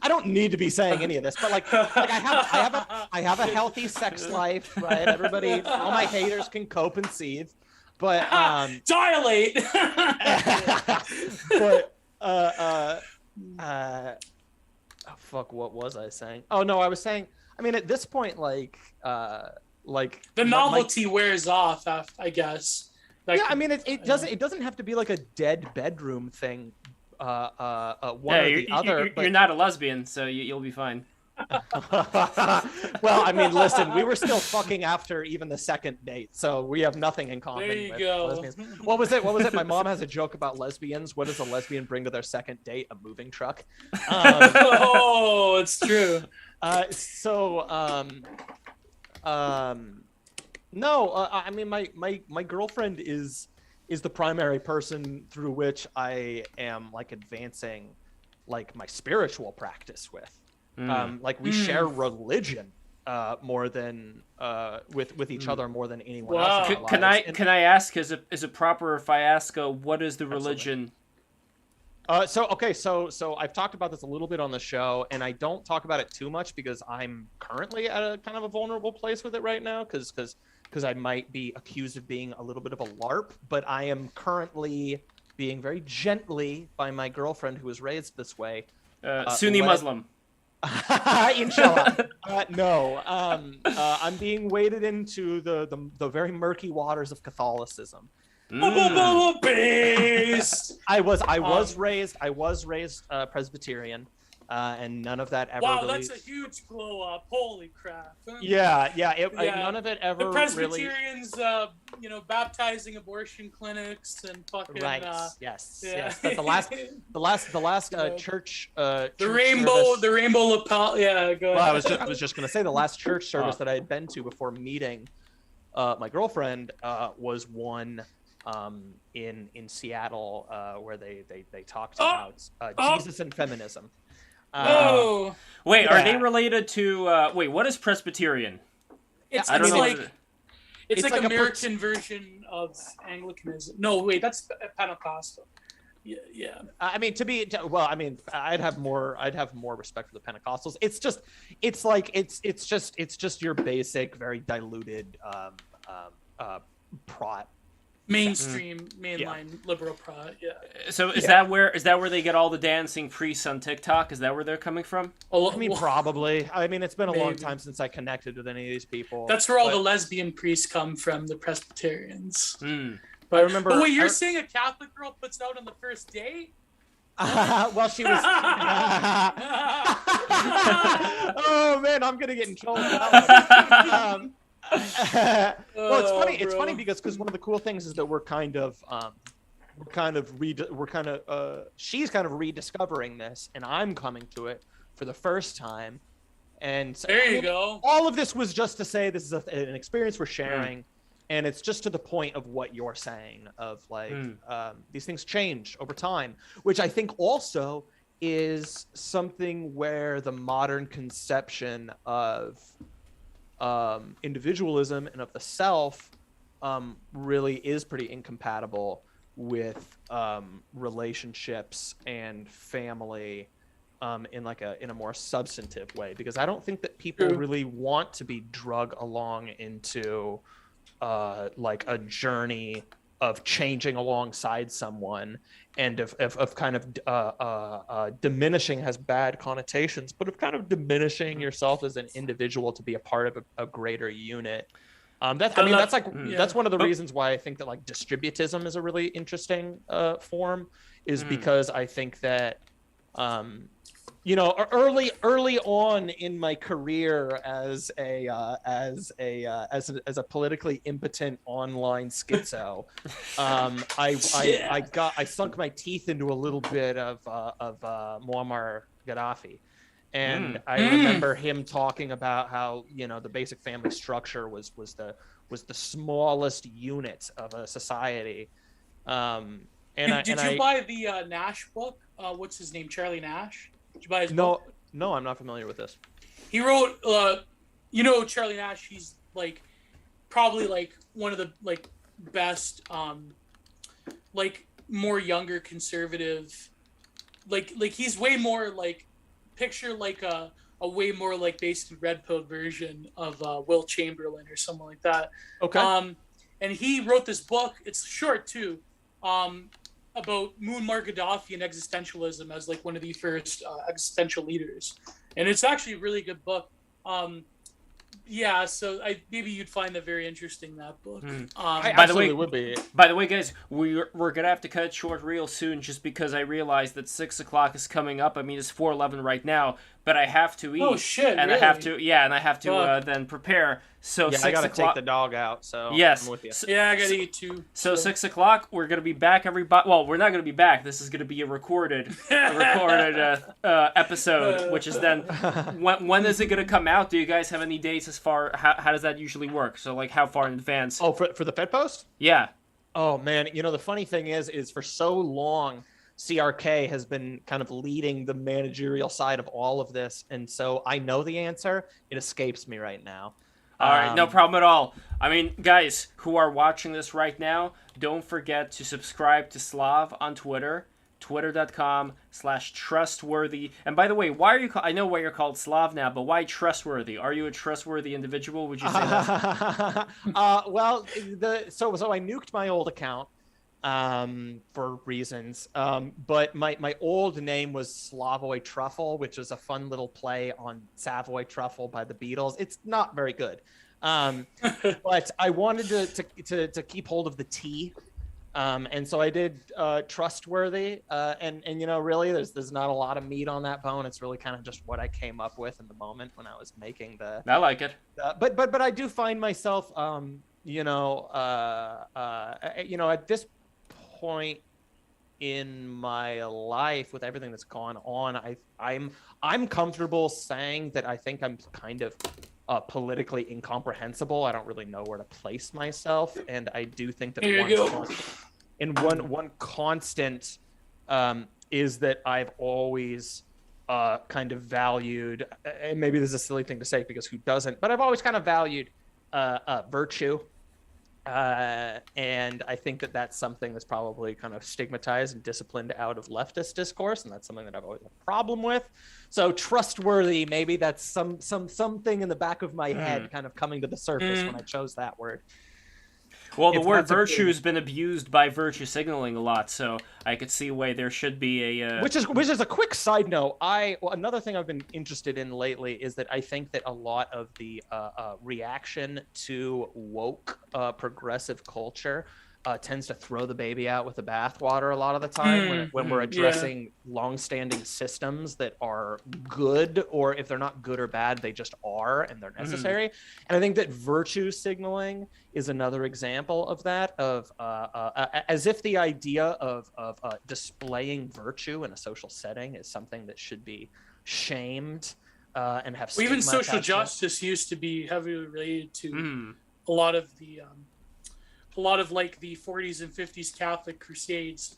S3: I don't need to be saying any of this, but like I have a healthy sex life, right? Everybody, all my haters can cope and seethe, but
S2: dilate.
S3: but oh, fuck, what was I saying? Oh no, I was saying, I mean, at this point, like
S2: The novelty wears off, I guess.
S3: Yeah, I mean, it doesn't have to be like a dead bedroom thing, one or the other.
S1: You're not a lesbian, so you'll be fine.
S3: Well, I mean, listen, we were still fucking after even the second date, so we have nothing in common
S2: There you
S3: with
S2: go.
S3: lesbians. What was it? My mom has a joke about lesbians. What does a lesbian bring to their second date? A moving truck.
S2: Oh, it's true.
S3: No, I mean, my girlfriend is the primary person through which I am like advancing like my spiritual practice with. Like we share religion more than with each other more than anyone
S2: Wow.
S3: else. in our
S1: Can
S3: lives.
S1: I ask? Is it proper if I ask? What is the religion?
S3: So I've talked about this a little bit on the show, and I don't talk about it too much because I'm currently at a kind of a vulnerable place with it right now, because I might be accused of being a little bit of a LARP, but I am currently being very gently by my girlfriend who was raised this way.
S1: Sunni Muslim.
S3: Inshallah. No, I'm being waded into the very murky waters of Catholicism.
S2: Beast.
S3: I was raised Presbyterian, and none of that ever.
S2: Wow,
S3: really...
S2: that's a huge glow up. Holy crap.
S3: Yeah.
S2: Yeah.
S3: None of it ever
S2: The
S3: really.
S2: Presbyterians, baptizing abortion clinics and fucking.
S3: Right. Yes.
S2: Yeah.
S3: Yes. But the last church.
S2: The
S3: church
S2: rainbow,
S3: service...
S2: the rainbow lapel. Yeah, go ahead.
S3: Well, I was just gonna say the last church service that I had been to before meeting my girlfriend was one in Seattle where they talked about Jesus and feminism.
S1: Wait, are they related to? Wait, what is Presbyterian?
S2: It's
S1: I don't know.
S2: like it's like
S3: like a
S2: American version of Anglicanism. No, wait, that's Pentecostal. Yeah.
S3: I mean, I'd have more respect for the Pentecostals. It's just your basic, very diluted prot.
S2: Mainstream, mainline liberal prot. Yeah.
S1: So is that where they get all the dancing priests on TikTok? Is that where they're coming from?
S3: I mean, probably. I mean, it's been a long
S2: Maybe.
S3: time since I connected with any of these people.
S2: That's where all the lesbian priests come from, the Presbyterians.
S3: But I remember.
S2: Oh wait, you're saying a Catholic girl puts out on the first date?
S3: Well, she was. Oh man, I'm gonna get in trouble. Well, it's funny. It's funny because one of the cool things is that she's kind of rediscovering this, and I'm coming to it for the first time. And
S2: There you go.
S3: All of this was just to say this is an experience we're sharing, and it's just to the point of what you're saying of like these things change over time, which I think also is something where the modern conception of individualism and of the self really is pretty incompatible with relationships and family in a more substantive way, because I don't think that people really want to be drug along into like a journey of changing alongside someone, and of kind of diminishing has bad connotations, but of kind of diminishing yourself as an individual to be a part of a greater unit. That's one of the reasons why I think that like distributism is a really interesting form, is because I think that early on in my career as a politically impotent online schizo, I sunk my teeth into a little bit of Muammar Gaddafi. And I remember him talking about how, the basic family structure was the smallest unit of a society. Did you
S2: buy the Nash book? What's his name? Charlie Nash? Did you buy his book?
S3: No, I'm not familiar with this.
S2: He wrote, Charlie Nash. He's like probably like one of the like best, like more younger conservative, like he's way more like picture like a way more like basically red pill version of Will Chamberlain or something like that.
S3: Okay.
S2: And he wrote this book. It's short too. About Muammar Gaddafi and existentialism as like one of the first existential leaders, and it's actually a really good book. So maybe you'd find that very interesting, that book.
S3: By the way,
S1: guys, we're gonna have to cut it short real soon, just because I realized that 6 o'clock is coming up. I mean, it's 4:11 right now, but I have to eat.
S2: Oh shit!
S1: And
S2: really?
S1: I have to then prepare. So 6
S3: I gotta
S1: o'clock.
S3: take the dog out. So
S1: yes,
S3: I'm with you.
S2: Yeah, I gotta eat too.
S1: So 6 o'clock, we're gonna be back, everybody. Well, we're not gonna be back. This is gonna be a recorded episode, which is then. When is it gonna come out? Do you guys have any dates as far? How does that usually work? So like, how far in advance?
S3: Oh, for the Fedpost?
S1: Yeah.
S3: Oh man, the funny thing is for so long, CRK has been kind of leading the managerial side of all of this, and so I know the answer. It escapes me right now.
S1: All right, no problem at all. I mean, guys who are watching this right now, don't forget to subscribe to Slav on Twitter, twitter.com/trustworthy. And by the way, why are you? I know why you're called Slav now, but why trustworthy? Are you a trustworthy individual? Would you say that?
S3: So I nuked my old account for reasons. But my old name was Slavoj Truffle, which is a fun little play on Savoy Truffle by the Beatles. It's not very good. But I wanted to keep hold of the T. And so I did trustworthy, and really, there's not a lot of meat on that bone. It's really kind of just what I came up with in the moment when I was making the.
S1: I like it.
S3: But I do find myself, at this point in my life with everything that's gone on, I'm comfortable saying that I think I'm kind of politically incomprehensible. I don't really know where to place myself, and I do think that one constant is that I've always kind of valued, and maybe this is a silly thing to say because who doesn't, but I've always kind of valued virtue. And I think that that's something that's probably kind of stigmatized and disciplined out of leftist discourse, and that's something that I've always had a problem with. So trustworthy, maybe that's something in the back of my head kind of coming to the surface when I chose that word.
S1: Well, the word virtue has been abused by virtue signaling a lot, so I could see why there should be a...
S3: Which is a quick side note. Another thing I've been interested in lately is that I think that a lot of the reaction to woke progressive culture tends to throw the baby out with the bathwater a lot of the time when we're addressing longstanding systems that are good, or if they're not good or bad, they just are and they're necessary. And I think that virtue signaling is another example of that, of as if the idea of displaying virtue in a social setting is something that should be shamed and have
S2: well, even social justice used to be heavily related to a lot of like the 40s and 50s Catholic crusades,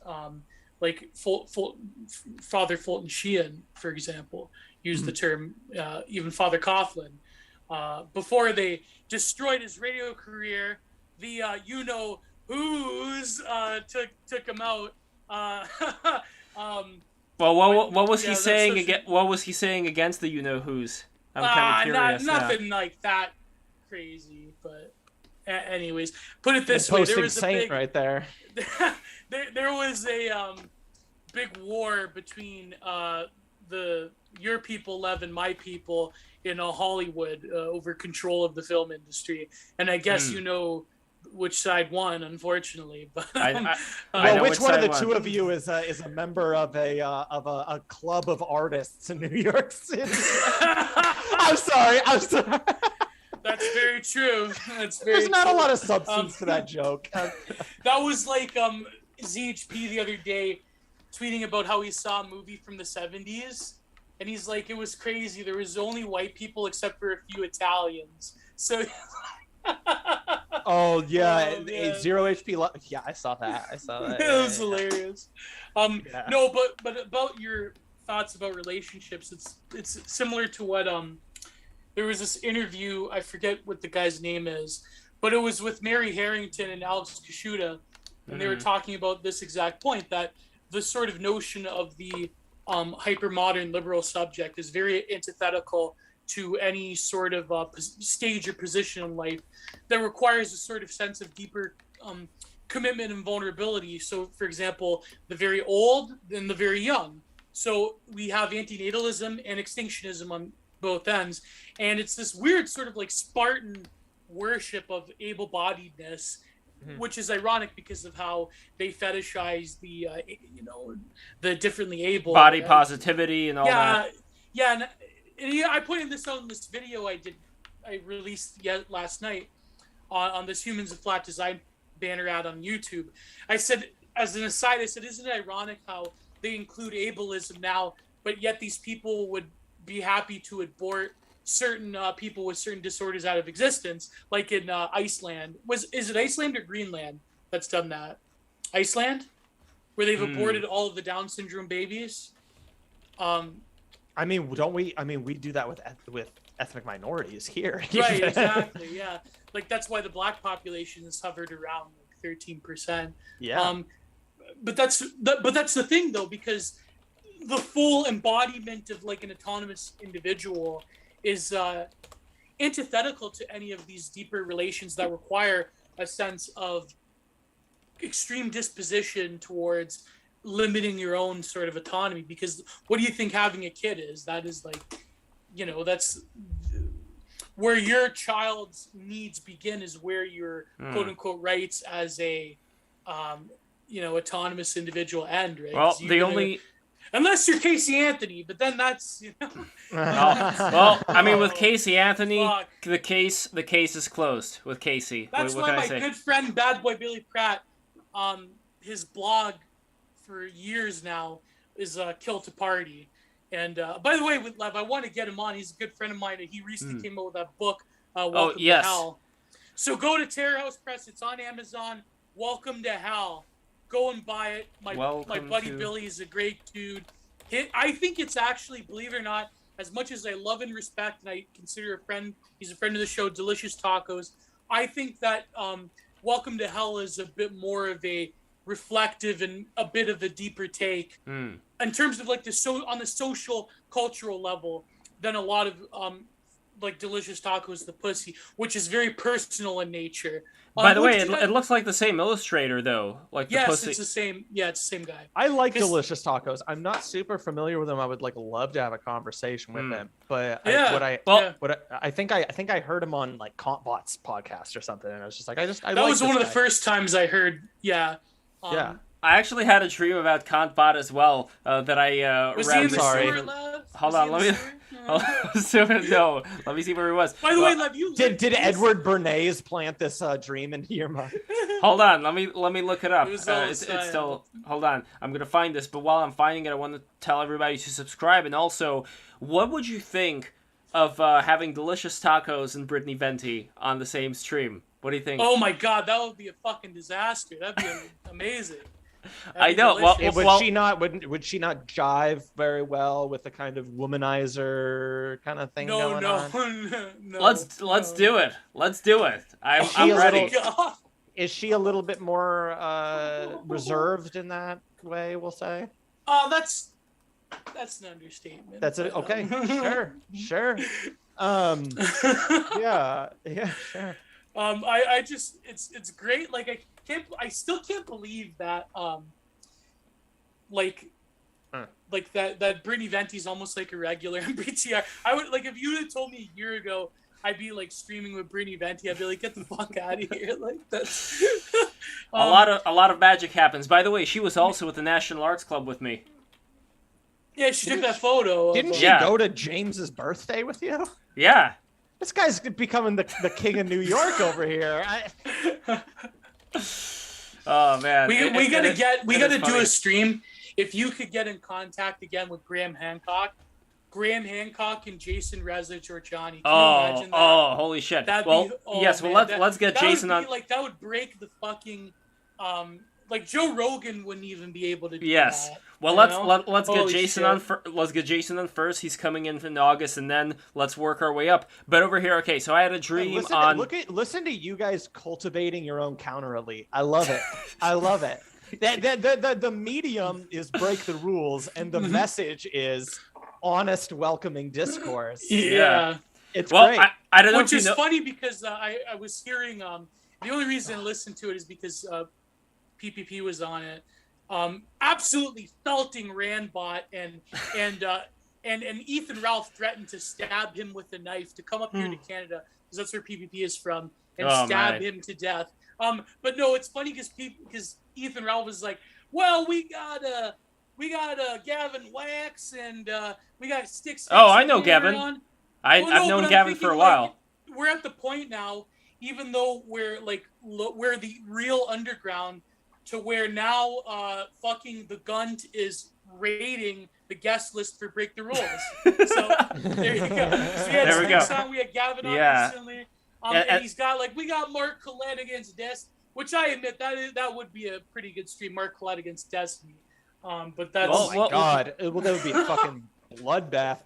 S2: like Father Fulton Sheehan, for example, used the term, even Father Coughlin, before they destroyed his radio career. The who's took him out.
S1: Well, what was he saying against? What was he saying against the who's? I'm kind of curious.
S2: Nothing like that crazy, but. Anyways, put it this way: there was a
S3: saint right there.
S2: there was a big war between your people, Lev, and my people in Hollywood over control of the film industry, and I guess you know which side won, unfortunately. But
S3: well, which one of the two of you is a member of a club of artists in New York City? I'm sorry.
S2: That's very true.
S3: There's not a lot of substance to that joke.
S2: That was like ZHP the other day tweeting about how he saw a movie from the 70s, and he's like, it was crazy. There was only white people except for a few Italians. So.
S3: Oh yeah, Zero HP. Yeah, I saw that.
S2: It was hilarious. No, but about your thoughts about relationships, it's similar to what there was this interview, I forget what the guy's name is, but it was with Mary Harrington and Alex Kashuta, and they were talking about this exact point, that the sort of notion of the hyper-modern liberal subject is very antithetical to any sort of stage or position in life that requires a sort of sense of deeper commitment and vulnerability. So, for example, the very old and the very young. So we have antinatalism and extinctionism on both ends, and it's this weird sort of like Spartan worship of able-bodiedness, which is ironic because of how they fetishize the the differently able
S1: body positivity and all that.
S2: And I pointed this out in this video I released last night on this Humans of Flat Design banner ad on YouTube. I said, as an aside, isn't it ironic how they include ableism now, but yet these people would be happy to abort certain people with certain disorders out of existence, like in Iceland. Is it Iceland or Greenland that's done that? Iceland, where they've aborted all of the Down syndrome babies.
S3: I mean, don't we? I mean, we do that with ethnic minorities here.
S2: Right, exactly. Yeah, like that's why the black population has hovered around like 13%.
S3: Yeah.
S2: But that's the thing though, because the full embodiment of like an autonomous individual is antithetical to any of these deeper relations that require a sense of extreme disposition towards limiting your own sort of autonomy. Because what do you think having a kid is? That is like, that's where your child's needs begin, is where your quote unquote rights as a autonomous individual end, right?
S1: Well,
S2: 'Cause you're
S1: the
S2: gonna-
S1: only
S2: unless you're Casey Anthony, but then that's
S1: well, I mean, with
S2: Oh,
S1: Casey Anthony,
S2: fuck.
S1: the case is closed with Casey.
S2: That's
S1: what
S2: why
S1: can I
S2: my
S1: say?
S2: good friend Bad Boy Billy Pratt, his blog for years now is Kill to Party. And by the way, with Lev, I want to get him on. He's a good friend of mine, and he recently came out with that book, Welcome
S1: yes.
S2: to Hell. So go to Terror House Press. It's on Amazon. Welcome to Hell. Go and buy it. My buddy Billy is a great dude. I think it's actually, believe it or not, as much as I love and respect, and I consider a friend, he's a friend of the show, Delicious Tacos. I think that Welcome to Hell is a bit more of a reflective and a bit of a deeper take in terms of like on the social cultural level than a lot of like Delicious Tacos, the Pussy, which is very personal in nature.
S1: By the way, it looks like the same illustrator though. Like the Pussy.
S2: It's the same. Yeah, it's the same guy.
S3: I like Delicious Tacos. I'm not super familiar with him. I would love to have a conversation with him. But I think I heard him on like Compbot's podcast or something, and I was just like, that was
S2: one of the first times I heard. Yeah.
S3: Yeah.
S1: I actually had a dream about Compbot as well that I
S2: was
S1: read.
S2: he in the sewer, Lev?
S1: Hold on, let me. No, let me see where he was.
S2: By the way, Lev, you
S3: did Edward Bernays plant this dream into your mind?
S1: Hold on, let me look it up.
S2: It's
S1: still. Hold on, I'm gonna find this. But while I'm finding it, I want to tell everybody to subscribe. And also, what would you think of having Delicious Tacos and Brittany Venti on the same stream? What do you think?
S2: Oh my God, that would be a fucking disaster. That'd be amazing.
S1: I know.
S2: Delicious.
S3: Would she not jive very well with the kind of womanizer kind of thing going on?
S2: No.
S1: Let's do it. Let's do it. I'm ready.
S3: Is she a little bit more reserved in that way? We'll say.
S2: That's an understatement.
S3: That's it. Okay. Sure. Yeah. Sure.
S2: I just it's great. Like I still can't believe that that Brittany Venti's almost like a regular in BTR. I would like if you had told me a year ago I'd be like streaming with Brittany Venti, I'd be like, get the fuck out of here. Like that's
S1: a lot of magic happens. By the way, she was also at the National Arts Club with me.
S2: Yeah, she took that photo.
S3: Didn't she go to James's birthday with you?
S1: Yeah.
S3: This guy's becoming the king of New York over here.
S1: Oh man,
S2: we gotta do a stream. If you could get in contact again with Graham Hancock and Jason Reza Giorgiani. Can you imagine that?
S1: Oh, holy shit! Let's get Jason on.
S2: Like that would break the fucking like Joe Rogan wouldn't even be able to do
S1: yes.
S2: that.
S1: Well, let's get Jason on. Let's get Jason on first. He's coming in August, and then let's work our way up. But over here, okay. So I had a dream
S3: listen to you guys cultivating your own counter elite. I love it. I love it. The medium is break the rules, and the message is honest, welcoming discourse.
S2: Yeah.
S3: It's great.
S1: I don't know.
S2: Which is funny because I was hearing the only reason I listened to it is because PPP was on it. Absolutely felting Randbot and Ethan Ralph threatened to stab him with a knife to come up here to Canada because that's where PPP is from and stab him to death. But no, it's funny because Ethan Ralph is like, well, we got Gavin Wax and we got Sticks.
S1: Oh, I know Gavin. I've known Gavin for a while.
S2: We're at the point now, even though we're the real underground, to where now fucking the Gunt is rating the guest list for Break the Rules. So there you go. So we had Gavin on recently. And he's got we got Mark Collette against Destiny, which I admit that would be a pretty good stream, Mark Collette against Destiny. But that's
S3: oh my god. Well, that would be a fucking bloodbath.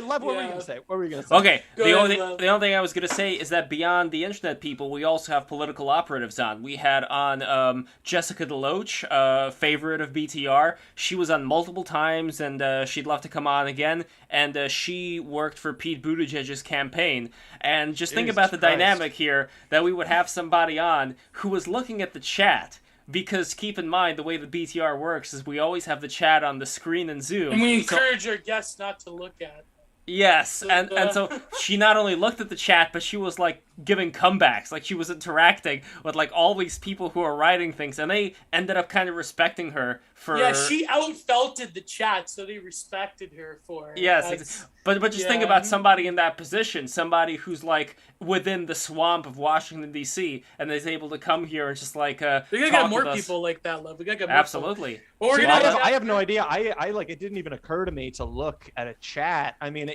S3: What were you gonna say?
S1: Okay. The only thing I was gonna say is that beyond the internet people, we also have political operatives on. We had on Jessica DeLoach, favorite of BTR. She was on multiple times, and she'd love to come on again. And she worked for Pete Buttigieg's campaign. And just think about the dynamic here that we would have somebody on who was looking at the chat. Because keep in mind, the way the BTR works is we always have the chat on the screen in Zoom.
S2: And we encourage our guests not to look at.
S1: Yes, and so she not only looked at the chat, but she was like giving comebacks, like she was interacting with like all these people who are writing things, and they ended up kind of respecting her for.
S2: Yeah, she outfelted the chat, so they respected her for it.
S1: Yes, but just think about somebody in that position, somebody who's like within the swamp of Washington D.C. and is able to come here and just like
S2: we gotta get more people like that, love. We gotta get more
S1: absolutely.
S2: Or
S3: See, I have no idea. I like it didn't even occur to me to look at a chat. I mean,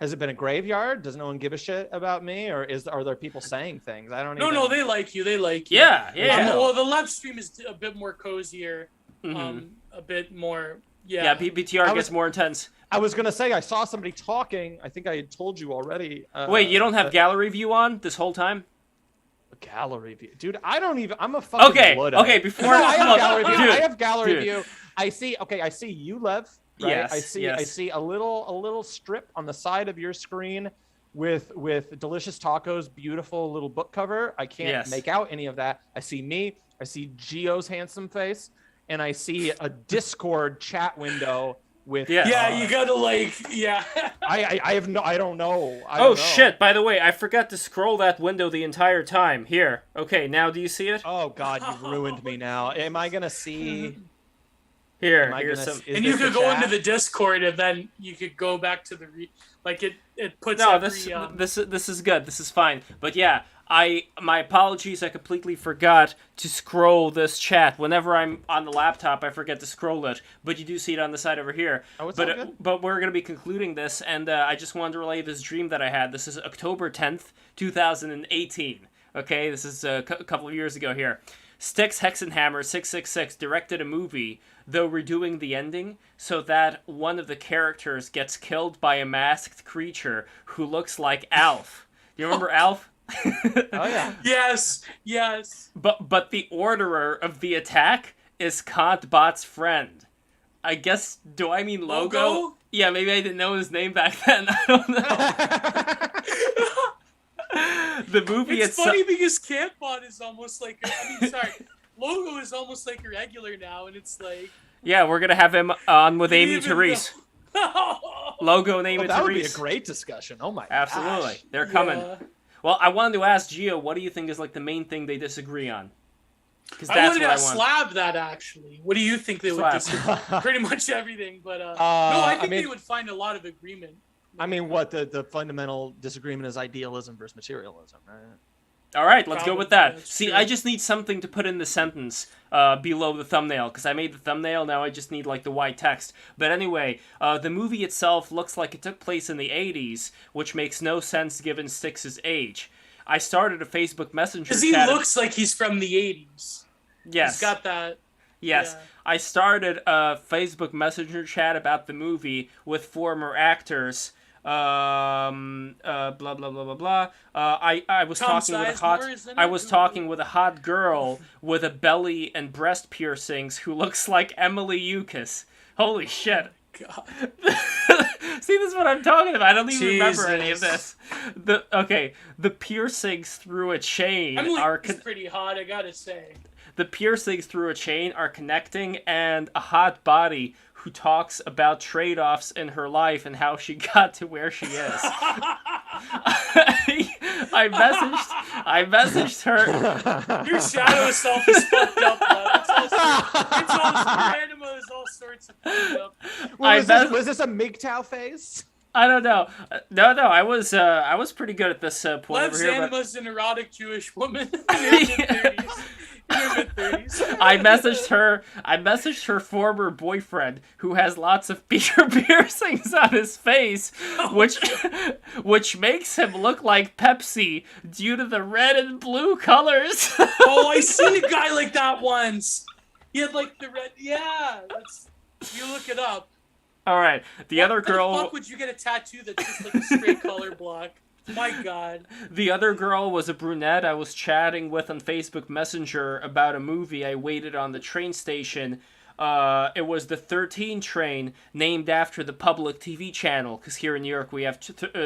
S3: has it been a graveyard? Does no one give a shit about me, or are there people saying things? I don't.
S2: No, they like you. They like you.
S1: Yeah.
S2: Well, the live stream is a bit more cozier. A bit more. Yeah.
S1: BTR gets more intense.
S3: I was gonna say I saw somebody talking. I think I had told you already.
S1: Wait, you don't have gallery view on this whole time?
S3: Gallery view, dude. I don't even. I'm a fucking Luddite.
S1: Okay. Before
S3: I have gallery view.
S1: Dude,
S3: I have gallery view. I see. Okay, I see you, Lev. Right?
S1: Yes.
S3: I see a little strip on the side of your screen with delicious tacos, beautiful little book cover. I can't make out any of that. I see me. I see Gio's handsome face, and I see a Discord chat window with.
S2: Yeah, you gotta
S3: I don't know.
S1: Shit! By the way, I forgot to scroll that window the entire time. Here. Okay, now do you see it?
S3: Oh God, you ruined me now. Am I gonna see?
S1: Here's some.
S2: And you could go into the Discord, and then you could go back to the it puts. No,
S1: this is good. This is fine. But yeah, my apologies. I completely forgot to scroll this chat. Whenever I'm on the laptop, I forget to scroll it. But you do see it on the side over here.
S3: Oh, it's all good.
S1: But we're gonna be concluding this, and I just wanted to relay this dream that I had. This is October 10th, 2018. Okay, this is a couple of years ago here. Styx Hexenhammer 666 directed a movie, though redoing the ending, so that one of the characters gets killed by a masked creature who looks like Alf. Do you remember Alf?
S3: Oh yeah.
S2: Yes.
S1: But the orderer of the attack is Kantbot's friend. I guess, do I mean Logo? Yeah, maybe I didn't know his name back then. I don't know. The movie
S2: it's funny because Cantbot is almost like Logo is almost like a regular now, and it's like
S1: we're gonna have him on with Amy Therese. Logo and Amy Therese.
S3: That would be a great discussion. Oh my
S1: absolutely
S3: gosh.
S1: They're coming. Well, I wanted to ask Gio, what do you think is like the main thing they disagree on?
S2: Because I wanted to ask Slav that actually. What do you think they would disagree? Pretty much everything, but no, I think they would find a lot of agreement.
S3: I mean, what the fundamental disagreement is idealism versus materialism, right?
S1: All right, let's go with that. See,
S2: true.
S1: I just need something to put in the sentence below the thumbnail, because I made the thumbnail, now I just need, like, the white text. But anyway, the movie itself looks like it took place in the 80s, which makes no sense given Styx's age. I started a Facebook Messenger chat.
S2: Because he looks like he's from the 80s.
S1: Yes.
S2: He's got that.
S1: Yes. Yeah. I started a Facebook Messenger chat about the movie with former actors. Blah blah blah blah blah. I was talking with a hot girl with a belly and breast piercings who looks like Emily Eucas. Holy shit!
S2: God.
S1: See, this is what I'm talking about. I don't even remember any of this. The piercings through a chain
S2: are pretty hot, I gotta say.
S1: The piercings through a chain are connecting, and a hot body who talks about trade-offs in her life and how she got to where she is. I messaged her.
S2: Your shadow self is fucked up, Anima is all sorts of fucked up.
S3: Was this a MGTOW phase?
S1: I don't know. No, I was pretty good at this point
S2: Lev's
S1: over here.
S2: Anima's an erotic Jewish woman in her mid-30s.
S1: I messaged her former boyfriend who has lots of piercings on his face, which makes him look like Pepsi due to the red and blue colors.
S2: Oh, I seen a guy like that once. He had like the red. Yeah, you look it up.
S1: All right, the other girl.
S2: Why the fuck would you get a tattoo that's just like a straight color block? My God.
S1: The other girl was a brunette I was chatting with on Facebook Messenger about a movie I waited on the train station. It was the 13 train, named after the public TV channel, because here in New York we have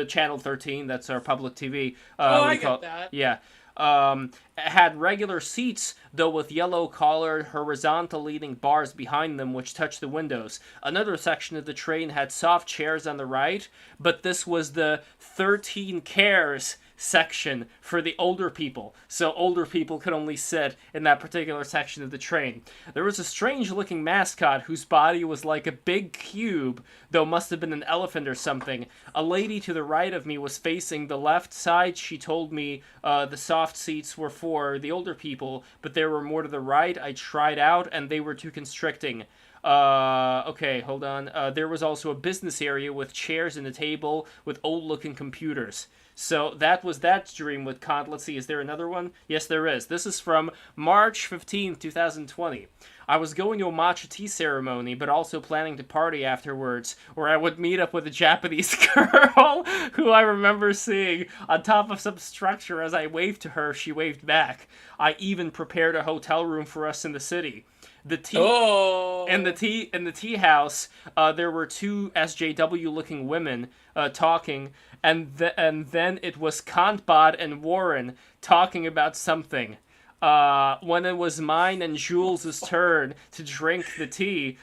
S1: channel 13. That's our public TV.
S2: I get that.
S1: Yeah. had regular seats, though with yellow-collared, horizontal leaning bars behind them which touched the windows. Another section of the train had soft chairs on the right, but this was the 13 cares section for the older people, so older people could only sit in that particular section of the train. There was a strange-looking mascot whose body was like a big cube, though must have been an elephant or something. A lady to the right of me was facing the left side. She told me the soft seats were for the older people, but there were more to the right. I tried out, and they were too constricting. Okay, hold on. There was also a business area with chairs and a table with old-looking computers. So that was that dream with Kant. Let's see, is there another one? Yes, there is. This is from March 15th, 2020. I was going to a matcha tea ceremony, but also planning to party afterwards, where I would meet up with a Japanese girl who I remember seeing on top of some structure. As I waved to her, she waved back. I even prepared a hotel room for us in the city. In the tea house, there were two SJW-looking women talking, and then it was Kantbot and Warren talking about something. When it was mine and Jules' turn to drink the tea,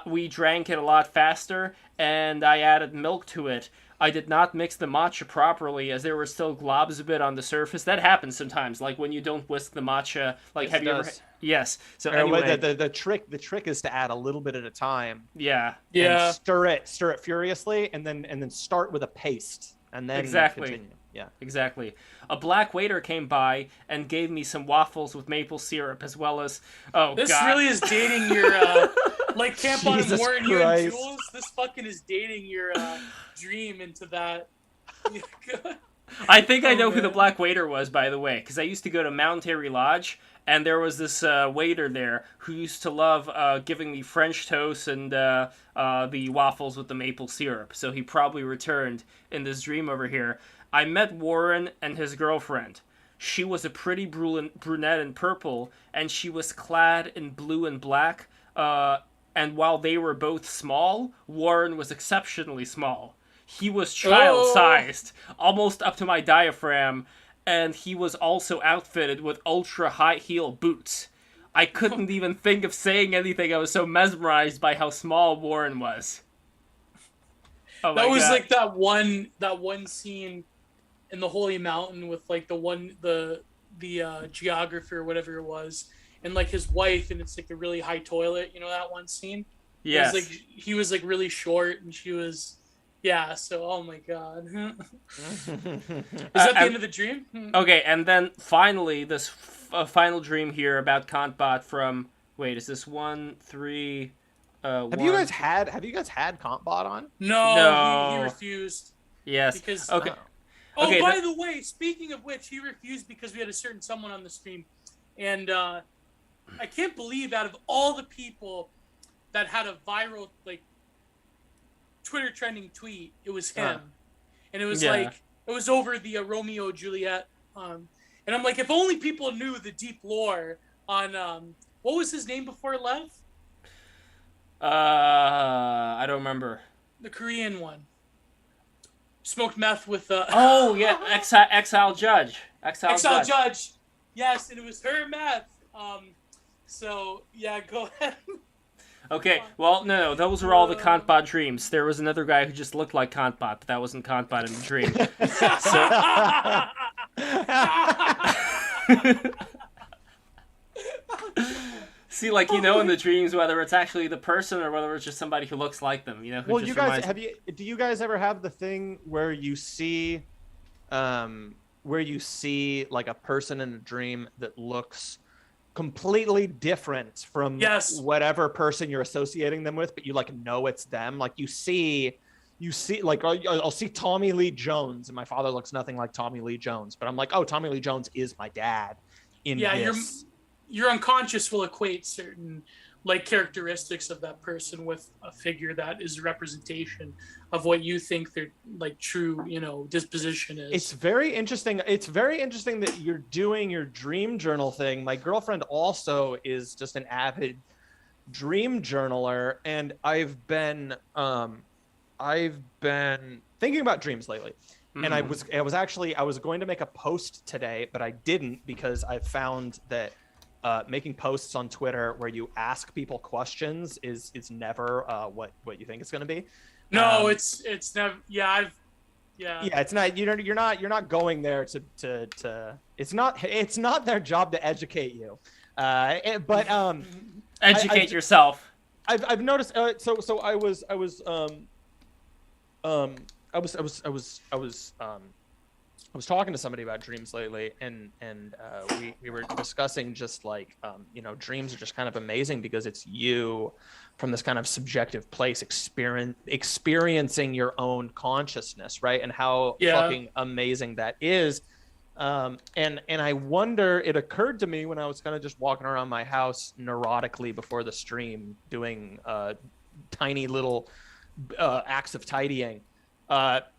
S1: we drank it a lot faster, and I added milk to it. I did not mix the matcha properly, as there were still globs a bit on the surface. That happens sometimes, like when you don't whisk the matcha. Like, have you ever? Yes. So anyway,
S3: the trick is to add a little bit at a time.
S1: Yeah.
S3: And stir it furiously, and then start with a paste, and then continue. Yeah.
S1: Exactly. A black waiter came by and gave me some waffles with maple syrup, as well as
S2: This
S1: God.
S2: really is dating your like Camp on
S3: Jesus
S2: Warren, you and
S3: Christ.
S2: Jules. This fucking is dating your dream into that.
S1: I think I know who the black waiter was, by the way, because I used to go to Mount Airy Lodge, and there was this waiter there who used to love giving me French toast and the waffles with the maple syrup. So he probably returned in this dream over here. I met Warren and his girlfriend. She was a pretty brunette in purple, and she was clad in blue and black. And while they were both small, Warren was exceptionally small. He was child-sized, almost up to my diaphragm, and he was also outfitted with ultra-high-heel boots. I couldn't even think of saying anything. I was so mesmerized by how small Warren was. Oh
S2: That
S1: my
S2: was
S1: God.
S2: like that one scene in the Holy Mountain with like the geographer or whatever it was, and like his wife, and it's like a really high toilet. You know that one scene?
S1: Yes.
S2: It was like he was like really short, and she was. Yeah, so, oh my God. Is that the end of the dream?
S1: Okay, and then finally, this final dream here about Kantbot from... Wait, is this 1, 3...
S3: Have you guys had Kantbot on?
S1: No.
S2: He refused.
S1: Yes.
S2: Because,
S1: okay.
S2: Oh, by the way, speaking of which, he refused because we had a certain someone on the stream. And I can't believe out of all the people that had a viral, like, Twitter trending tweet, it was him. And it was like, it was over the Romeo Juliet. And I'm like, if only people knew the deep lore on, what was his name before Lev?
S1: I don't remember.
S2: The Korean one. Smoked meth with,
S1: Oh, yeah, Exile Judge.
S2: Exile Judge. Yes, and it was her meth. So, yeah, go ahead.
S1: Okay, well, no, those were all the Kantbot dreams. There was another guy who just looked like Kantbot, but that wasn't Kantbot in the dream. See, like, you know, in the dreams, whether it's actually the person or whether it's just somebody who looks like them, you know? Who
S3: Well,
S1: just
S3: you guys,
S1: reminds...
S3: do you guys ever have the thing where you see like a person in a dream that looks completely different from whatever person you're associating them with, but you like know it's them? Like you see like I'll see Tommy Lee Jones, and my father looks nothing like Tommy Lee Jones, but I'm like, oh, Tommy Lee Jones is my dad in this.
S2: Your unconscious will equate certain like characteristics of that person with a figure that is a representation of what you think their like true, you know, disposition is.
S3: It's very interesting. It's very interesting that you're doing your dream journal thing. My girlfriend also is just an avid dream journaler, and I've been thinking about dreams lately. And I was going to make a post today, but I didn't because I found that making posts on Twitter where you ask people questions is never what you think it's going to be.
S2: No, it's never. Yeah,
S3: Yeah, it's not. You're not going there to. It's not their job to educate you. But
S1: educate yourself.
S3: I've noticed. So I was talking to somebody about dreams lately, and we were discussing just like dreams are just kind of amazing because it's you from this kind of subjective place experiencing your own consciousness, right? And how fucking amazing that is. And I wonder, it occurred to me when I was kind of just walking around my house neurotically before the stream doing tiny little acts of tidying, that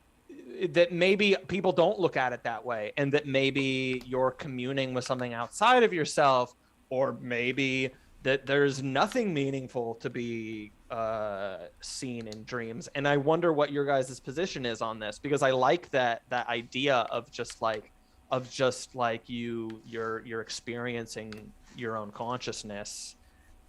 S3: maybe people don't look at it that way, and that maybe you're communing with something outside of yourself, or maybe that there's nothing meaningful to be seen in dreams. And I wonder what your guys' position is on this, because I like that idea of just like you're experiencing your own consciousness.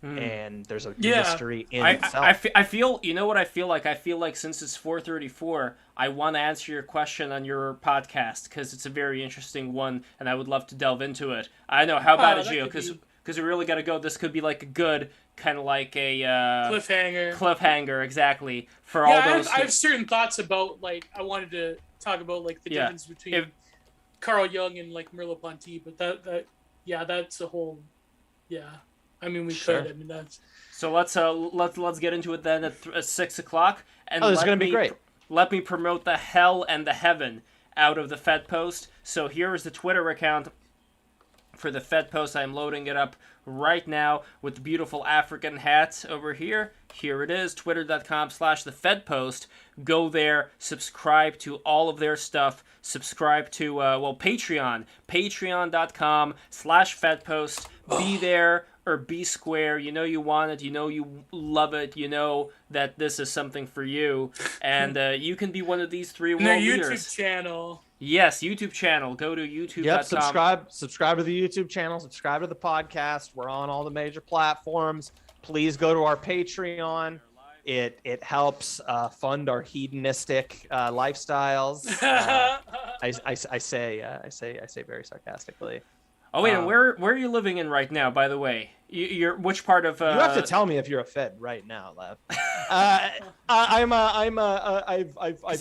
S3: And there's a mystery in itself.
S1: I feel, you know what I feel like? I feel like since it's 4:34, I want to answer your question on your podcast because it's a very interesting one, and I would love to delve into it. I know. How about it, Gio? Because we really got to go. This could be like a good kind of like a cliffhanger, exactly. For all those.
S2: I have certain thoughts about like I wanted to talk about like the difference between Carl Jung and like Merleau-Ponty, but that's a whole I mean, we could. I mean, that's.
S1: So let's get into it then at 6 o'clock. And
S3: this is gonna be great.
S1: Let me promote the hell and the heaven out of the Fedpost. So here is the Twitter account for the Fedpost. I'm loading it up right now with the beautiful African hat over here. Here it is, twitter.com/thefedpost. Go there, subscribe to all of their stuff. Subscribe to Patreon, patreon.com/Fedpost. Be there or be square. You know you want it. You know you love it. You know that this is something for you, and you can be one of these three world leaders.
S2: YouTube channel.
S1: Yes, YouTube channel. Go to youtube.com.
S3: Yep, subscribe to the YouTube channel. Subscribe to the podcast. We're on all the major platforms. Please go to our Patreon. It helps fund our hedonistic lifestyles. I say very sarcastically.
S1: Oh wait, and where are you living in right now? By the way, you're which part of?
S3: You have to tell me if you're a Fed right now, Lev. I've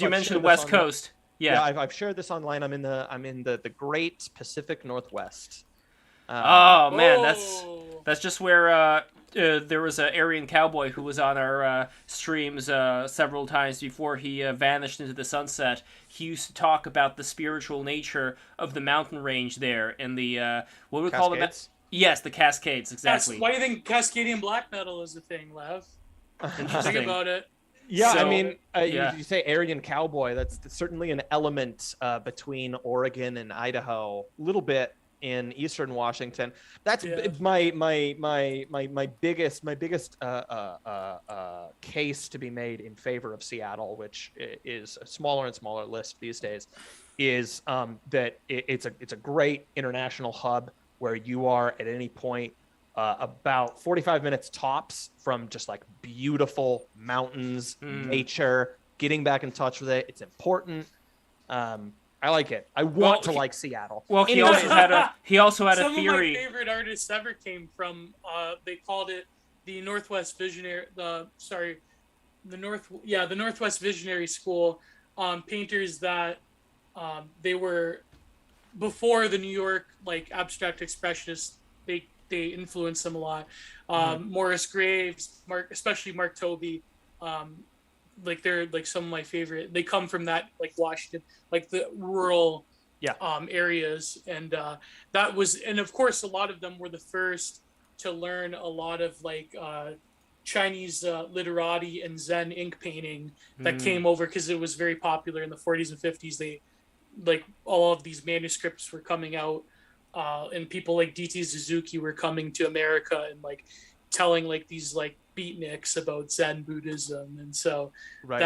S1: you mentioned West Coast.
S3: Yeah, I've shared this online. I'm in the Great Pacific Northwest.
S1: Man, that's just where there was an Aryan cowboy who was on our streams several times before he vanished into the sunset. He used to talk about the spiritual nature of the mountain range there in the what do we call them? Yes, the Cascades, exactly.
S2: Why do you think Cascadian black metal is a thing, Lev?
S1: Interesting.
S2: Think about it.
S3: Yeah, so, I mean, you say Aryan cowboy. That's certainly an element between Oregon and Idaho. A little bit in Eastern Washington. That's my biggest case to be made in favor of Seattle, which is a smaller and smaller list these days. Is that it's a great international hub where you are at any point. About 45 minutes tops from just like beautiful mountains, nature, getting back in touch with it. It's important. I like it. I want to like Seattle.
S1: Well, he also had a theory.
S2: Some of my favorite artists ever came from. They called it the Northwest Visionary. The Northwest Visionary School. Painters that they were before the New York like abstract expressionists. They influenced them a lot. Morris Graves, especially Mark Tobey, like they're like some of my favorite. They come from that like Washington, like the rural areas, and that was, and of course a lot of them were the first to learn a lot of like Chinese literati and Zen ink painting that came over because it was very popular in the 40s and 50s. They like all of these manuscripts were coming out. And people like D.T. Suzuki were coming to America and like telling like these like beatniks about Zen Buddhism, and so
S3: right.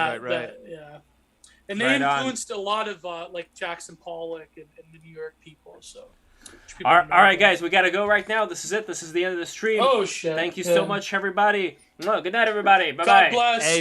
S2: And they
S1: Right on.
S2: influenced a lot of like Jackson Pollock and the New York people. So.
S1: All right, guys, we gotta go right now. This is it. This is the end of the stream.
S2: Oh shit!
S1: Thank you so much, everybody. Good night, everybody. Bye
S2: God
S1: bye.
S2: bless.
S3: Hey,